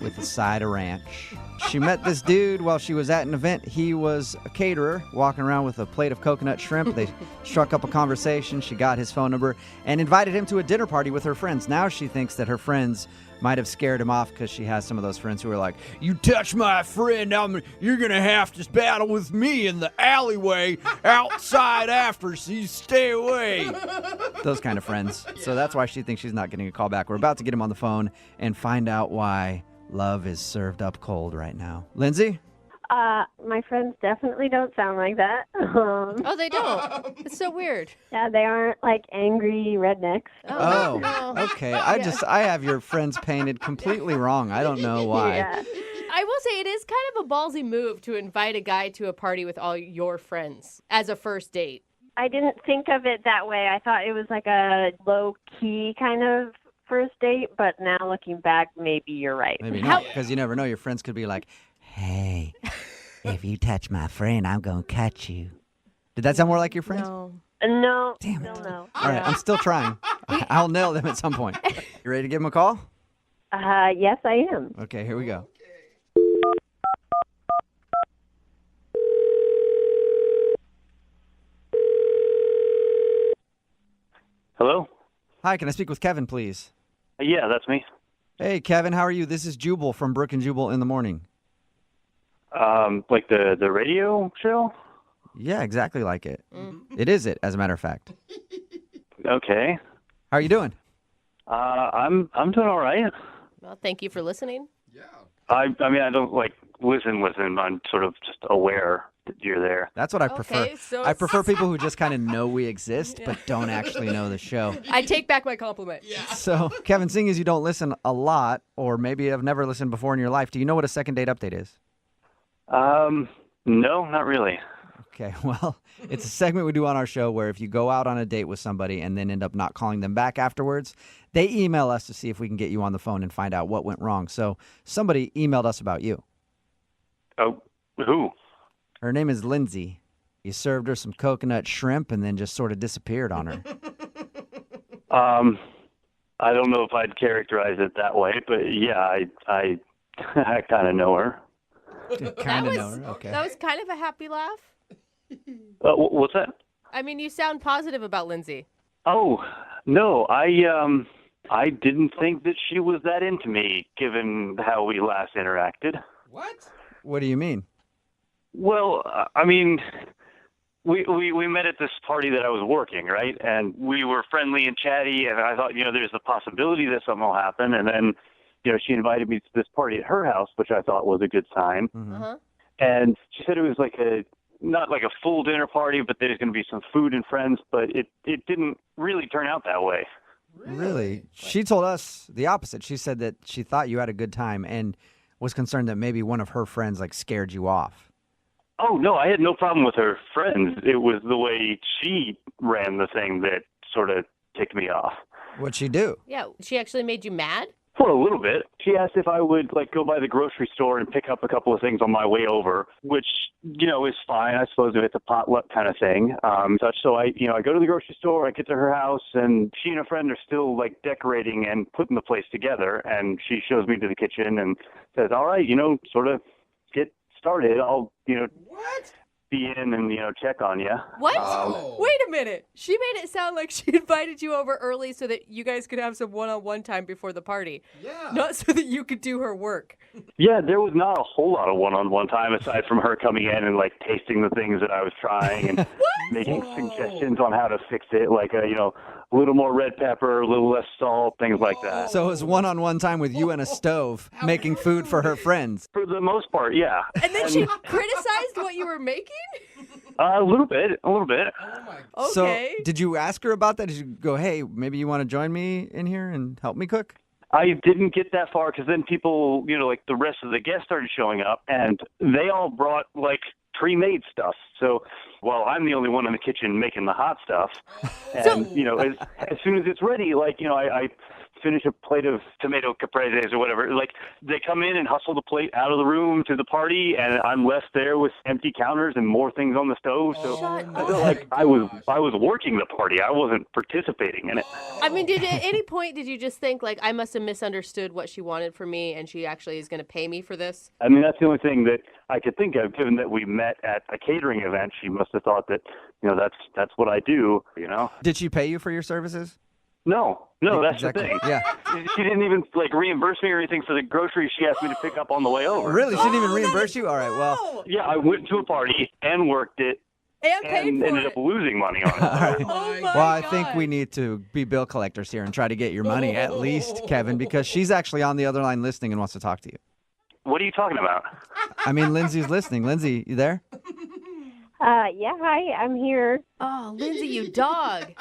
with a side of ranch. She met this dude while she was at an event. He was a caterer walking around with a plate of coconut shrimp. They struck up a conversation. She got his phone number and invited him to a dinner party with her friends. Now she thinks that her friends might have scared him off because she has some of those friends who are like, you touch my friend, you're going to have to battle with me in the alleyway outside after, so you stay away. Those kind of friends. So that's why she thinks she's not getting a call back. We're about to get him on the phone and find out why love is served up cold right now. Lindsay? My friends definitely don't sound like that. Oh, they don't. It's so weird. Yeah, they aren't like angry rednecks. Oh, no. okay. I have your friends painted completely wrong. I don't know why. Yeah. I will say it is kind of a ballsy move to invite a guy to a party with all your friends as a first date. I didn't think of it that way. I thought it was like a low-key kind of first date, but now looking back, maybe you're right. Maybe not, because you never know. Your friends could be like, hey, if you touch my friend, I'm going to cut you. Did that sound more like your friends? No. Damn it. No. All right, I'm still trying. I'll nail them at some point. You ready to give them a call? Yes, I am. Okay, here we go. Hello? Hi, can I speak with Kevin, please? Yeah, that's me. Hey, Kevin, how are you? This is Jubal from Brooke and Jubal in the morning. Like the radio show? Yeah, exactly like it. It is it, as a matter of fact. Okay. How are you doing? I'm doing all right. Well, thank you for listening. I mean, I don't like listen. I'm sort of just aware that you're there. That's what I prefer. Okay, so I prefer people who just kind of know we exist, but don't actually know the show. I take back my compliment. So, Kevin, seeing as you don't listen a lot, or maybe have never listened before in your life, do you know what a second date update is? No, not really. Okay, well, it's a segment we do on our show where if you go out on a date with somebody and then end up not calling them back afterwards, they email us to see if we can get you on the phone and find out what went wrong. So somebody emailed us about you. Oh, who? Her name is Lindsay. You served her some coconut shrimp and then just sort of disappeared on her. I don't know if I'd characterize it that way, but yeah, I kind of know her. Kind of know her. Okay. That was kind of a happy laugh. What's that? I mean, you sound positive about Lindsay. Oh, no, I didn't think that she was that into me, given how we last interacted. What? What do you mean? Well, I mean, we met at this party that I was working, right? And we were friendly and chatty, and I thought, there's the possibility that something will happen. And then, she invited me to this party at her house, which I thought was a good sign. Uh-huh. And she said it was not like a full dinner party, but there's going to be some food and friends, but it didn't really turn out that way. Really? She told us the opposite. She said that she thought you had a good time and was concerned that maybe one of her friends scared you off. Oh, no, I had no problem with her friends. It was the way she ran the thing that sort of ticked me off. What'd she do? Yeah, she actually made you mad? For a little bit. She asked if I would go by the grocery store and pick up a couple of things on my way over, which, is fine, I suppose, if it's a potluck kind of thing. So I go to the grocery store, I get to her house, and she and a friend are still decorating and putting the place together. And she shows me to the kitchen and says, all right, sort of get started. I'll, What? be in and, check on you. What? Wait a minute. She made it sound like she invited you over early so that you guys could have some one-on-one time before the party. Yeah. Not so that you could do her work. Yeah, there was not a whole lot of one-on-one time aside from her coming in and tasting the things that I was trying and making suggestions on how to fix it, a little more red pepper, a little less salt, things like that. So it was one-on-one time with you and a stove making food for her friends. For the most part, yeah. And then she criticized what you were making? A little bit. Oh my. Okay. So did you ask her about that? Did you go, hey, maybe you want to join me in here and help me cook? I didn't get that far because then people, the rest of the guests started showing up, and they all brought, pre-made stuff. So while I'm the only one in the kitchen making the hot stuff, and, as soon as it's ready, I finish a plate of tomato capreses or whatever, they come in and hustle the plate out of the room to the party, and I'm left there with empty counters and more things on the stove. So I felt like I was working the party. I wasn't participating in it. I mean, at any point did you just think, I must have misunderstood what she wanted from me and she actually is going to pay me for this? I mean, that's the only thing that I could think of, given that we met at a catering event. She must have thought that, that's what I do, Did she pay you for your services? No, that's Exactly. the thing. Yeah. She didn't even reimburse me or anything for the groceries she asked me to pick up on the way over. Really? She didn't even reimburse you? All right, well. Yeah, I went to a party and worked it And ended up losing money on it. All right. Oh my Well, I God. think we need to be bill collectors here and try to get your money at least, Kevin, because she's actually on the other line listening and wants to talk to you. What are you talking about? I mean, Lindsay's listening. Lindsay, you there? Yeah, hi, I'm here. Oh, Lindsay, you dog.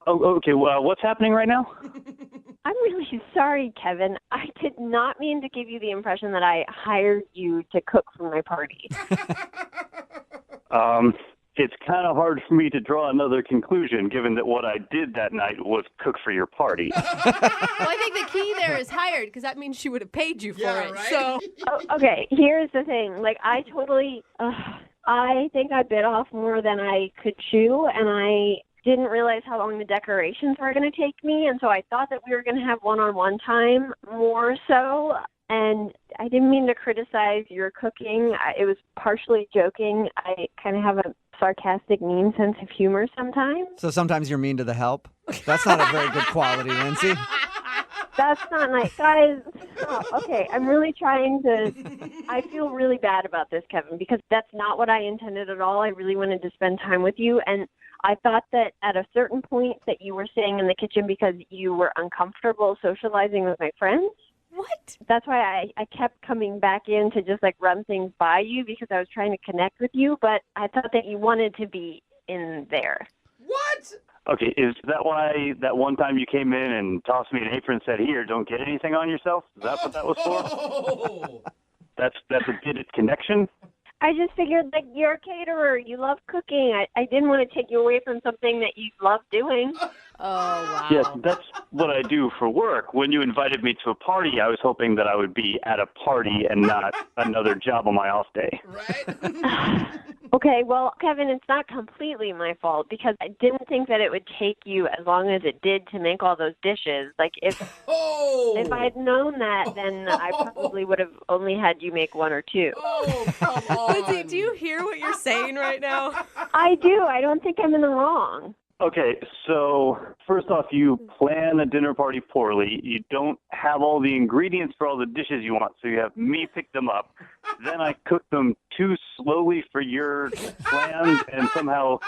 Okay, well, what's happening right now? I'm really sorry, Kevin. I did not mean to give you the impression that I hired you to cook for my party. It's kind of hard for me to draw another conclusion, given that what I did that night was cook for your party. Well, I think the key there is hired, because that means she would have paid you for it. Right? So, Okay, here's the thing. I think I bit off more than I could chew, and I didn't realize how long the decorations were going to take me, and so I thought that we were going to have one-on-one time more so, and I didn't mean to criticize your cooking. It was partially joking. I kind of have a sarcastic, mean sense of humor sometimes. So sometimes you're mean to the help? That's not a very good quality, Lindsay. That's not nice. Guys, okay, I'm really trying to, I feel really bad about this, Kevin, because that's not what I intended at all. I really wanted to spend time with you, and I thought that at a certain point that you were staying in the kitchen because you were uncomfortable socializing with my friends. What? That's why I kept coming back in to just like run things by you because I was trying to connect with you, but I thought that you wanted to be in there. What? Okay, is that why that one time you came in and tossed me an apron and said, "Here, don't get anything on yourself"? Is that what that was for? Oh. That's a bit of connection. I just figured like you're a caterer, you love cooking. I didn't want to take you away from something that you love doing. Oh, wow. Yes, that's what I do for work. When you invited me to a party, I was hoping that I would be at a party and not another job on my off day. Right? Okay, well, Kevin, it's not completely my fault because I didn't think that it would take you as long as it did to make all those dishes. Like if I'd known that, then I probably would have only had you make one or two. Oh, come on. Lindsay, do you hear what you're saying right now? I do. I don't think I'm in the wrong. Okay, so first off, you plan a dinner party poorly. You don't have all the ingredients for all the dishes you want, so you have me pick them up. Then I cook them too slowly for your plans, and somehow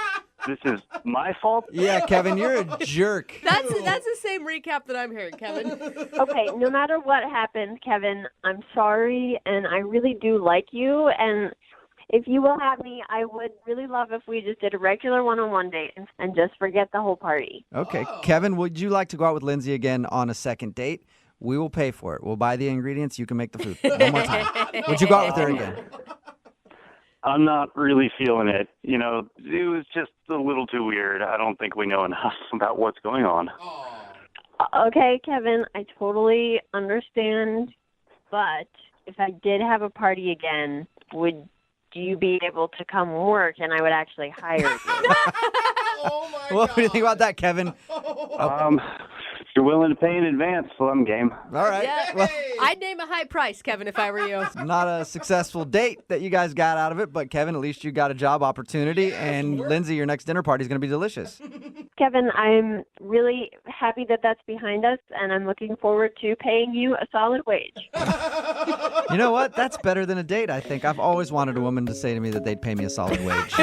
this is my fault? Yeah, Kevin, you're a jerk. That's the same recap that I'm hearing, Kevin. Okay, no matter what happens, Kevin, I'm sorry, and I really do like you, and if you will have me, I would really love if we just did a regular one-on-one date and just forget the whole party. Okay, Kevin, would you like to go out with Lindsay again on a second date? We will pay for it. We'll buy the ingredients. You can make the food. One more time. Would you go out with her again? I'm not really feeling it. You know, it was just a little too weird. I don't think we know enough about what's going on. Okay, Kevin, I totally understand, but if I did have a party again, would you be able to come work and I would actually hire you? Oh my What do you think about that, Kevin? If you're willing to pay in advance, well, I'm game. All right. Yeah, Well, I'd name a high price, Kevin, if I were you. not a successful date that you guys got out of it, but Kevin, at least you got a job opportunity. And Lindsay, your next dinner party is going to be delicious. Kevin, I'm really happy that that's behind us, and I'm looking forward to paying you a solid wage. You know what? That's better than a date, I think. I've always wanted a woman to say to me that they'd pay me a solid wage.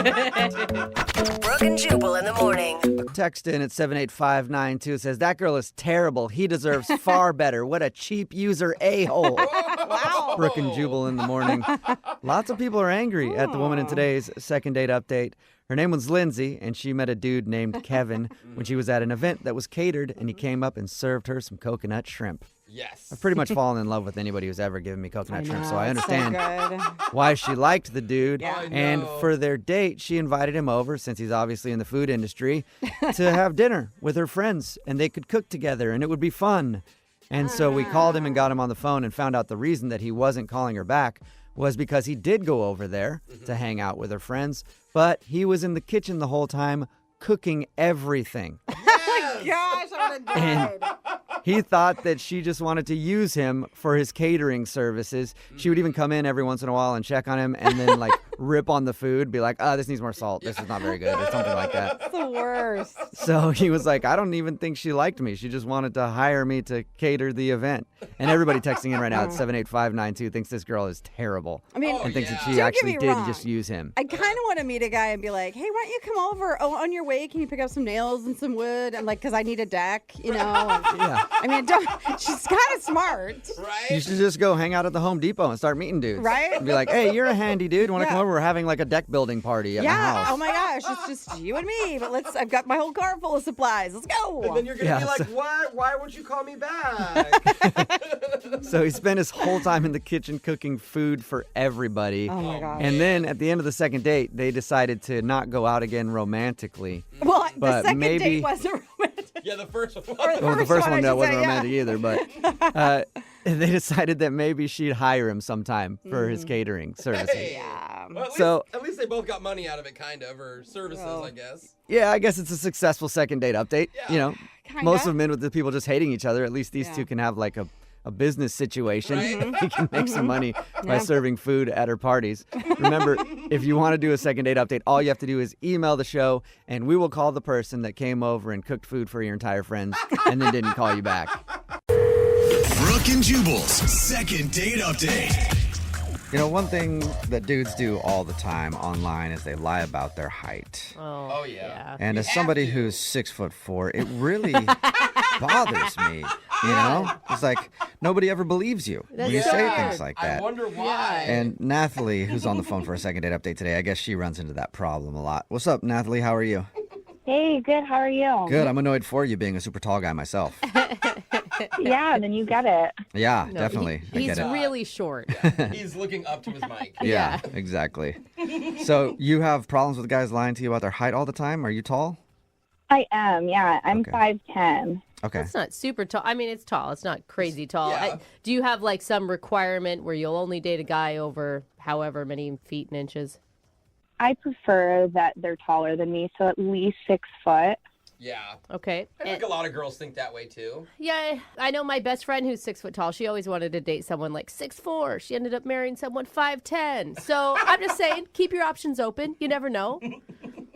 Brooke and Jubal in the morning. Text in at 78592 says, that girl is terrible. He deserves far better. What a cheap user a-hole. Wow. Brooke and Jubal in the morning. Lots of people are angry at the woman in today's second date update. Her name was Lindsay, and she met a dude named Kevin when she was at an event that was catered, and he came up and served her some coconut shrimp. Yes. I've pretty much fallen in love with anybody who's ever given me coconut shrimp, so I it's so understand good. why she liked the dude. Yeah. I And know. for their date, she invited him over, since he's obviously in the food industry, to have dinner with her friends, and they could cook together, and it would be fun. And so we called him and got him on the phone and found out the reason that he wasn't calling her back was because he did go over there to hang out with her friends, but he was in the kitchen the whole time cooking everything. Gosh, I would have And died. he thought that she just wanted to use him for his catering services. She would even come in every once in a while and check on him and then like rip on the food, be like, this needs more salt. This is not very good or something like that. It's the worst. So he was like, I don't even think she liked me. She just wanted to hire me to cater the event. And everybody texting in right now at 78592 thinks this girl is terrible. I mean, and thinks that she don't actually get me did wrong. just use him. I kind of want to meet a guy and be like, hey, why don't you come over? Oh, on your way, can you pick up some nails and some wood? I'm like, because I need a deck, you know? And, Yeah. I mean, she's kind of smart. You should just go hang out at the Home Depot and start meeting dudes. Right? And be like, hey, you're a handy dude. Want to Yeah. come over? We're having like a deck building party at my Yeah. house. Oh my gosh, it's just you and me. But I've got my whole car full of supplies. Let's go. And then you're going to Yeah, be like, so- what? Why won't you call me back? So he spent his whole time in the kitchen cooking food for everybody. Oh my gosh. And then at the end of the second date, they decided to not go out again romantically. Well, the But second maybe- date wasn't romantic. Yeah, the first one. Well, the first one, one I that should wasn't say, yeah. romantic either, but they decided that maybe she'd hire him sometime for his catering services. Hey. Yeah. Well, So- at least they both got money out of it, kind of, or services, I guess. Yeah, I guess it's a successful second date update. Yeah. You know, Kinda. most of them end with the people just hating each other. At least these Yeah. two can have like a business situation. Right? He can make some money by Yeah. serving food at her parties. Remember, if you want to do a second date update, all you have to do is email the show, and we will call the person that came over and cooked food for your entire friends and then didn't call you back. Brooke and Jubal's second date update. You know, one thing that dudes do all the time online is they lie about their height. Oh yeah. And as somebody who's 6'4", it really bothers me. You know, it's like nobody ever believes you when you say things like that. I wonder why. And Nathalie, who's on the phone for a second date update today, I guess she runs into that problem a lot. What's up, Nathalie? How are you? Hey, good. How are you? Good. I'm annoyed for you being a super tall guy myself. Yeah, then you get it. Yeah, No, definitely. I He's get it. really short. He's looking up to his mic. Yeah, exactly. So you have problems with guys lying to you about their height all the time? Are you tall? I am, yeah. I'm 5'10". Okay. That's not super tall. I mean, it's tall. It's not crazy tall. Do you have like some requirement where you'll only date a guy over however many feet and inches? I prefer that they're taller than me, so at least 6 foot. Yeah. Okay. I think a lot of girls think that way too. Yeah, I know my best friend who's 6 foot tall. She always wanted to date someone like 6'4". She ended up marrying someone 5'10". So I'm just saying, keep your options open. You never know.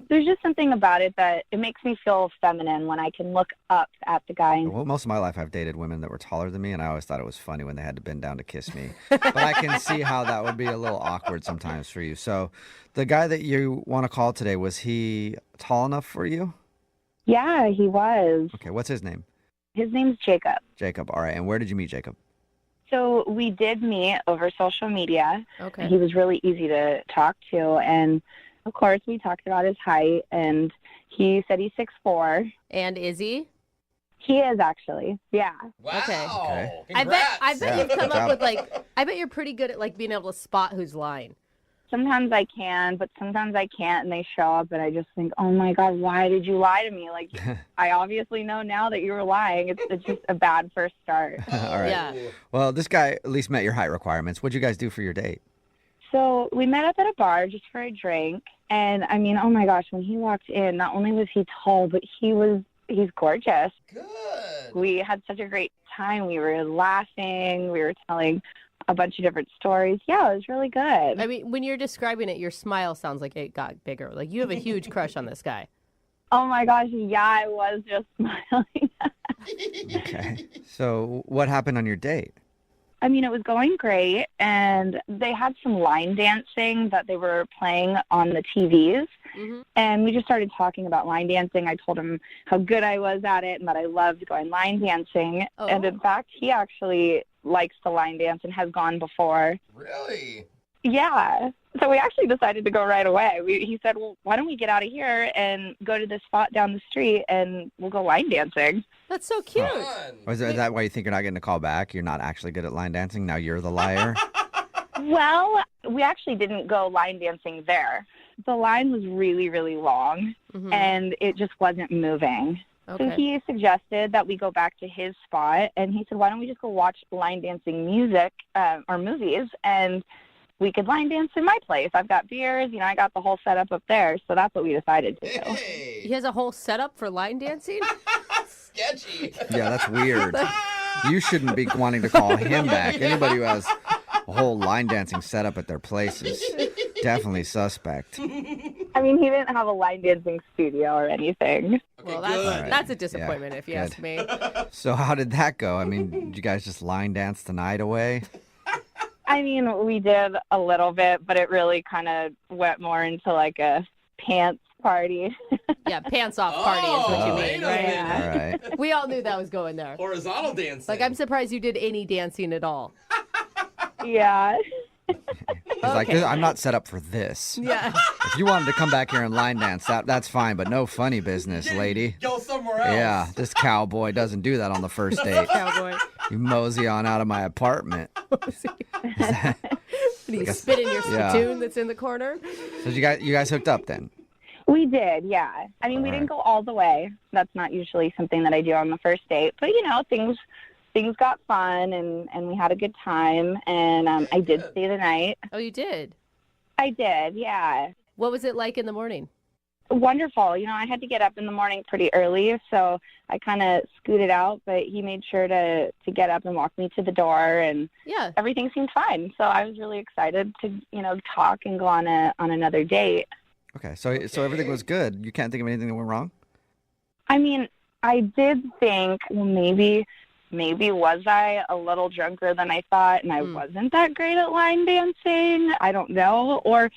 There's just something about it that it makes me feel feminine when I can look up at the guy. Well, most of my life I've dated women that were taller than me, and I always thought it was funny when they had to bend down to kiss me. But I can see how that would be a little awkward sometimes for you. So the guy that you want to call today, was he tall enough for you? Yeah, he was. Okay, what's his name? His name's Jacob. Jacob. All right, and where did you meet Jacob? So we did meet over social media. Okay. He was really easy to talk to, and of course we talked about his height, and he said he's 6'4". And is he? He is actually. Yeah. Wow. Okay. Congrats. I bet Yeah, you've come good up job. with I bet you're pretty good at like being able to spot who's lying. Sometimes I can, but sometimes I can't, and they show up, and I just think, oh my God, why did you lie to me? Like, I obviously know now that you were lying. It's just a bad first start. All right. Yeah. Well, this guy at least met your height requirements. What'd you guys do for your date? So we met up at a bar just for a drink, and I mean, oh my gosh, when he walked in, not only was he tall, but he's gorgeous. Good. We had such a great time. We were laughing. We were telling a bunch of different stories. Yeah, it was really good. I mean, when you're describing it, your smile sounds like it got bigger. Like you have a huge crush on this guy. Oh my gosh, yeah, I was just smiling. Okay. So what happened on your date? I mean, it was going great, and they had some line dancing that they were playing on the TVs, and we just started talking about line dancing. I told him how good I was at it and that I loved going line dancing, and in fact, he actually likes to line dance and has gone before. Really? Yeah. So we actually decided to go right away. He said, well, why don't we get out of here and go to this spot down the street and we'll go line dancing. That's so cute. Or is that why you think you're not getting a call back? You're not actually good at line dancing? Now you're the liar? Well, we actually didn't go line dancing there. The line was really, really long, and it just wasn't moving. Okay. So he suggested that we go back to his spot, and he said, why don't we just go watch line dancing music or movies, and we could line dance in my place. I've got beers, I got the whole setup up there, so that's what we decided to do. He has a whole setup for line dancing? Sketchy. Yeah, that's weird. You shouldn't be wanting to call him back. Anybody who has a whole line dancing setup at their place is definitely suspect. I mean, he didn't have a line dancing studio or anything. Well, good. that's a disappointment if you ask me. So how did that go? I mean, did you guys just line dance the night away? I mean, we did a little bit, but it really kind of went more into like a pants party. Yeah, pants off party is what you mean, right? All right. We all knew that was going there. Horizontal dancing. Like, I'm surprised you did any dancing at all. Yeah. He's like, I'm not set up for this. Yeah. If you wanted to come back here and line dance, that's fine, but no funny business, lady. Go somewhere else. Yeah, this cowboy doesn't do that on the first date. Cowboy. You mosey on out of my apartment. Do you spit in your spittoon that's in the corner? So you guys hooked up then? We did, yeah. I mean, we didn't go all the way. That's not usually something that I do on the first date. But, things got fun, and we had a good time, and I did stay the night. Oh, you did? I did, yeah. What was it like in the morning? Wonderful. I had to get up in the morning pretty early, so I kind of scooted out, but he made sure to get up and walk me to the door, and everything seemed fine. So I was really excited to, talk and go on another date. Okay, so everything was good. You can't think of anything that went wrong? I mean, I did think, well, maybe maybe was I a little drunker than I thought and I wasn't that great at line dancing? I don't know. Or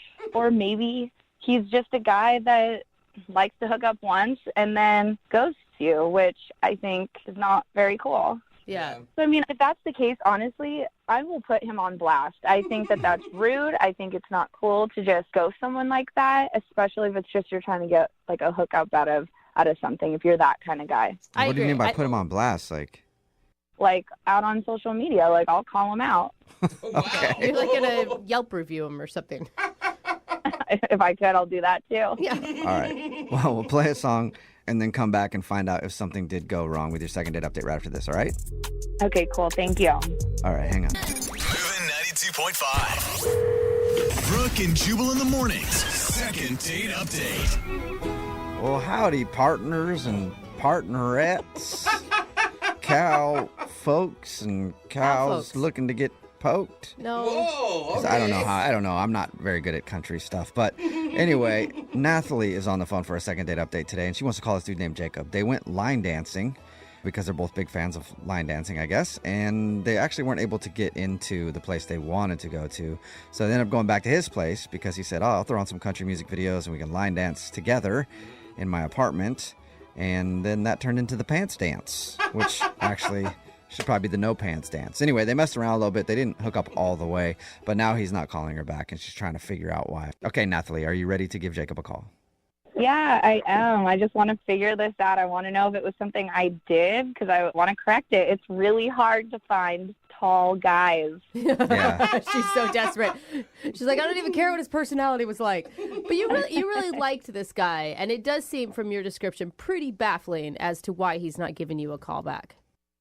maybe he's just a guy that likes to hook up once and then ghosts you, which I think is not very cool. Yeah. So, I mean, if that's the case, honestly, I will put him on blast. I think that that's rude. I think it's not cool to just ghost someone like that, especially if it's just you're trying to get, like, a hookup out of something, if you're that kind of guy. What do you mean by put him on blast? Like, out on social media. Like, I'll call him out. Okay. You're like gonna Yelp review him or something. If I could, I'll do that too. Yeah. All right. Well, we'll play a song and then come back and find out if something did go wrong with your second date update right after this, all right? Okay, cool. Thank you. All right, hang on. Moving 92.5. Brooke and Jubal in the mornings. Second date update. Well, howdy, partners and partnerettes. Cow folks and cows folks. looking to get poked. No. Whoa, 'Cause okay. I don't know. I'm not very good at country stuff. But anyway, Nathalie is on the phone for a second date update today, and she wants to call this dude named Jacob. They went line dancing because they're both big fans of line dancing, I guess. And they actually weren't able to get into the place they wanted to go to. So they ended up going back to his place because he said, I'll throw on some country music videos and we can line dance together in my apartment. And then that turned into the pants dance, which actually should probably be the no pants dance. Anyway, they messed around a little bit. They didn't hook up all the way, but now he's not calling her back and she's trying to figure out why. Okay, Nathalie, are you ready to give Jacob a call? Yeah, I am. I just want to figure this out. I want to know if it was something I did because I want to correct it. It's really hard to find tall guys. Yeah. She's so desperate. She's like, I don't even care what his personality was like. But you really liked this guy, and it does seem from your description pretty baffling as to why he's not giving you a call back.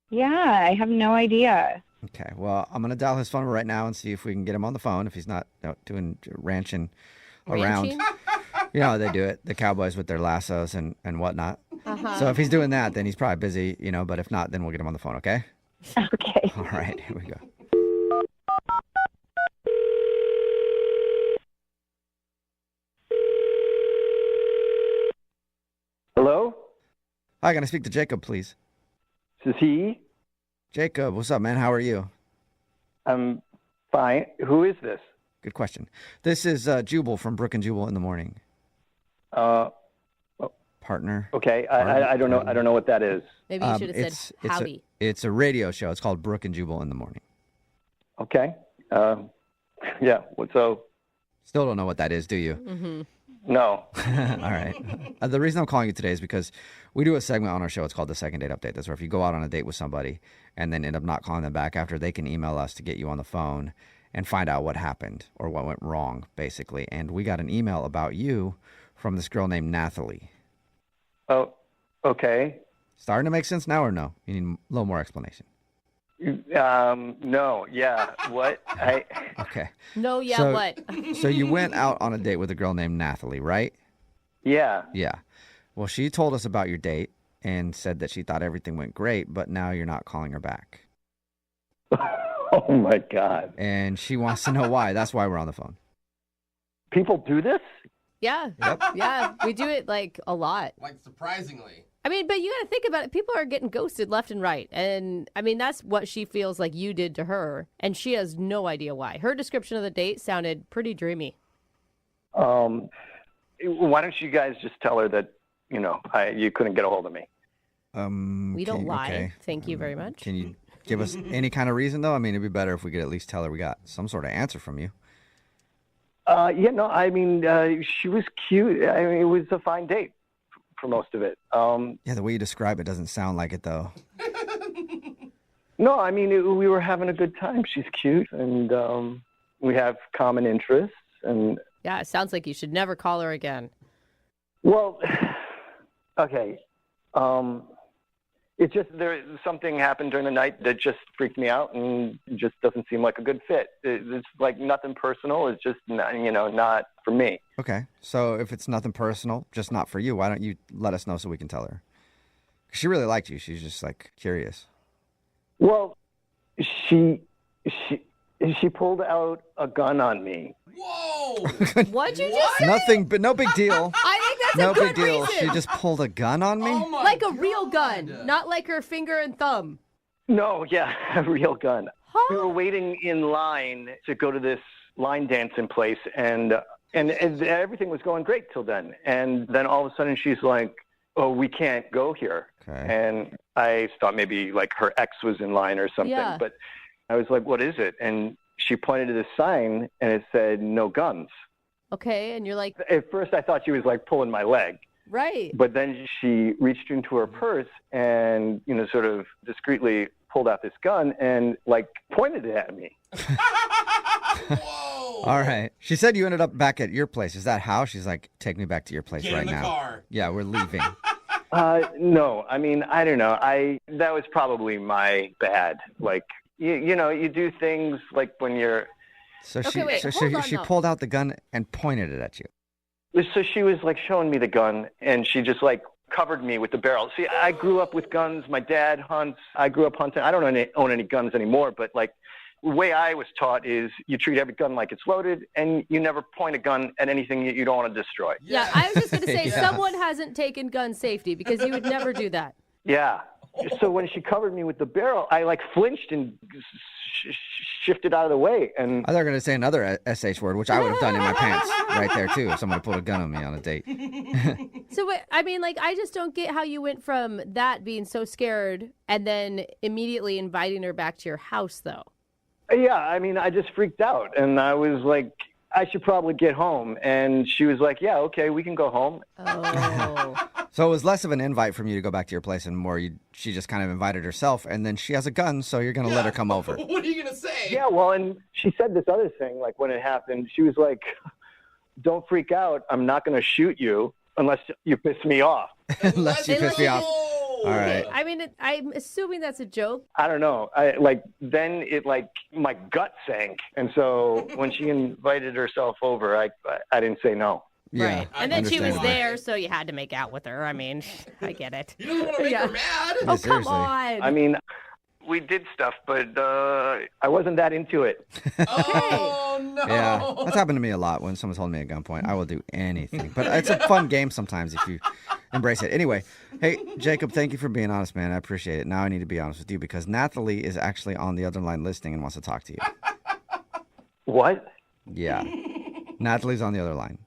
Yeah, I have no idea. Okay, well, I'm going to dial his phone number right now and see if we can get him on the phone if he's not doing ranching around. Ranching? You know how they do it, the cowboys with their lassos and whatnot. Uh-huh. So if he's doing that, then he's probably busy, but if not, then we'll get him on the phone, okay? Okay. All right, here we go. Hello? Hi, can I speak to Jacob, please? This is he? Jacob, what's up, man? How are you? I'm fine. Who is this? Good question. This is Jubal from Brooke and Jubal in the morning. Partner. Okay, I don't know. I don't know what that is. Maybe you should have said howdy. It's a radio show. It's called Brooke and Jubal in the morning. Okay. Yeah. So? Still don't know what that is, do you? Mm-hmm. No. All right. The reason I'm calling you today is because we do a segment on our show. It's called the Second Date Update. That's where if you go out on a date with somebody and then end up not calling them back after, they can email us to get you on the phone and find out what happened or what went wrong, basically. And we got an email about you from this girl named Nathalie. Oh, okay. Starting to make sense now or no? You need a little more explanation. No. Yeah. What? Okay. No, yeah, So- what? So you went out on a date with a girl named Nathalie, right? Yeah. Yeah. Well, she told us about your date and said that she thought everything went great, but now you're not calling her back. Oh my God. And she wants to know why. That's why we're on the phone. People do this? Yeah. Yep. Yeah, we do it like a lot. Like, surprisingly. I mean, but you got to think about it. People are getting ghosted left and right. And I mean, that's what she feels like you did to her. And she has no idea why. Her description of the date sounded pretty dreamy. Why don't you guys just tell her that, you couldn't get a hold of me? We don't lie. Okay. Thank you very much. Can you give us any kind of reason, though? I mean, it'd be better if we could at least tell her we got some sort of answer from you. She was cute. I mean, it was a fine date for most of it. Yeah, the way you describe it doesn't sound like it, though. No, I mean, we were having a good time. She's cute, and we have common interests. And Yeah, it sounds like you should never call her again. well, okay. It just something happened during the night that just freaked me out, and just doesn't seem like a good fit. It's like nothing personal. It's just not for me. Okay, so if it's nothing personal, just not for you, why don't you let us know so we can tell her? 'Cause she really liked you. She's just curious. Well, she pulled out a gun on me. Whoa! What'd you just say? Nothing, but no big deal. I think that's No a good big deal. reason. She just pulled a gun on me. Oh my like a God. real gun, not like her finger and thumb. No, yeah, a real gun. We were waiting in line to go to this line dancing place, and everything was going great till then. And then all of a sudden she's like, "Oh, we can't go here." Okay. And I thought maybe like her ex was in line or something. Yeah. But I was like, "What is it?" And she pointed to this sign, and it said, "No guns." Okay, and you're like, At first I thought she was like pulling my leg. right. But then she reached into her purse and, sort of discreetly pulled out this gun and, like, pointed it at me. All right. She said you ended up back at your place. Is that how? She's like, take me back to your place Get right in the now. car. Yeah, we're leaving. No, I mean, I don't know. That was probably my bad. Like, you do things like when you're... So Okay, she, wait, so hold on, she though. pulled out the gun and pointed it at you. So she was like showing me the gun, and she just like covered me with the barrel. See, I grew up with guns. My dad hunts. I grew up hunting. I don't own any guns anymore, but like the way I was taught is you treat every gun like it's loaded, and you never point a gun at anything you don't want to destroy. Yeah, I was just going to say, Yeah. someone hasn't taken gun safety because you would never do that. Yeah. So when she covered me with the barrel, I like flinched and shifted out of the way. And I thought you were going to say another SH word, which I would have done in my pants right there, too, if somebody pulled a gun on me on a date. So, wait, I mean, like, I just don't get how you went from that being so scared and then immediately inviting her back to your house, though. yeah, I mean, I just freaked out, and I was like, I should probably get home. And she was like, yeah, okay, we can go home. Oh. So it was less of an invite from you to go back to your place and more she just kind of invited herself, and then she has a gun, so you're going to let her come over. What are you going to say? Yeah, well, and she said this other thing, like when it happened, she was like, don't freak out. I'm not going to shoot you unless you piss me off. Unless you piss me off. All right. I mean, I'm assuming that's a joke. I don't know. Then my gut sank. And so when she invited herself over, I didn't say no. Yeah, Right. And then she was understandable. there, so you had to make out with her. I mean, I get it. You don't want to make her mad. Yeah, Oh, come seriously. on. I mean, we did stuff, but I wasn't that into it. Oh, no. Yeah, that's happened to me a lot when someone's holding me at gunpoint. I will do anything. But it's a fun game sometimes if you embrace it. Anyway, hey, Jacob, thank you for being honest, man. I appreciate it. Now I need to be honest with you because Nathalie is actually on the other line listening and wants to talk to you. What? Yeah. Nathalie's on the other line.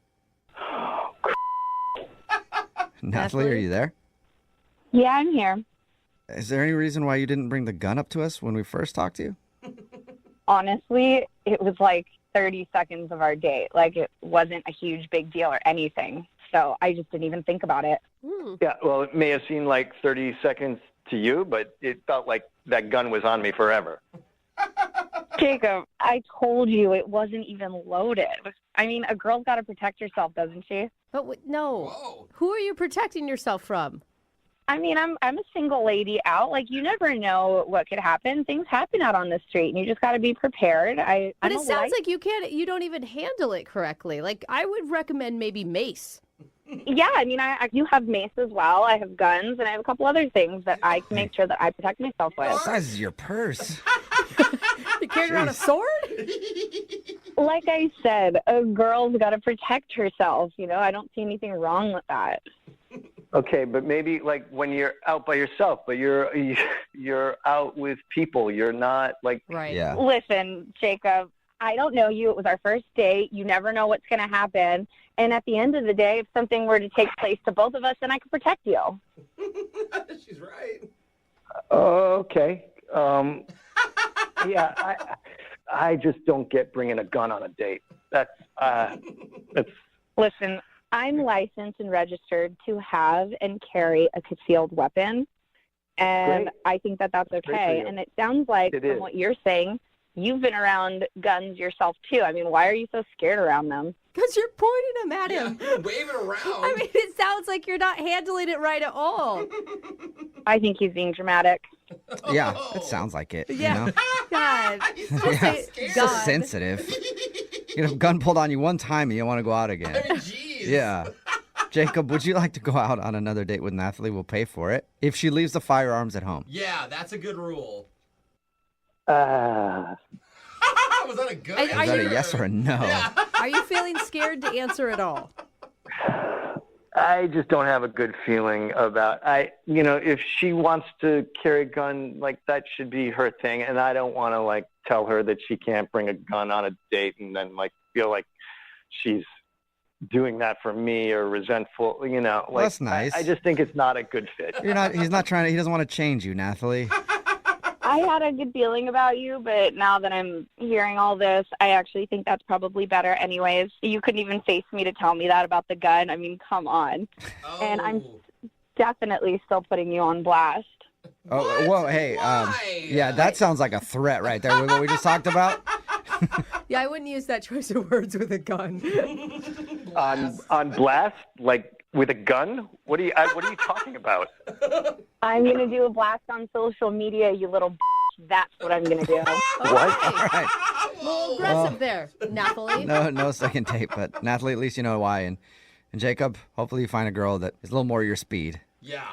Nathalie, are you there? Yeah, I'm here. Is there any reason why you didn't bring the gun up to us when we first talked to you? Honestly, it was like 30 seconds of our date. Like, it wasn't a huge big deal or anything. So I just didn't even think about it. Yeah, well, it may have seemed like 30 seconds to you, but it felt like that gun was on me forever. Jacob, I told you it wasn't even loaded. I mean, a girl's got to protect herself, doesn't she? But no. Whoa. Who are you protecting yourself from? I mean, I'm a single lady out. Like, you never know what could happen. Things happen out on the street, and you just got to be prepared. But it sounds like you don't even handle it correctly. Like, I would recommend maybe mace. Yeah, I mean, I do have mace as well. I have guns, and I have a couple other things that I can make sure that I protect myself with. What size is your purse? You carrying around a sword? Like I said, a girl's got to protect herself. You know, I don't see anything wrong with that. Okay, but maybe like when you're out by yourself, but you're out with people. You're not like Right. Yeah. Listen, Jacob, I don't know you. It was our first date. You never know what's going to happen. And at the end of the day, if something were to take place to both of us, then I could protect you. She's right. Okay. Yeah, I just don't get bringing a gun on a date. That's Listen, I'm licensed and registered to have and carry a concealed weapon, and Great. I think that that's Great for okay. you. And it sounds like, It from is. what you're saying, you've been around guns yourself, too. I mean, why are you so scared around them? Because you're pointing them at him. You're waving around. I mean, it sounds like you're not handling it right at all. I think he's being dramatic. Yeah, it sounds like it. Yeah. You know? God. Yeah. Say So God. sensitive. You get a gun pulled on you one time and you want to go out again. I mean, jeez. Yeah. Jacob, would you like to go out on another date with Nathalie? We'll pay for it. If she leaves the firearms at home. Yeah, that's a good rule. Was that a good And Is are that you- a yes or a no? Are you feeling scared to answer at all? I just don't have a good feeling about. If she wants to carry a gun, like that should be her thing, and I don't want to like tell her that she can't bring a gun on a date, and then like feel like she's doing that for me or resentful. Like, that's nice. I just think it's not a good fit. He doesn't want to change you, Nathalie. I had a good feeling about you, but now that I'm hearing all this, I actually think that's probably better anyways. You couldn't even face me to tell me that about the gun. I mean, come on. Oh. And I'm definitely still putting you on blast. Oh, whoa, hey, yeah, that sounds like a threat right there with what we just talked about. Yeah, I wouldn't use that choice of words with a gun. On blast, like with a gun? What are you talking about? I'm going to do a blast on social media, you little bitch. That's what I'm going to do. What? All right. A little aggressive there, Nathalie. No second date, but Nathalie, at least you know why. And Jacob, hopefully you find a girl that is a little more your speed. Yeah.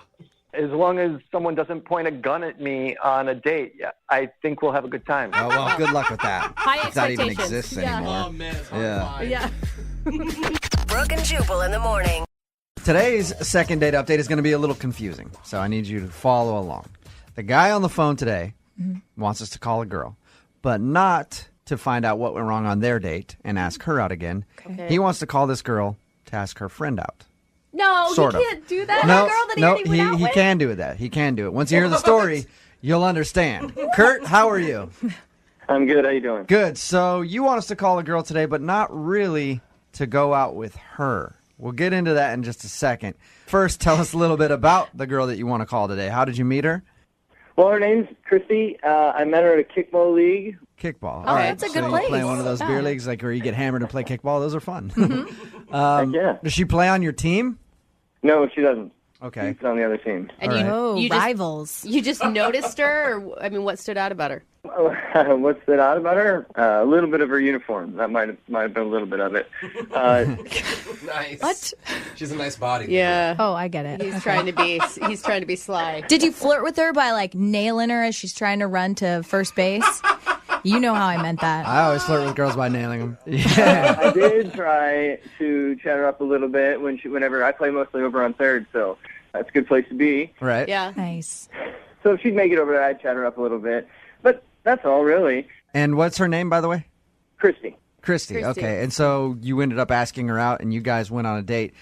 As long as someone doesn't point a gun at me on a date, I think we'll have a good time. Oh, well, good luck with that. High If that even expectations. exists Yeah. anymore. Oh, man, it's Yeah. horrifying. Yeah. Brooke and Jubal in the morning. Today's second date update is going to be a little confusing, so I need you to follow along. The guy on the phone today wants us to call a girl, but not to find out what went wrong on their date and ask her out again. Okay. He wants to call this girl to ask her friend out. No, Sort you of. can't do that. No, A girl that he no, already went out he with? can do that. He can do it. Once you hear the story, you'll understand. Kurt, how are you? I'm good. How you doing? Good. So you want us to call a girl today, but not really to go out with her. We'll get into that in just a second. First, tell us a little bit about the girl that you want to call today. How did you meet her? Well, her name's Christy. I met her at a kickball league. Kickball. Oh, All right. that's a good so you place. play one of those beer Yeah. leagues like where you get hammered and play kickball. Those are fun. Yeah. Does she play on your team? No, she doesn't. Okay. She's on the other team. And All you, right. Oh, you just, rivals. you just noticed her? Or, I mean, what stood out about her? What's that out about her? A little bit of her uniform. That might have been a little bit of it. Nice. What? She's a nice body. Yeah. Oh, I get it. He's trying to be sly. Did you flirt with her by like nailing her as she's trying to run to first base? You know how I meant that. I always flirt with girls by nailing them. Yeah. I did try to chat her up a little bit whenever I play mostly over on third, so that's a good place to be. Right. Yeah. Nice. So if she'd make it over there, I'd chat her up a little bit. But that's all, really. And what's her name, by the way? Christy. Christy. Okay. And so you ended up asking her out, and you guys went on a date.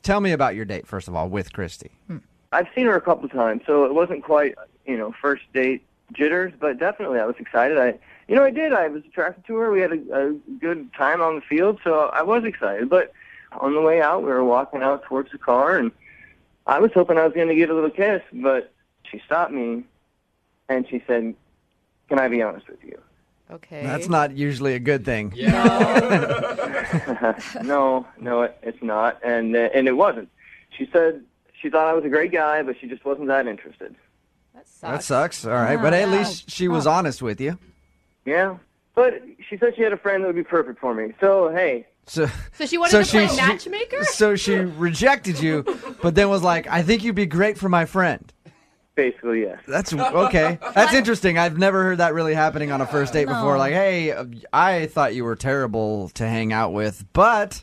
Tell me about your date, first of all, with Christy. I've seen her a couple times, so it wasn't quite, first date jitters, but definitely I was excited. I did. I was attracted to her. We had a good time on the field, so I was excited. But on the way out, we were walking out towards the car, and I was hoping I was going to get a little kiss, but she stopped me, and she said, "Can I be honest with you?" Okay. That's not usually a good thing. No, it's not, and it wasn't. She said she thought I was a great guy, but she just wasn't that interested. That sucks. That sucks. All right. But at least she was honest with you. Yeah, but she said she had a friend that would be perfect for me. So hey. So she wanted to play matchmaker? So she rejected you, but then was like, I think you'd be great for my friend. Basically, yes. That's okay. That's interesting. I've never heard that really happening on a first date before. Like, hey, I thought you were terrible to hang out with, but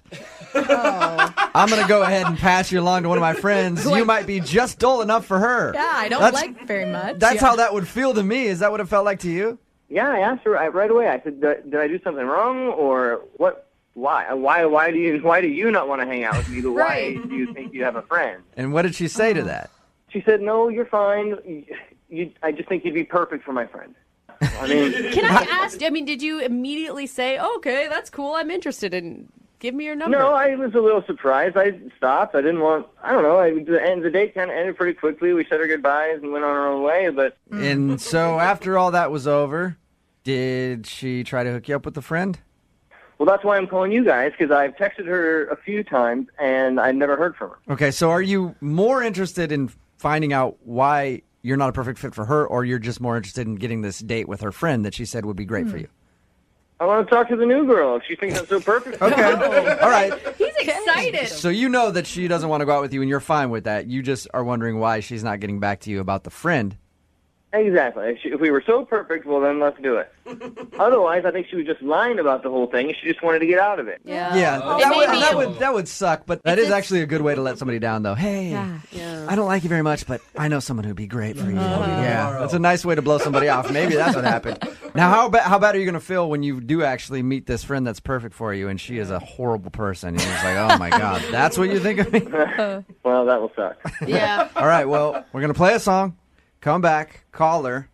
I'm going to go ahead and pass you along to one of my friends. You might be just dull enough for her. Yeah, I don't like very much. That's how that would feel to me. Is that what it felt like to you? Yeah, I asked her right away. I said, "Did I do something wrong, or what? Why? Why do you not want to hang out with me? Why do you think you have a friend?" And what did she say to that? She said, "No, you're fine. I just think you'd be perfect for my friend." I mean, can I ask? I mean, did you immediately say, oh, "Okay, that's cool. I'm interested in give me your number"? No, I was a little surprised. I stopped. I didn't want. I don't know. The date kind of ended pretty quickly. We said our goodbyes and went on our own way. But And so after all that was over, did she try to hook you up with a friend? well, that's why I'm calling you guys, because I've texted her a few times and I never heard from her. Okay, so are you more interested in finding out why you're not a perfect fit for her, or you're just more interested in getting this date with her friend that she said would be great for you? I want to talk to the new girl. If she thinks I'm so perfect. Okay, all right. He's excited. So you know that she doesn't want to go out with you, and you're fine with that. You just are wondering why she's not getting back to you about the friend. Exactly. If we were so perfect, well, then let's do it. Otherwise, I think she was just lying about the whole thing, and she just wanted to get out of it. Yeah, that would suck, but that is actually a good way to let somebody down, though. Hey, I don't like you very much, but I know someone who'd be great for you. Yeah, that's a nice way to blow somebody off. Maybe that's what happened. Now, how bad are you going to feel when you do actually meet this friend that's perfect for you, and she is a horrible person? And you're just like, oh my God, that's what you think of me? Well, that will suck. Yeah. All right, well, we're going to play a song, come back, call her,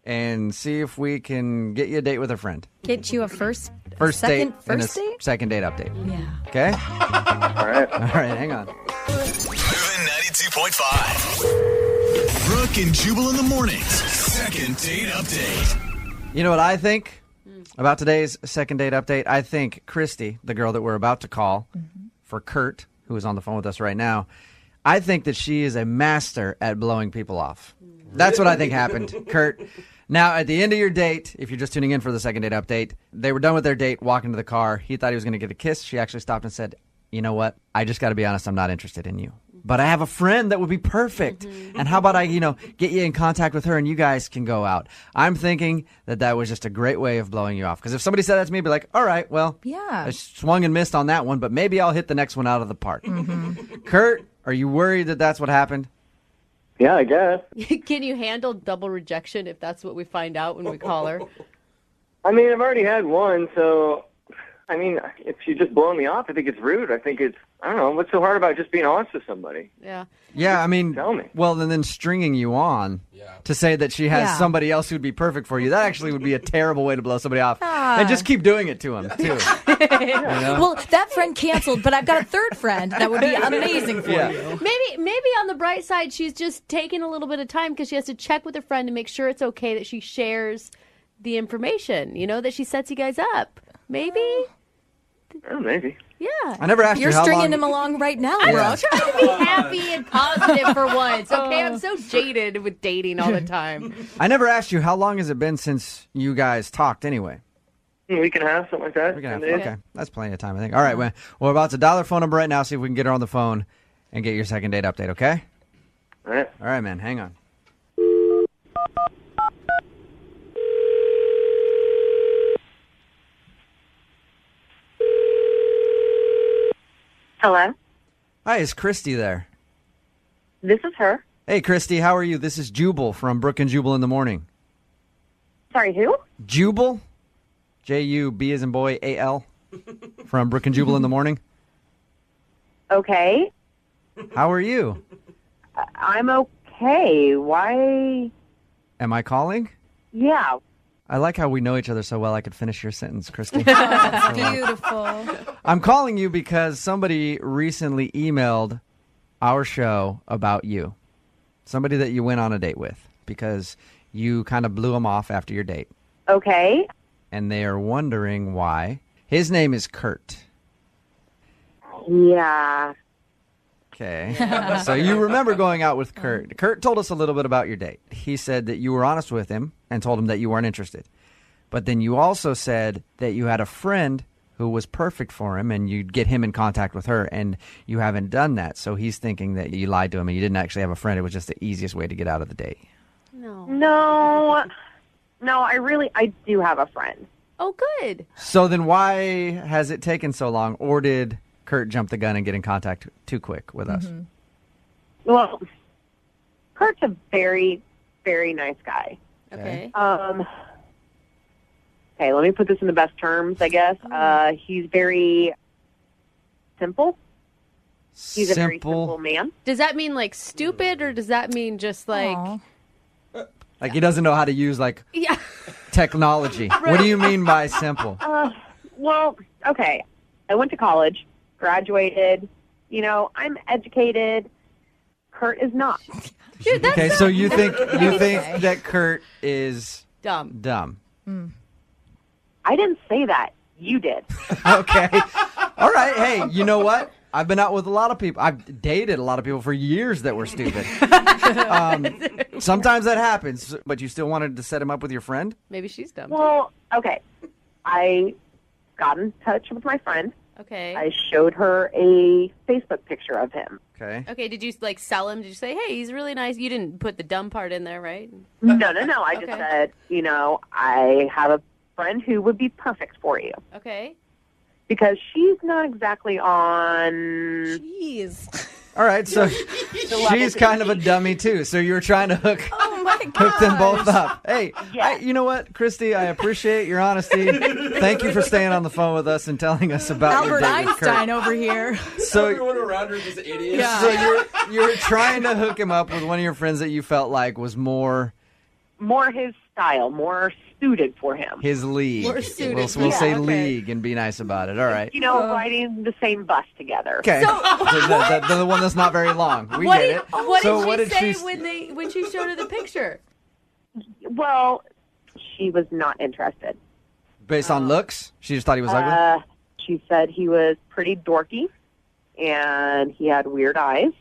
and see if we can get you a date with a friend. Get you a first date and a date? second date update. Yeah. Okay? All right. All right, hang on. Moving 92.5. Brooke and Jubal in the mornings. Second date update. You know what I think about today's second date update? I think Christy, the girl that we're about to call for Kurt, who is on the phone with us right now, I think that she is a master at blowing people off. That's what I think happened, Kurt. Now, at the end of your date, if you're just tuning in for the second date update, they were done with their date, walking to the car. He thought he was going to get a kiss. She actually stopped and said, you know what? I just got to be honest. I'm not interested in you. But I have a friend that would be perfect. And how about I, get you in contact with her and you guys can go out? I'm thinking that was just a great way of blowing you off. Because if somebody said that to me, I'd be like, all right, well, yeah, I swung and missed on that one, but maybe I'll hit the next one out of the park. Kurt, are you worried that that's what happened? Yeah, I guess. Can you handle double rejection if that's what we find out when we call her? I mean, I've already had one, so, I mean, if she's just blowing me off, I think it's rude. I don't know, what's so hard about just being honest with somebody? Yeah. Yeah, I mean, Tell me. well, and then stringing you on to say that she has somebody else who'd be perfect for you, that actually would be a terrible way to blow somebody off. And just keep doing it to him, too. Well, that friend canceled, but I've got a third friend that would be amazing for you. Maybe on the bright side, she's just taking a little bit of time because she has to check with her friend to make sure it's okay that she shares the information, that she sets you guys up. Maybe? Oh, maybe. Yeah. I never asked you You're how stringing long... him along right now, I'm Brooke. trying to be happy and positive for once, okay? I'm so jaded with dating all the time. I never asked you, how long has it been since you guys talked anyway? A week and a half, something like that. Okay, that's plenty of time, I think. All right, well, we're about to dial her phone number right now, see if we can get her on the phone and get your second date update, okay? All right. All right, man, hang on. Hello? Hi, is Christy there? This is her. Hey, Christy, how are you? This is Jubal from Brooke and Jubal in the morning. Sorry, who? Jubal? J-U-B as in boy, A-L. From Brooke and Jubal in the morning. Okay. How are you? I'm okay. Why? Am I calling? Yeah. I like how we know each other so well I could finish your sentence, Christy. That's beautiful. I'm calling you because somebody recently emailed our show about you. Somebody that you went on a date with because you kind of blew him off after your date. Okay. And they are wondering why. His name is Kurt. Yeah. Okay. So you remember going out with Kurt. Kurt told us a little bit about your date. He said that you were honest with him and told him that you weren't interested. But then you also said that you had a friend who was perfect for him and you'd get him in contact with her, and you haven't done that. So he's thinking that you lied to him and you didn't actually have a friend. It was just the easiest way to get out of the date. No, I do have a friend. Oh, good. So then why has it taken so long, or did Kurt jump the gun and get in contact too quick with us? Well, Kurt's a very, very nice guy. Okay. Okay, let me put this in the best terms, I guess. He's very simple. He's a very simple man. Does that mean like stupid, or does that mean just like... Like he doesn't know how to use technology. What do you mean by simple? Well, okay. I went to college, graduated. I'm educated. Kurt is not. Dude, Okay, so you think that Kurt is dumb. I didn't say that. You did. Okay. All right. Hey, you know what? I've been out with a lot of people. I've dated a lot of people for years that were stupid. Sometimes that happens, but you still wanted to set him up with your friend? Maybe she's dumb. Well, okay. I got in touch with my friend. Okay. I showed her a Facebook picture of him. Okay. Okay, did you like sell him? Did you say, hey, he's really nice? You didn't put the dumb part in there, right? No. I just Okay. said, I have a friend who would be perfect for you. Okay. Because she's not exactly on... Jeez. All right, so she's kind of a dummy too. So you were trying to hook them both up. Hey, you know what, Christy? I appreciate your honesty. Thank you for staying on the phone with us and telling us about your Albert date with Kurt. Einstein over here. So everyone around her is just idiots. Yeah. So you were trying to hook him up with one of your friends that you felt like was more his style, more suited for him. his league. More suited. We'll say league and be nice about it. All right. Riding the same bus together. Okay. The one that's not very long. We get it. What So did she say when she showed her the picture? Well, she was not interested. Based on looks? She just thought he was ugly? She said he was pretty dorky, and he had weird eyes.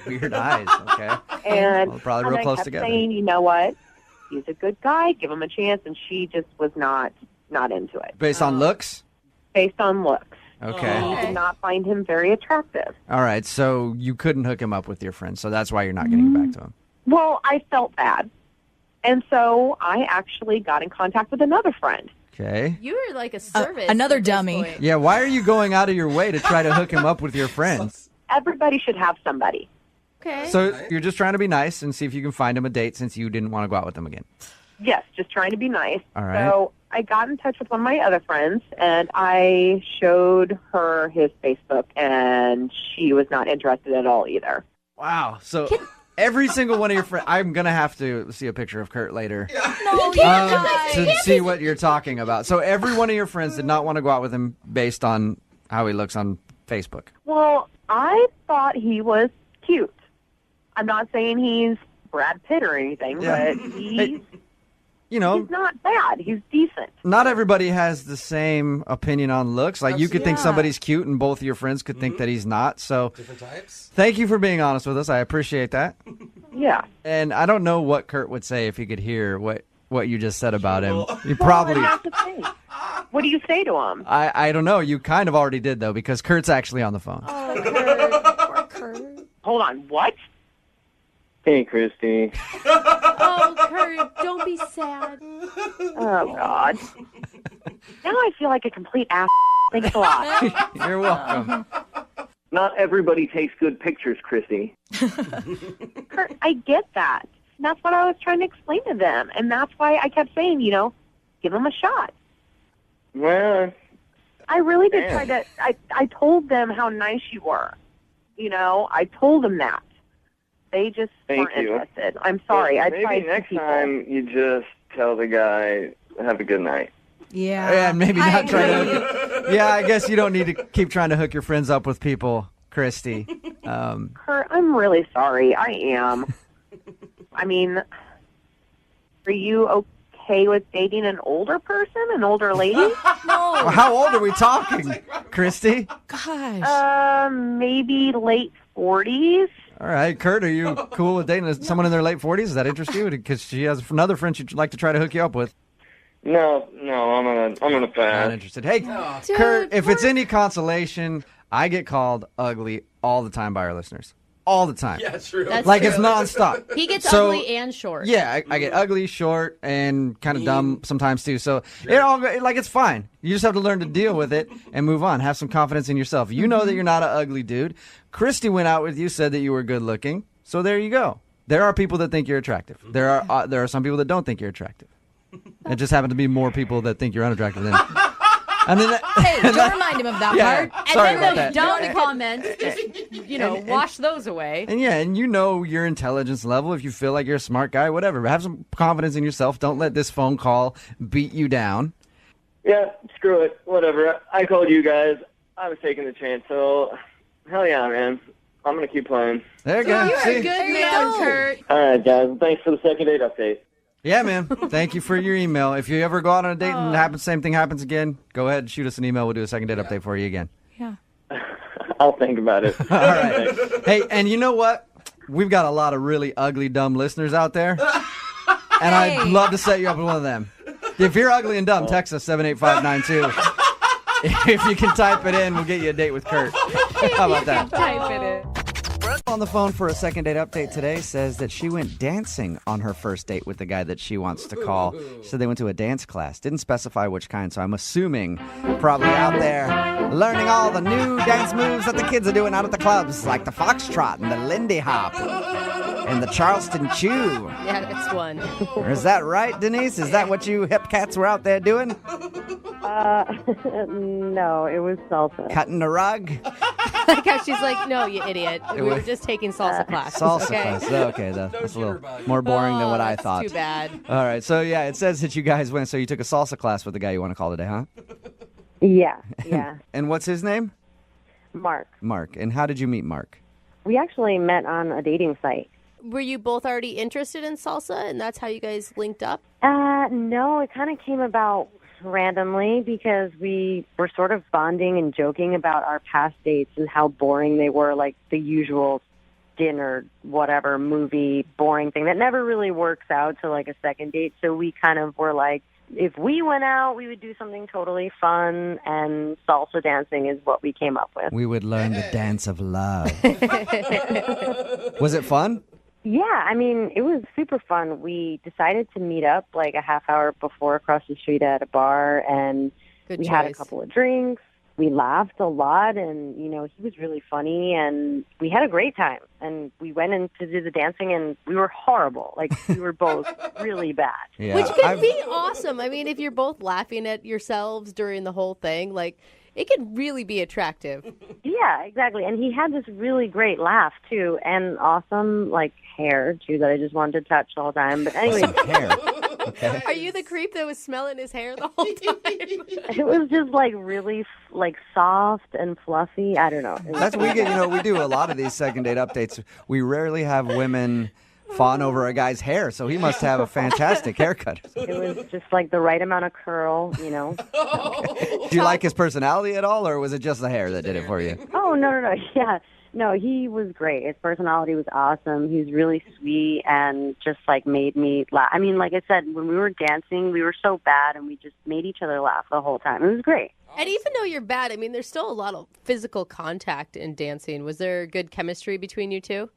Weird eyes, okay. And Well, probably real I close kept together. saying, you know what? He's a good guy. Give him a chance. And she just was not into it. Based on looks? Based on looks. Okay. She did not find him very attractive. All right, so you couldn't hook him up with your friend, so that's why you're not getting back to him. Well, I felt bad. And so I actually got in contact with another friend. Okay. You were like a service. Another at this dummy. point. Yeah, why are you going out of your way to try to hook him up with your friends? Everybody should have somebody. Okay. So you're just trying to be nice and see if you can find him a date since you didn't want to go out with him again. Yes, just trying to be nice. All right. So I got in touch with one of my other friends, and I showed her his Facebook, and she was not interested at all either. Wow. So every single one of your friends, I'm going to have to see a picture of Kurt later No, to see what you're talking about. So every one of your friends did not want to go out with him based on how he looks on Facebook. Well, I thought he was cute. I'm not saying he's Brad Pitt or anything, Yeah. but he's He's not bad. He's decent. Not everybody has the same opinion on looks. Like you could think Yeah. somebody's cute and both of your friends could think that he's not. So Different types. thank you for being honest with us. I appreciate that. Yeah. And I don't know what Kurt would say if he could hear what you just said about him. You probably... Well, that's the thing. What do you say to him? I don't know. You kind of already did, though, because Kurt's actually on the phone. Oh, Kurt. Hold on. What? Hey, Christy. Oh, Kurt, don't be sad. Oh, God. Now I feel like a complete ass. Thanks a lot. You're welcome. Not everybody takes good pictures, Christy. Kurt, I get that. And that's what I was trying to explain to them. And that's why I kept saying, give them a shot. Well, I really did Man. try to. I told them how nice you were. I told them that. They just Thank weren't you. interested. I'm sorry. I maybe tried next to people. time you just tell the guy, have a good night. Yeah. And maybe not try to... Yeah, I guess you don't need to keep trying to hook your friends up with people, Christy. Kurt, I'm really sorry. I am. I mean, are you okay with dating an older person, an older lady? No. How old are we talking, Christy? Gosh. Maybe late 40s. All right, Kurt, are you cool with dating someone in their late 40s? Does that interest you? Because she has another friend she'd like to try to hook you up with. No, I'm gonna Not pass. interested. Hey, Kurt, if it's any consolation, I get called ugly all the time by our listeners. All the time. Yeah, true. That's Like true. it's nonstop. He gets So- ugly and short. Yeah, I get ugly, short, and kind of dumb sometimes too. So it's fine. You just have to learn to deal with it and move on. Have some confidence in yourself. You know that you're not an ugly dude. Christy went out with you, said that you were good looking. So there you go. There are people that think you're attractive. There are some people that don't think you're attractive. It just happen to be more people that think you're unattractive than. And then Hey, don't remind him of that Yeah, part. sorry And about then that. those dumb comments, just, wash those away. And you know your intelligence level. If you feel like you're a smart guy, whatever. Have some confidence in yourself. Don't let this phone call beat you down. Yeah, screw it. Whatever. I called you guys. I was taking the chance, so hell yeah, man. I'm gonna keep playing. There you go. You're See? a good man, Kurt. All right, guys. Thanks for the second date update. Yeah, man. Thank you for your email. If you ever go out on a date and same thing happens again, go ahead and shoot us an email. We'll do a second date update for you again. Yeah. I'll think about it. All right. Hey, and you know what? We've got a lot of really ugly, dumb listeners out there. And I'd love to set you up with one of them. If you're ugly and dumb, text us 78592. If you can type it in, we'll get you a date with Kurt. How about that? Type it in. On the phone for a second date update today says that she went dancing on her first date with the guy that she wants to call. She said they went to a dance class. Didn't specify which kind, so I'm assuming probably out there learning all the new dance moves that the kids are doing out at the clubs, like the foxtrot and the Lindy Hop and the Charleston Chew. Yeah, that's one. Is that right, Denise? Is that what you hip cats were out there doing? No, it was salsa. Cutting the rug? Like how she's like, no, you idiot. We were just taking salsa class. Salsa okay? class. Okay, that's a little more boring than what I that's thought. Too bad. All right, so yeah, it says that you guys went. So you took a salsa class with the guy you want to call today, huh? Yeah. And what's his name? Mark. Mark. And how did you meet Mark? We actually met on a dating site. Were you both already interested in salsa, and that's how you guys linked up? No, it kind of came about randomly because we were sort of bonding and joking about our past dates and how boring they were, like the usual dinner, whatever, movie, boring thing that never really works out to like a second date. So we kind of were like, if we went out, we would do something totally fun, and salsa dancing is what we came up with. We would learn the dance of love. Was it fun? Yeah, I mean, it was super fun. We decided to meet up like a half hour before across the street at a bar, and we had a couple of drinks. We laughed a lot, and, you know, he was really funny, and we had a great time. And we went in to do the dancing, and we were horrible. Like, we were both really bad. Yeah. Which could be awesome. I mean, if you're both laughing at yourselves during the whole thing, like, it could really be attractive. Yeah, exactly. And he had this really great laugh, too, and awesome, like, hair, too, that I just wanted to touch the whole time. But anyway. Hair. Okay. Are you the creep that was smelling his hair the whole time? It was just, like, really, like, soft and fluffy. I don't know. That's what we get. You know, we do a lot of these second date updates. We rarely have women fawn over a guy's hair, so he must have a fantastic haircut. It was just, like, the right amount of curl, you know. Do you like his personality at all, or was it just the hair that did it for you? Oh, no. Yeah. No, he was great. His personality was awesome. He was really sweet and just, like, made me laugh. I mean, like I said, when we were dancing, we were so bad, and we just made each other laugh the whole time. It was great. And even though you're bad, I mean, there's still a lot of physical contact in dancing. Was there good chemistry between you two?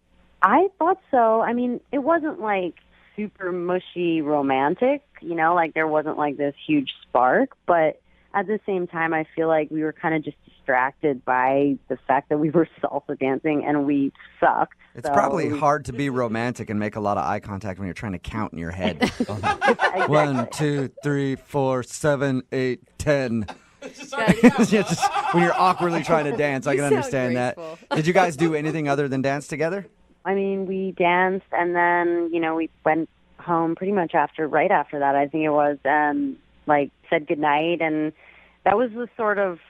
I thought so. I mean, it wasn't, like, super mushy romantic, you know, like there wasn't, like, this huge spark, but at the same time, I feel like we were kind of just distracted by the fact that we were salsa dancing and we sucked. It's probably hard to be romantic and make a lot of eye contact when you're trying to count in your head. Exactly. 1, 2, 3, 4, 7, 8, 10. Just when you're awkwardly trying to dance, I can understand that. Did you guys do anything other than dance together? I mean, we danced and then, you know, we went home pretty much right after that, I think it was, like, said goodnight. And that was the sort of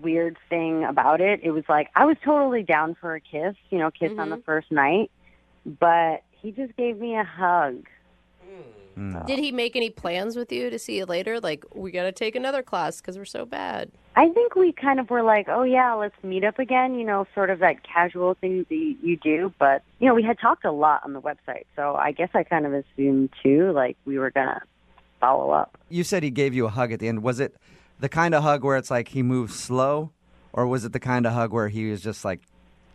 weird thing about it. It was like, I was totally down for a kiss, you know, on the first night, but he just gave me a hug. Did he make any plans with you to see you later? Like, we got to take another class because we're so bad. I think we kind of were like, oh, yeah, let's meet up again, you know, sort of that casual thing that you do. But, you know, we had talked a lot on the website, so I guess I kind of assumed, too, like we were going to follow up. You said he gave you a hug at the end. Was it the kind of hug where it's like he moved slow, or was it the kind of hug where he was just like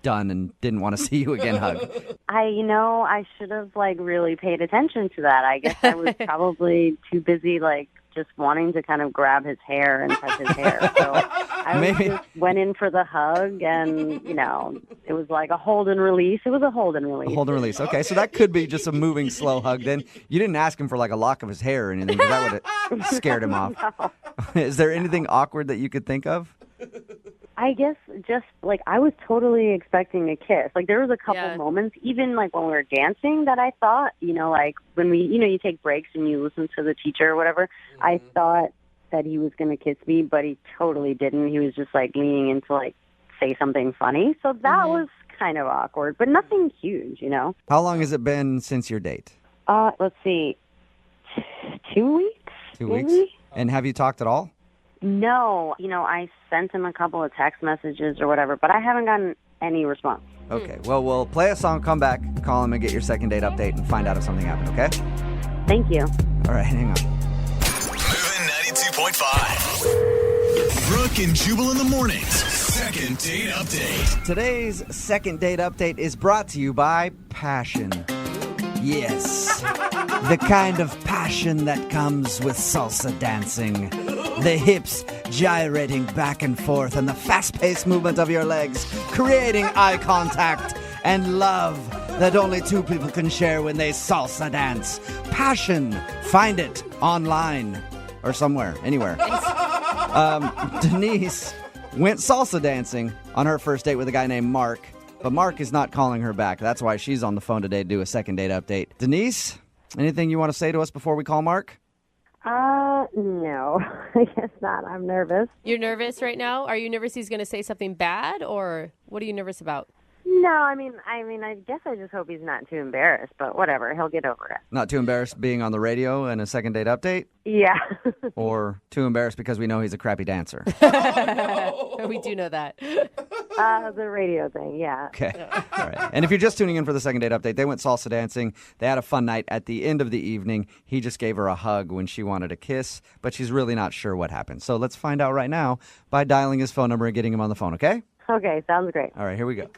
done and didn't want to see you again hug? I should have, like, really paid attention to that. I guess I was probably too busy, like, just wanting to kind of grab his hair and touch his hair. So I just went in for the hug, and, you know, it was like a hold and release. It was a hold and release. A hold and release. Okay, so that could be just a moving slow hug then. You didn't ask him for, like, a lock of his hair or anything, because that would have scared him off. No. Is there anything awkward that you could think of? I guess just, like, I was totally expecting a kiss. Like, there was a couple moments, even, like, when we were dancing that I thought, you know, like, when we, you know, you take breaks and you listen to the teacher or whatever, I thought that he was going to kiss me, but he totally didn't. He was just, like, leaning in to, like, say something funny. So that was kind of awkward, but nothing huge, you know. How long has it been since your date? Let's see, 2 weeks? 2 weeks? Maybe? And have you talked at all? No. You know, I sent him a couple of text messages or whatever, but I haven't gotten any response. Okay, well, we'll play a song, come back, call him, and get your second date update and find out if something happened, okay? Thank you. All right, hang on. Moving 92.5. Brooke and Jubal in the mornings. Second date update. Today's second date update is brought to you by passion. Yes, the kind of passion that comes with salsa dancing. The hips gyrating back and forth and the fast-paced movement of your legs, creating eye contact and love that only two people can share when they salsa dance. Passion. Find it online or somewhere, anywhere. Denise went salsa dancing on her first date with a guy named Mark, but Mark is not calling her back. That's why she's on the phone today to do a second date update. Denise, anything you want to say to us before we call Mark? No, I guess not. I'm nervous. You're nervous right now? Are you nervous he's going to say something bad, or what are you nervous about? No, I mean, I guess I just hope he's not too embarrassed, but whatever. He'll get over it. Not too embarrassed being on the radio and a second date update? Yeah. Or too embarrassed because we know he's a crappy dancer? We do know that. The radio thing, yeah. Okay. All right. And if you're just tuning in for the second date update, they went salsa dancing. They had a fun night. At the end of the evening, he just gave her a hug when she wanted a kiss, but she's really not sure what happened. So let's find out right now by dialing his phone number and getting him on the phone, okay? Okay, sounds great. All right, here we go.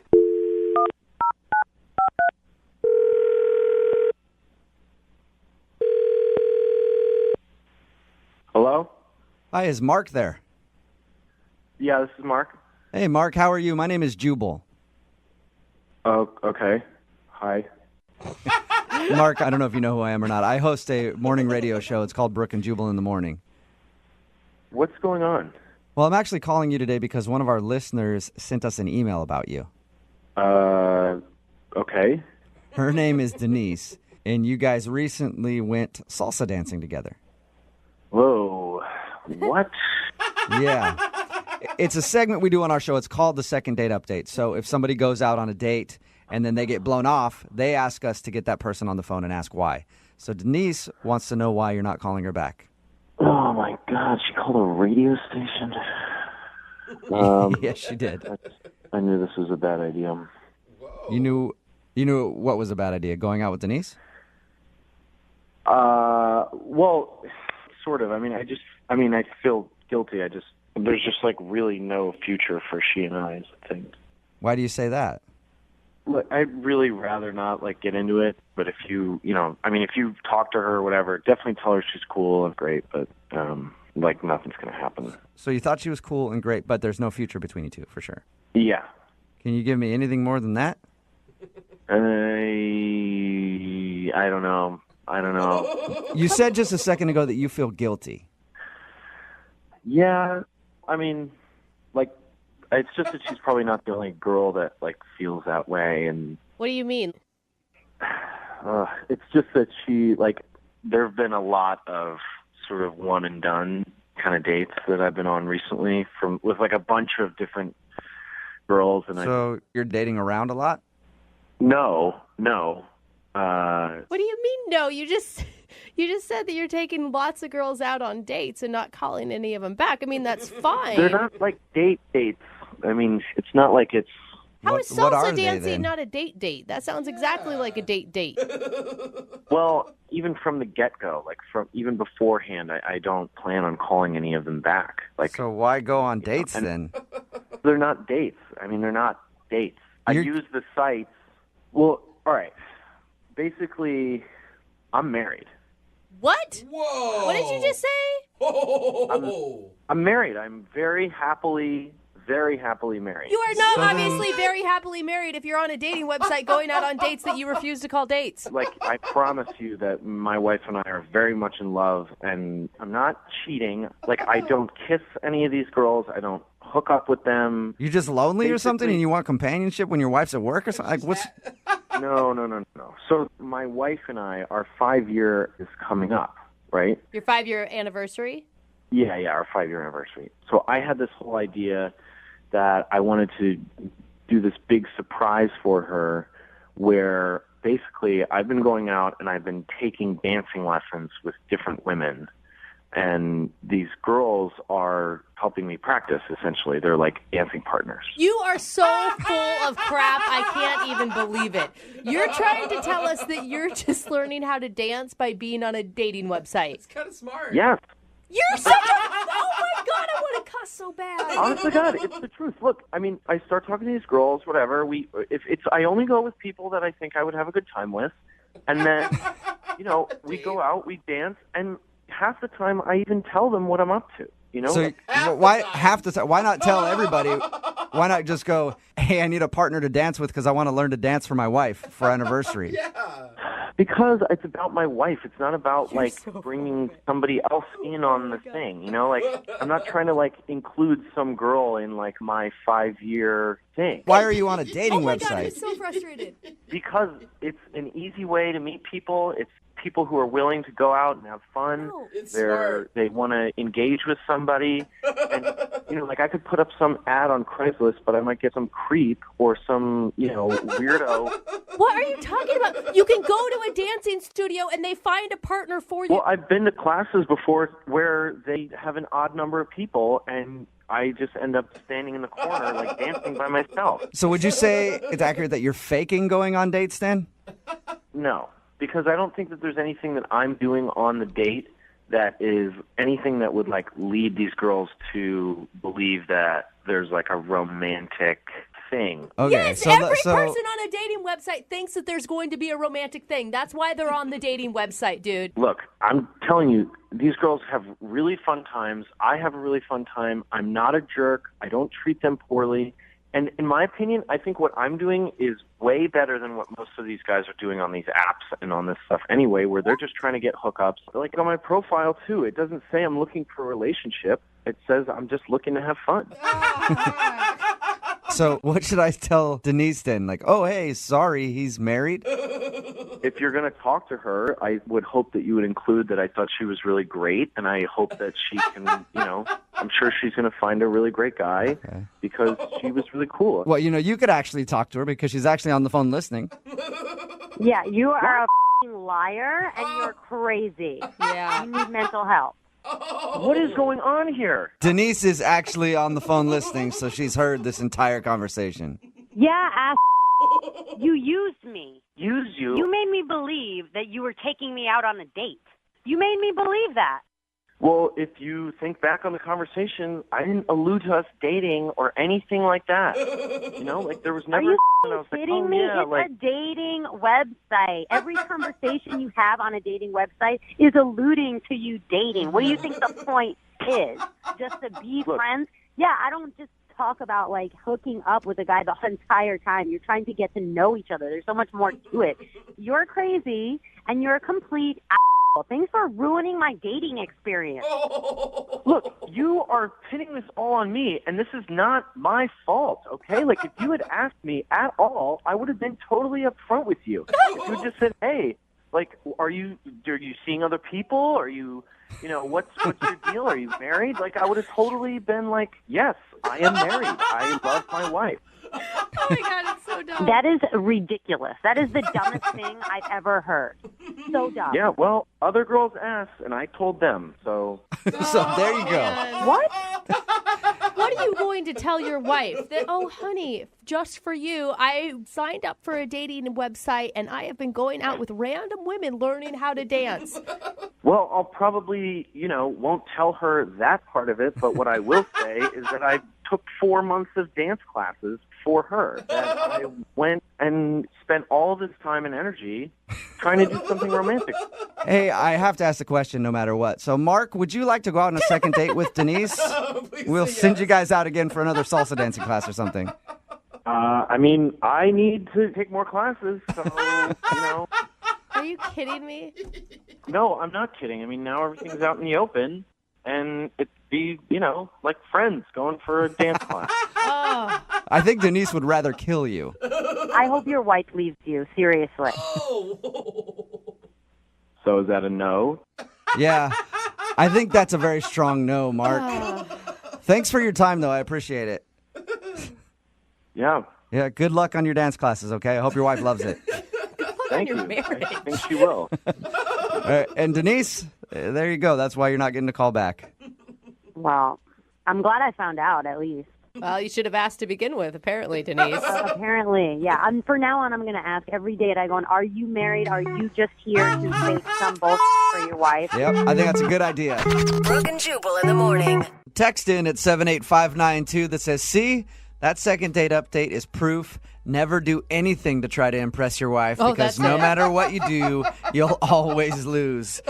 Hello? Hi, is Mark there? Yeah, this is Mark. Hey, Mark, how are you? My name is Jubal. Oh, okay. Hi. Mark, I don't know if you know who I am or not. I host a morning radio show. It's called Brooke and Jubal in the morning. What's going on? Well, I'm actually calling you today because one of our listeners sent us an email about you. Okay. Her name is Denise, and you guys recently went salsa dancing together. Whoa. What? Yeah. It's a segment we do on our show. It's called the second date update. So if somebody goes out on a date and then they get blown off, they ask us to get that person on the phone and ask why. So Denise wants to know why you're not calling her back. Oh, my God. She called a radio station? Yes, she did. I knew this was a bad idea. You knew what was a bad idea, going out with Denise? Well, sort of. I mean, I feel guilty. There's just like really no future for she and I, I think. Why do you say that? Look, I'd really rather not like get into it, but if you talk to her or whatever, definitely tell her she's cool and great, but like nothing's going to happen. So you thought she was cool and great, but there's no future between you two, for sure. Yeah. Can you give me anything more than that? I don't know. You said just a second ago that you feel guilty. Yeah, I mean, like, it's just that she's probably not the only girl that, like, feels that way, and... What do you mean? It's just that she, like, there have been a lot of sort of one-and-done kind of dates that I've been on recently with, like, a bunch of different girls, and So you're dating around a lot? No. What do you mean, no? You just said that you're taking lots of girls out on dates and not calling any of them back. I mean, that's fine. They're not, like, dates. I mean, it's not like it's... How is salsa dancing not a date? That sounds exactly like a date. Well, even from the get-go, like even beforehand, I don't plan on calling any of them back. Like, so why go on dates then? They're not dates. I mean, they're not dates. I use the sites. Well, all right. Basically, I'm married. What? Whoa! What did you just say? I'm married. I'm very happily married. You are not obviously very happily married if you're on a dating website going out on dates that you refuse to call dates. Like, I promise you that my wife and I are very much in love, and I'm not cheating. Like, I don't kiss any of these girls. I don't hook up with them. You're just lonely or something and you want companionship when your wife's at work or something? Like, what's... No. So my wife and I, our 5-year is coming up, right? Your 5-year anniversary? Yeah, our 5-year anniversary. So I had this whole idea that I wanted to do this big surprise for her where basically I've been going out and I've been taking dancing lessons with different women. And these girls are helping me practice, essentially. They're like dancing partners. You are so full of crap, I can't even believe it. You're trying to tell us that you're just learning how to dance by being on a dating website. It's kind of smart. Yes. You're such a... Oh, my God, I want to cuss so bad. Honest to God, it's the truth. Look, I mean, I start talking to these girls, whatever. I only go with people that I think I would have a good time with, and then, we go out, we dance, and half the time I even tell them what I'm up to. So why not tell everybody? Why not just go, hey, I need a partner to dance with because I want to learn to dance for my wife for our anniversary? Because it's about my wife. It's not about bringing somebody else in on the thing. I'm not trying to include some girl in my 5-year thing. Why are you on a dating website? God, I'm so frustrated. Because it's an easy way to meet people. It's people who are willing to go out and have fun. They want to engage with somebody. And, I could put up some ad on Craigslist, but I might get some creep or some, weirdo. What are you talking about? You can go to a dancing studio and they find a partner for you. Well, I've been to classes before where they have an odd number of people, and I just end up standing in the corner, dancing by myself. So would you say it's accurate that you're faking going on dates, then? No. Because I don't think that there's anything that I'm doing on the date that is anything that would lead these girls to believe that there's a romantic thing. Okay, yes, every person on a dating website thinks that there's going to be a romantic thing. That's why they're on the dating website, dude. Look, I'm telling you, these girls have really fun times. I have a really fun time. I'm not a jerk. I don't treat them poorly. And in my opinion, I think what I'm doing is way better than what most of these guys are doing on these apps and on this stuff anyway, where they're just trying to get hookups. On my profile, too, it doesn't say I'm looking for a relationship. It says I'm just looking to have fun. So what should I tell Denise then? Oh, hey, sorry, he's married? If you're going to talk to her, I would hope that you would include that I thought she was really great, and I hope that she can, I'm sure she's going to find a really great guy because she was really cool. Well, you could actually talk to her because she's actually on the phone listening. Yeah, you are a f***ing liar, and you're crazy. Yeah. You need mental health. What is going on here? Denise is actually on the phone listening, so she's heard this entire conversation. Yeah, ass. You used me. Used you? You made me believe that you were taking me out on a date. You made me believe that. Well, if you think back on the conversation, I didn't allude to us dating or anything like that. There was never... Are you and I was kidding like, me? yeah, it's a dating website. Every conversation you have on a dating website is alluding to you dating. What do you think the point is? Just to be friends? Yeah, I don't just talk about hooking up with a guy the entire time. You're trying to get to know each other. There's so much more to it. You're crazy and you're a complete asshole. Thanks for ruining my dating experience. Look, you are pinning this all on me, and this is not my fault, okay? If you had asked me at all, I would have been totally upfront with you. If you had just said, hey, are you seeing other people? Are you, what's your deal? Are you married? I would have totally been yes, I am married. I love my wife. Oh my God, it's so dumb. That is ridiculous. That is the dumbest thing I've ever heard. So dumb. Yeah, well, other girls asked, and I told them, so... So there you go. What? What are you going to tell your wife? That, oh, honey, just for you, I signed up for a dating website, and I have been going out with random women learning how to dance. Well, I'll probably, won't tell her that part of it, but what I will say is that I took 4 months of dance classes for her. That I went and spent all this time and energy trying to do something romantic. Hey, I have to ask the question no matter what. So, Mark, would you like to go out on a second date with Denise? We'll send you guys out again for another salsa dancing class or something. I need to take more classes, so, Are you kidding me? No, I'm not kidding. Now everything's out in the open, and it'd be, like friends going for a dance class. Oh. I think Denise would rather kill you. I hope your wife leaves you, seriously. So is that a no? Yeah, I think that's a very strong no, Mark. Thanks for your time, though. I appreciate it. Yeah. Yeah, good luck on your dance classes, okay? I hope your wife loves it. Thank you. I think she will. And Denise, there you go. That's why you're not getting a call back. Well, I'm glad I found out, at least. Well, you should have asked to begin with, apparently, Denise. Apparently, yeah. For now on, I'm going to ask every date I go on, are you married? Are you just here to fake some bullshit for your wife? Yep, I think that's a good idea. Brooke and Jubal in the morning. Text in at 78592 that says, see, that second date update is proof. Never do anything to try to impress your wife because no matter what you do, you'll always lose.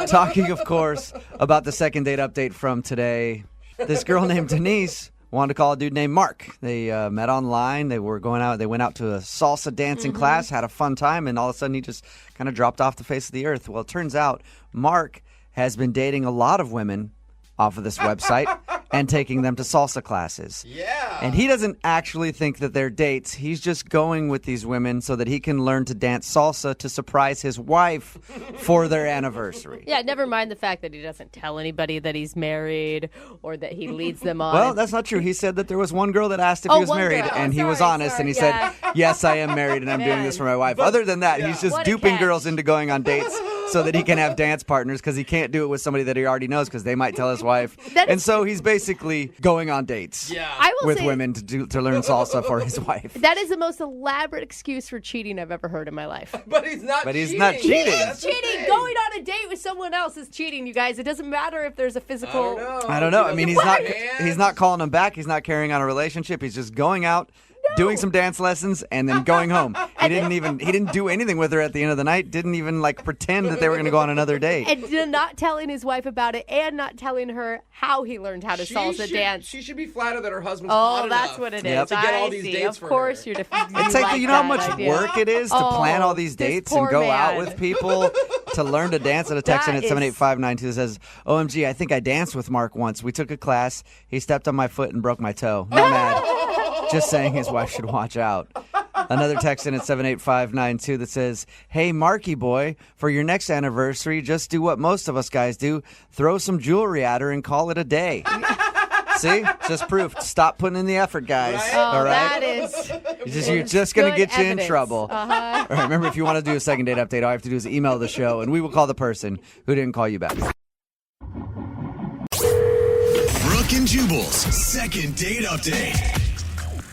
Talking, of course, about the second date update from today. This girl named Denise wanted to call a dude named Mark. They met online. They were going out. They went out to a salsa dancing class, had a fun time, and all of a sudden he just kind of dropped off the face of the earth. Well, it turns out Mark has been dating a lot of women off of this website and taking them to salsa classes. Yeah. And he doesn't actually think that they're dates. He's just going with these women so that he can learn to dance salsa to surprise his wife for their anniversary. Yeah, never mind the fact that he doesn't tell anybody that he's married or that he leads them on. Well, that's not true. He said that there was one girl that asked if he was married, and he was honest, and he said, yes, I am married, and I'm doing this for my wife. Other than that, he's just duping girls into going on dates so that he can have dance partners because he can't do it with somebody that he already knows because they might tell his wife. And so he's basically going on dates with women to learn salsa for his wife. That is the most elaborate excuse for cheating I've ever heard in my life. But he's not cheating. He's not cheating. He's cheating. Going on a date with someone else is cheating, you guys. It doesn't matter if there's a physical... I don't know. I mean, he's not calling them back. He's not carrying on a relationship. He's just going out, doing some dance lessons, and then going home. He didn't do anything with her at the end of the night. Didn't even pretend that they were going to go on another date. And not telling his wife about it, and not telling her how he learned how to salsa dance. She should be flattered that her husband's hot enough. That's what it is. To get all these dates for her. You're it's like, you know how much work it is to plan all these dates and go out with people to learn to dance. At a text in at 78592 that says, OMG, I think I danced with Mark once. We took a class. He stepped on my foot and broke my toe. No mad. Just saying his wife should watch out. Another text in at 78592 that says, hey, Marky boy, for your next anniversary, just do what most of us guys do. Throw some jewelry at her and call it a day. See? Just proof. Stop putting in the effort, guys. Right? All right? That is... You're just going to get you evidence. in trouble. All right, remember, if you want to do a second date update, all you have to do is email the show, and we will call the person who didn't call you back. Brooke and Jubal's second date update.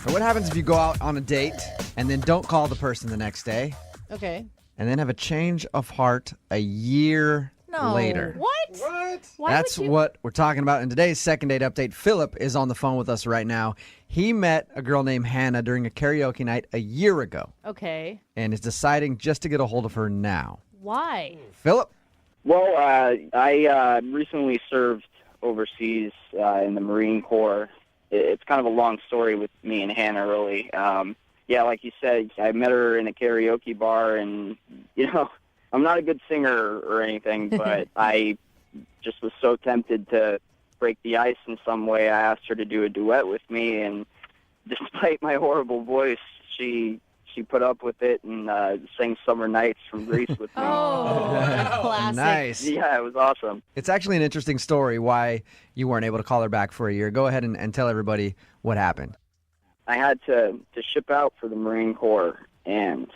So what happens if you go out on a date and then don't call the person the next day? Okay. And then have a change of heart a year later. What? That's what we're talking about in today's second date update. Philip is on the phone with us right now. He met a girl named Hannah during a karaoke night a year ago. Okay. And is deciding just to get a hold of her now. Why? Philip? Well, I recently served overseas in the Marine Corps. It's kind of a long story with me and Hannah, really. Yeah, like you said, I met her in a karaoke bar, and, I'm not a good singer or anything, but I just was so tempted to break the ice in some way. I asked her to do a duet with me, and despite my horrible voice, she put up with it and sang Summer Nights from Greece with me. Classic. Nice. Yeah, it was awesome. It's actually an interesting story why you weren't able to call her back for a year. Go ahead and tell everybody what happened. I had to ship out for the Marine Corps, and,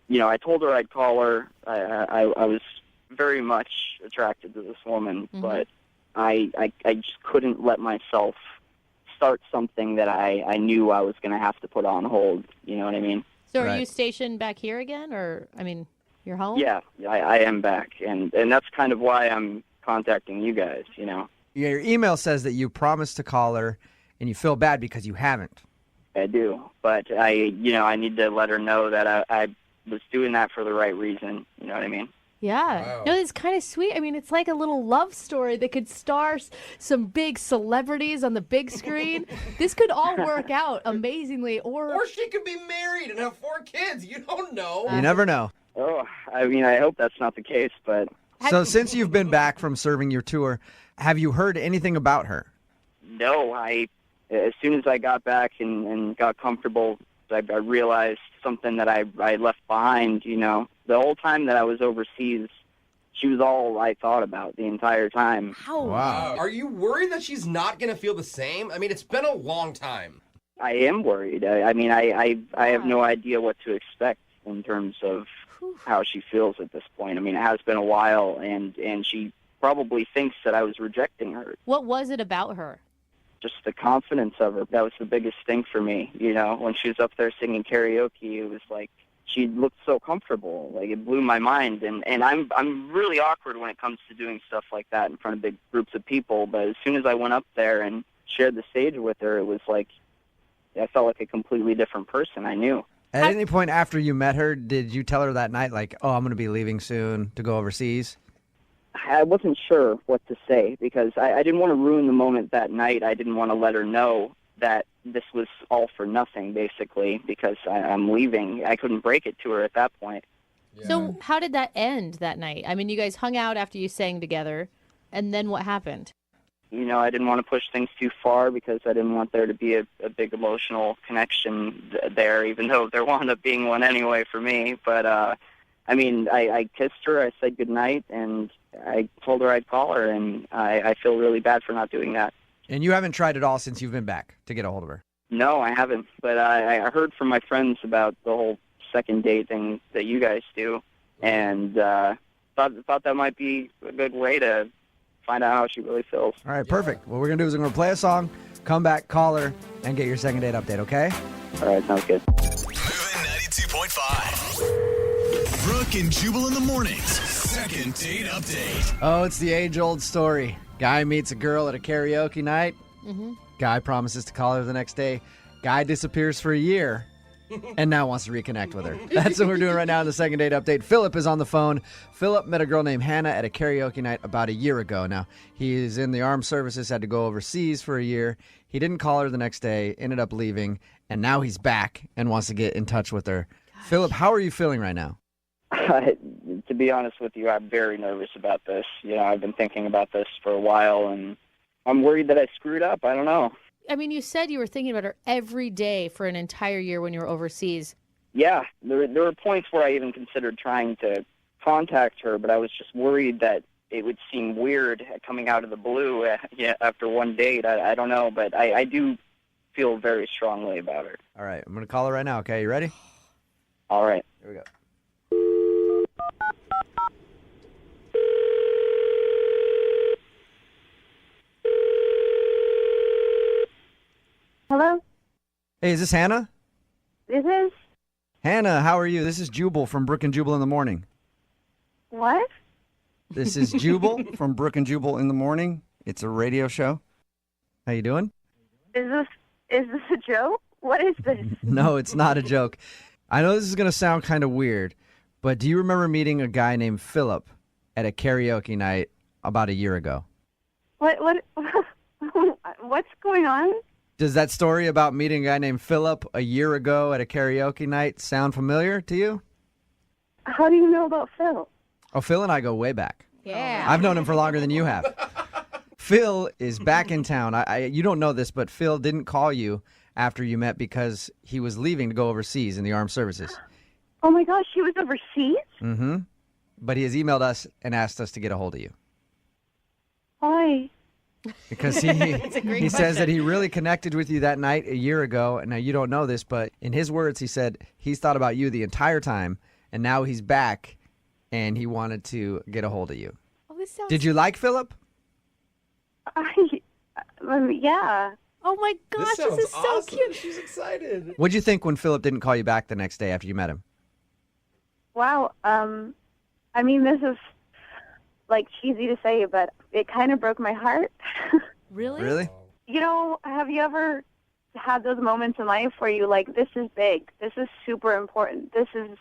I told her I'd call her. I was very much attracted to this woman, but I just couldn't let myself start something that I knew I was going to have to put on hold. You know what I mean? So are you stationed back here again, or, you're home? Yeah, I am back, and that's kind of why I'm contacting you guys, Yeah, your email says that you promised to call her, and you feel bad because you haven't. I do, but I need to let her know that I was doing that for the right reason, you know what I mean? Yeah. Wow. No, it's kind of sweet. It's like a little love story that could star some big celebrities on the big screen. This could all work out amazingly. Or she could be married and have 4 kids. You don't know. You never know. Oh, I hope that's not the case, but... So since you've been back from serving your tour, have you heard anything about her? No, as soon as I got back and got comfortable, I realized something that I left behind, The whole time that I was overseas, she was all I thought about the entire time. Wow. Are you worried that she's not going to feel the same? It's been a long time. I am worried. I have no idea what to expect in terms of how she feels at this point. It has been a while, and she probably thinks that I was rejecting her. what was it about her? just the confidence of her. That was the biggest thing for me. You know, when she was up there singing karaoke, it was like she looked so comfortable. Like, it blew my mind. And I'm really awkward when it comes to doing stuff like that in front of big groups of people. But as soon as I went up there and shared the stage with her, it was like I felt like a completely different person. I knew. At any point after you met her, did you tell her that night, like, oh, I'm going to be leaving soon to go overseas? I wasn't sure what to say because I didn't want to ruin the moment that night. I didn't want to let her know that this was all for nothing, basically, because I'm leaving. I couldn't break it to her at that point. So how did that end that night? I mean, you guys hung out after you sang together, and then what happened? You know, I didn't want to push things too far because I didn't want there to be a big emotional connection there, even though there wound up being one anyway for me. But, I mean, I kissed her, I said goodnight, and I told her I'd call her, and I feel really bad for not doing that. And you haven't tried at all since you've been back to get a hold of her? No, I haven't. But I heard from my friends about the whole second date thing that you guys do, and thought that might be a good way to find out how she really feels. All right, perfect. What we're going to do is we're going to play a song, come back, call her, and get your second date update, okay? All right, sounds good. Moving 92.5. Brooke and Jubal in the mornings. Second date update. Oh, it's the age-old story. Guy meets a girl at a karaoke night. Mm-hmm. Guy promises to call her the next day. Guy disappears for a year and now wants to reconnect with her. That's what we're doing right now in the second date update. Philip is on the phone. Philip met a girl named Hannah at a karaoke night about a year ago. Now, he is in the armed services, had to go overseas for a year. He didn't call her the next day, ended up leaving, and now he's back and wants to get in touch with her. Gosh. Philip, how are you feeling right now? To be honest with you, I'm very nervous about this. You know, I've been thinking about this for a while, and I'm worried that I screwed up. I don't know. I mean, you said you were thinking about her every day for an entire year when you were overseas. Yeah, there were points where I even considered trying to contact her, but I was just worried that it would seem weird coming out of the blue after one date. I don't know, but I do feel very strongly about her. All right, I'm going to call her right now, okay? You ready? All right. Here we go. Hello? Hey, is this Hannah? This is? Hannah, how are you? This is Jubal from Brooke and Jubal in the morning. What? This is Jubal from Brooke and Jubal in the morning. It's a radio show. How you doing? Is this a joke? What is this? No, it's not a joke. I know this is going to sound kind of weird, but do you remember meeting a guy named Philip at a karaoke night about a year ago? What what's going on? Does that story about meeting a guy named Philip a year ago at a karaoke night sound familiar to you? How do you know about Phil? Oh, Phil and I go way back. Yeah. I've known him for longer than you have. Phil is back in town. You don't know this, but Phil didn't call you after you met because he was leaving to go overseas in the armed services. Oh my gosh, he was overseas? Mm-hmm. But he has emailed us and asked us to get a hold of you. Why? Because he says that he really connected with you that night a year ago. And now you don't know this, but in his words, he said he's thought about you the entire time, and now he's back, and he wanted to get a hold of you. Oh, this sounds... Did you like Philip? Yeah. Oh my gosh, this is so awesome. cute. She's excited. What'd you think when Philip didn't call you back the next day after you met him? Wow. I mean, this is like cheesy to say, but it kind of broke my heart. Really? Really? You know, have you ever had those moments in life where you like, this is big, this is super important, this is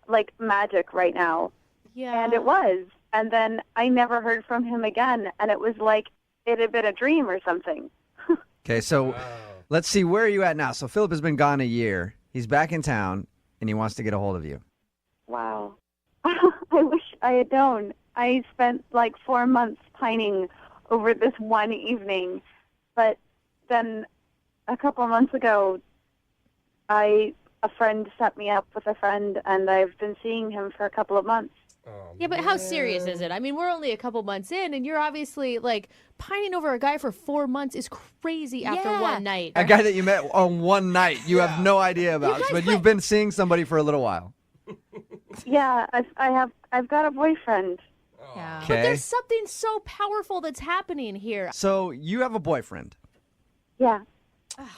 like magic right now? Yeah. And it was. And then I never heard from him again, and it was like it had been a dream or something. Okay, so let's see, where are you at now? So Philip has been gone a year. He's back in town, and he wants to get a hold of you. Wow. I wish I had known. I spent like 4 months pining over this one evening, but then a couple months ago, a friend set me up with a friend, and I've been seeing him for a couple of months. Yeah, but how serious is it? I mean, we're only a couple months in, and you're obviously, like, pining over a guy for 4 months is crazy after one night. A guy that you met on one night you have no idea about, but you've been seeing somebody for a little while. Yeah, I've got a boyfriend. Yeah. Okay. But there's something so powerful that's happening here. So you have a boyfriend. Yeah.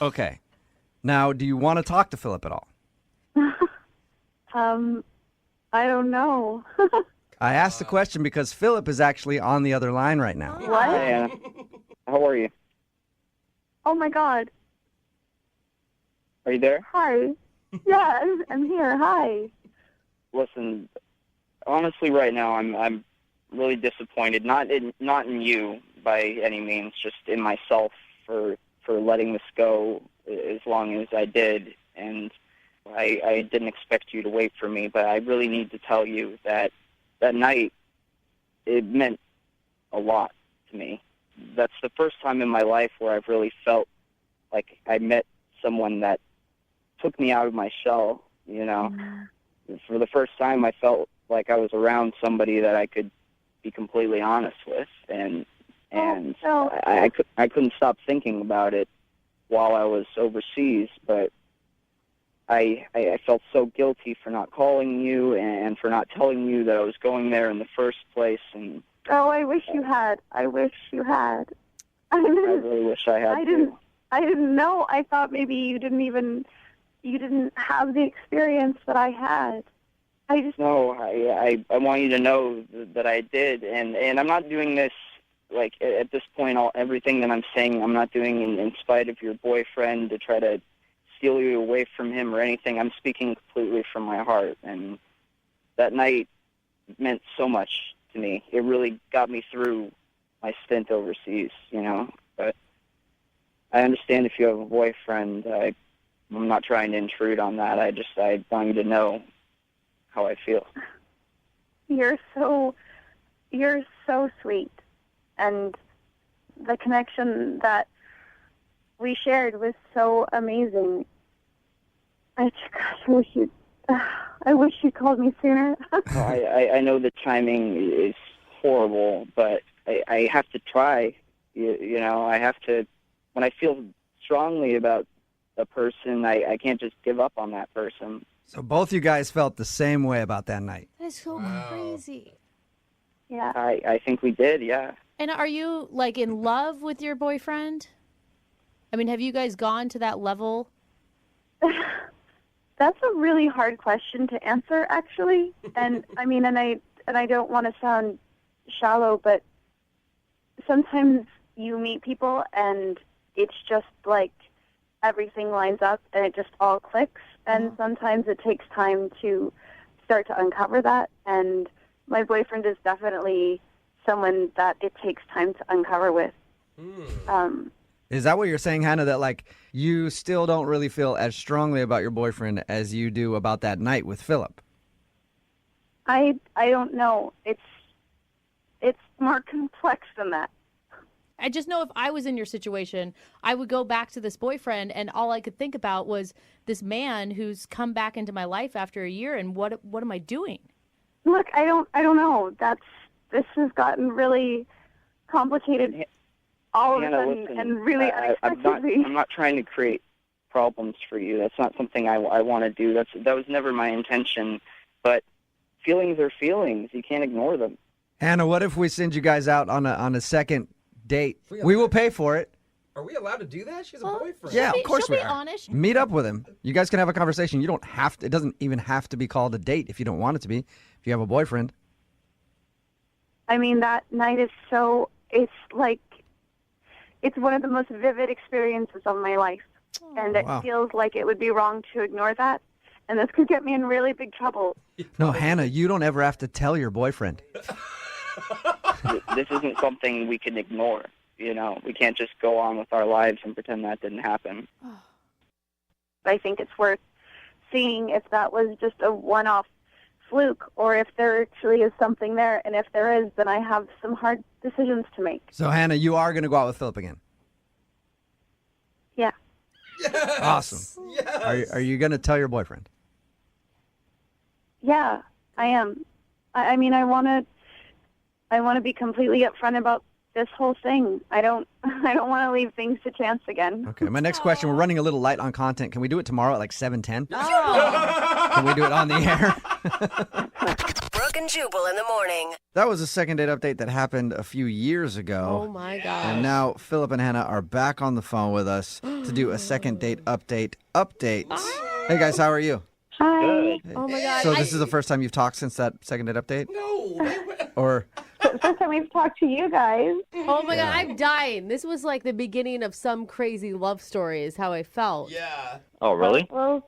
Okay. Now, do you want to talk to Philip at all? I don't know. I asked the question because Philip is actually on the other line right now. What? Hey, how are you? Oh my God. Are you there? Hi. Yeah, I'm here. Hi. Listen, honestly, right now I'm really disappointed. Not in you by any means, just in myself for letting this go as long as I did. And I didn't expect you to wait for me, but I really need to tell you that that night, it meant a lot to me. That's the first time in my life where I've really felt like I met someone that took me out of my shell, you know. For the first time, I felt like I was around somebody that I could be completely honest with, and I couldn't stop thinking about it while I was overseas, but I felt so guilty for not calling you and for not telling you that I was going there in the first place. And Oh, I wish you had. I wish you had. I really wish I had. I didn't know. I thought maybe you didn't have the experience that I had. No, I want you to know that I did, and I'm not doing this like at this point. Everything that I'm saying, I'm not doing in spite of your boyfriend to try to steal you away from him or anything. I'm speaking completely from my heart, and that night meant so much to me. It really got me through my stint overseas, you know. But I understand if you have a boyfriend. I'm not trying to intrude on that. I want you to know how I feel. You're so sweet, and the connection that we shared was so amazing. I wish you called me sooner. I know the timing is horrible, but I have to try. You know, I have to. When I feel strongly about a person, I can't just give up on that person. So both you guys felt the same way about that night. That's so crazy. Yeah. I think we did, yeah. And are you, like, in love with your boyfriend? I mean, have you guys gone to that level? That's a really hard question to answer, actually. And I mean, and I don't want to sound shallow, but sometimes you meet people and it's just like everything lines up and it just all clicks. And sometimes it takes time to start to uncover that. And my boyfriend is definitely someone that it takes time to uncover with. Is that what you're saying, Hannah, that like you still don't really feel as strongly about your boyfriend as you do about that night with Philip? I don't know. It's more complex than that. I just know if I was in your situation, I would go back to this boyfriend, and all I could think about was this man who's come back into my life after a year, and what am I doing? Look, I don't know. This has gotten really complicated all of a sudden, listen, and really unexpectedly. I'm not trying to create problems for you. That's not something I want to do. That was never my intention. But feelings are feelings. You can't ignore them. Hannah, what if we send you guys out on a second date? We will pay for it. Are we allowed to do that? She's a boyfriend. Yeah, of course we are. Honest. Meet up with him. You guys can have a conversation. You don't have to. It doesn't even have to be called a date if you don't want it to be. If you have a boyfriend. I mean, that night is so. It's like. It's one of the most vivid experiences of my life, and it feels like it would be wrong to ignore that, and this could get me in really big trouble. No, Hannah, you don't ever have to tell your boyfriend. This isn't something we can ignore. You know, we can't just go on with our lives and pretend that didn't happen. I think it's worth seeing if that was just a one-off fluke or if there actually is something there. And if there is, then I have some hard decisions to make. So, Hannah, you are going to go out with Philip again? Yeah. Yes! Awesome. Yes! Are you going to tell your boyfriend? Yeah, I am. I mean, I want to be completely upfront about this whole thing. I don't want to leave things to chance again. Okay, my next question, we're running a little light on content. Can we do it tomorrow at like 7:10? Can we do it on the air? Brooke and Jubal in the morning. That was a second date update that happened a few years ago. Oh, my gosh. And now Philip and Hannah are back on the phone with us to do a second date update. Hey, guys, how are you? Hi. Oh, my God. So this is the first time you've talked since that second date update? Or... First time we've talked to you guys. Oh my God, I'm dying. This was like the beginning of some crazy love story is how I felt. Yeah. Oh, really? Well,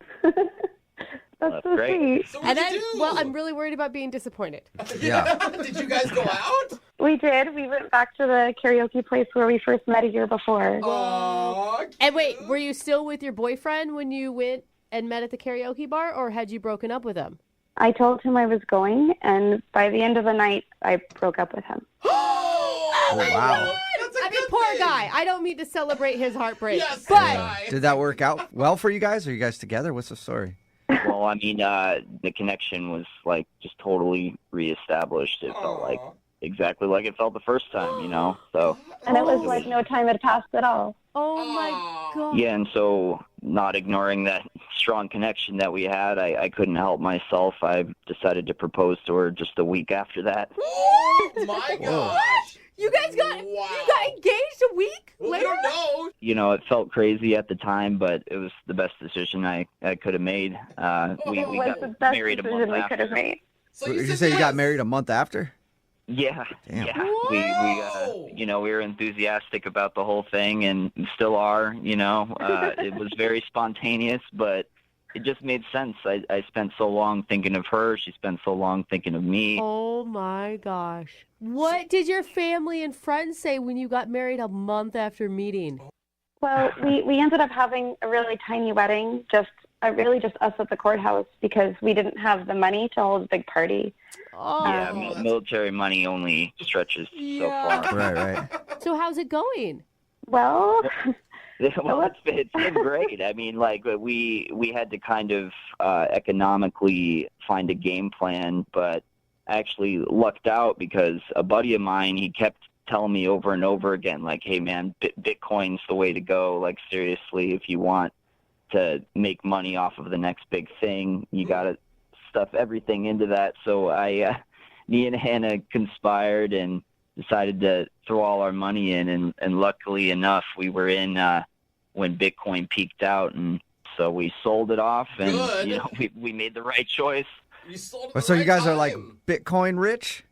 that's so great. sweet. So And what'd you do? I'm really worried about being disappointed. Yeah. Did you guys go out? We did. We went back to the karaoke place where we first met a year before. Aw, And wait, were you still with your boyfriend when you went and met at the karaoke bar, or had you broken up with him? I told him I was going, and by the end of the night, I broke up with him. Oh, wow. I mean, poor guy. I don't mean to celebrate his heartbreak, Yes, but guy. Did that work out well for you guys? Are you guys together? What's the story? Well, I mean, the connection was like just totally reestablished. It felt like exactly like it felt the first time, you know? So. And it was like no time had passed at all. oh my God. Yeah, and so not ignoring that strong connection that we had, I couldn't help myself. I decided to propose to her just a week after that. Oh my gosh. You guys got engaged a week Well, later? we don't know. You know, it felt crazy at the time, but it was the best decision I could have made. We It was got the best married a decision month we after. could have made. So Did you say you got married a month after? Yeah, Damn. yeah. We were enthusiastic about the whole thing, and still are. You know, it was very spontaneous, but it just made sense. I spent so long thinking of her. She spent so long thinking of me. Oh my gosh. What did your family and friends say when you got married a month after meeting? Well, we ended up having a really tiny wedding, just really just us at the courthouse because we didn't have the money to hold a big party. Oh. Yeah, military money only stretches so far. Right. So how's it going? Well, Well, it's been great. I mean, like we had to kind of economically find a game plan, but I actually lucked out because a buddy of mine, he kept telling me over and over again, like, hey, man, Bitcoin's the way to go. Like, seriously, if you want to make money off of the next big thing, you got to stuff everything into that. So me and Hannah conspired and decided to throw all our money in, and luckily enough, we were in when Bitcoin peaked out, and so we sold it off, and Good. you know we made the right choice. You sold it So you guys are like time. Bitcoin rich?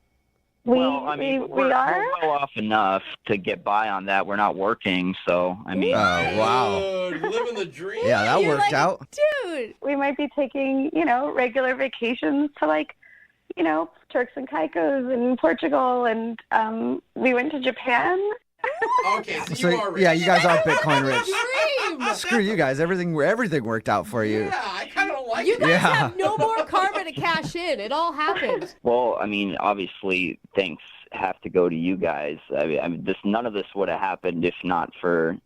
Well, I mean, we we're are. well off enough to get by on that. We're not working, so I mean, Oh, wow. Dude, living the dream. Yeah, that You're worked like, out. Dude. We might be taking, regular vacations to Turks and Caicos and Portugal, and we went to Japan. Okay, so So you are rich. yeah, you guys are Bitcoin rich. Dream. Screw you guys. Everything worked out for you. Yeah, I kind of don't like You it. guys Yeah. have no more karma to cash in. It all happened. well, I mean, obviously, thanks have to go to you guys. I mean, none of this would have happened if not for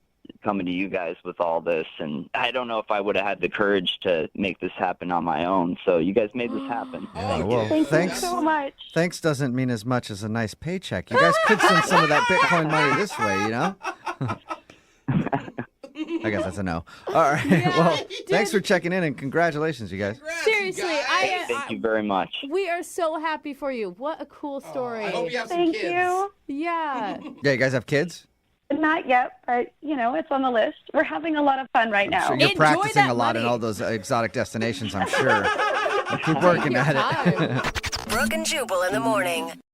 coming to you guys with all this, and I don't know if I would have had the courage to make this happen on my own. So you guys made this happen. Yeah, well, Thank thanks. you so much. Thanks doesn't mean as much as a nice paycheck. You guys could send some of that Bitcoin money this way, you know? I guess that's a no. All right. Well, thanks for checking in and congratulations, you guys. Congrats, Seriously, you guys. Thank you very much. We are so happy for you. What a cool story. I hope you have some Thank kids. you. Yeah. Yeah, you guys have kids? Not yet, but it's on the list. We're having a lot of fun right now. So you're Enjoy practicing that a lot in money. all those exotic destinations, I'm sure. Keep working Your at time. it. Brooke and Jubal in the morning.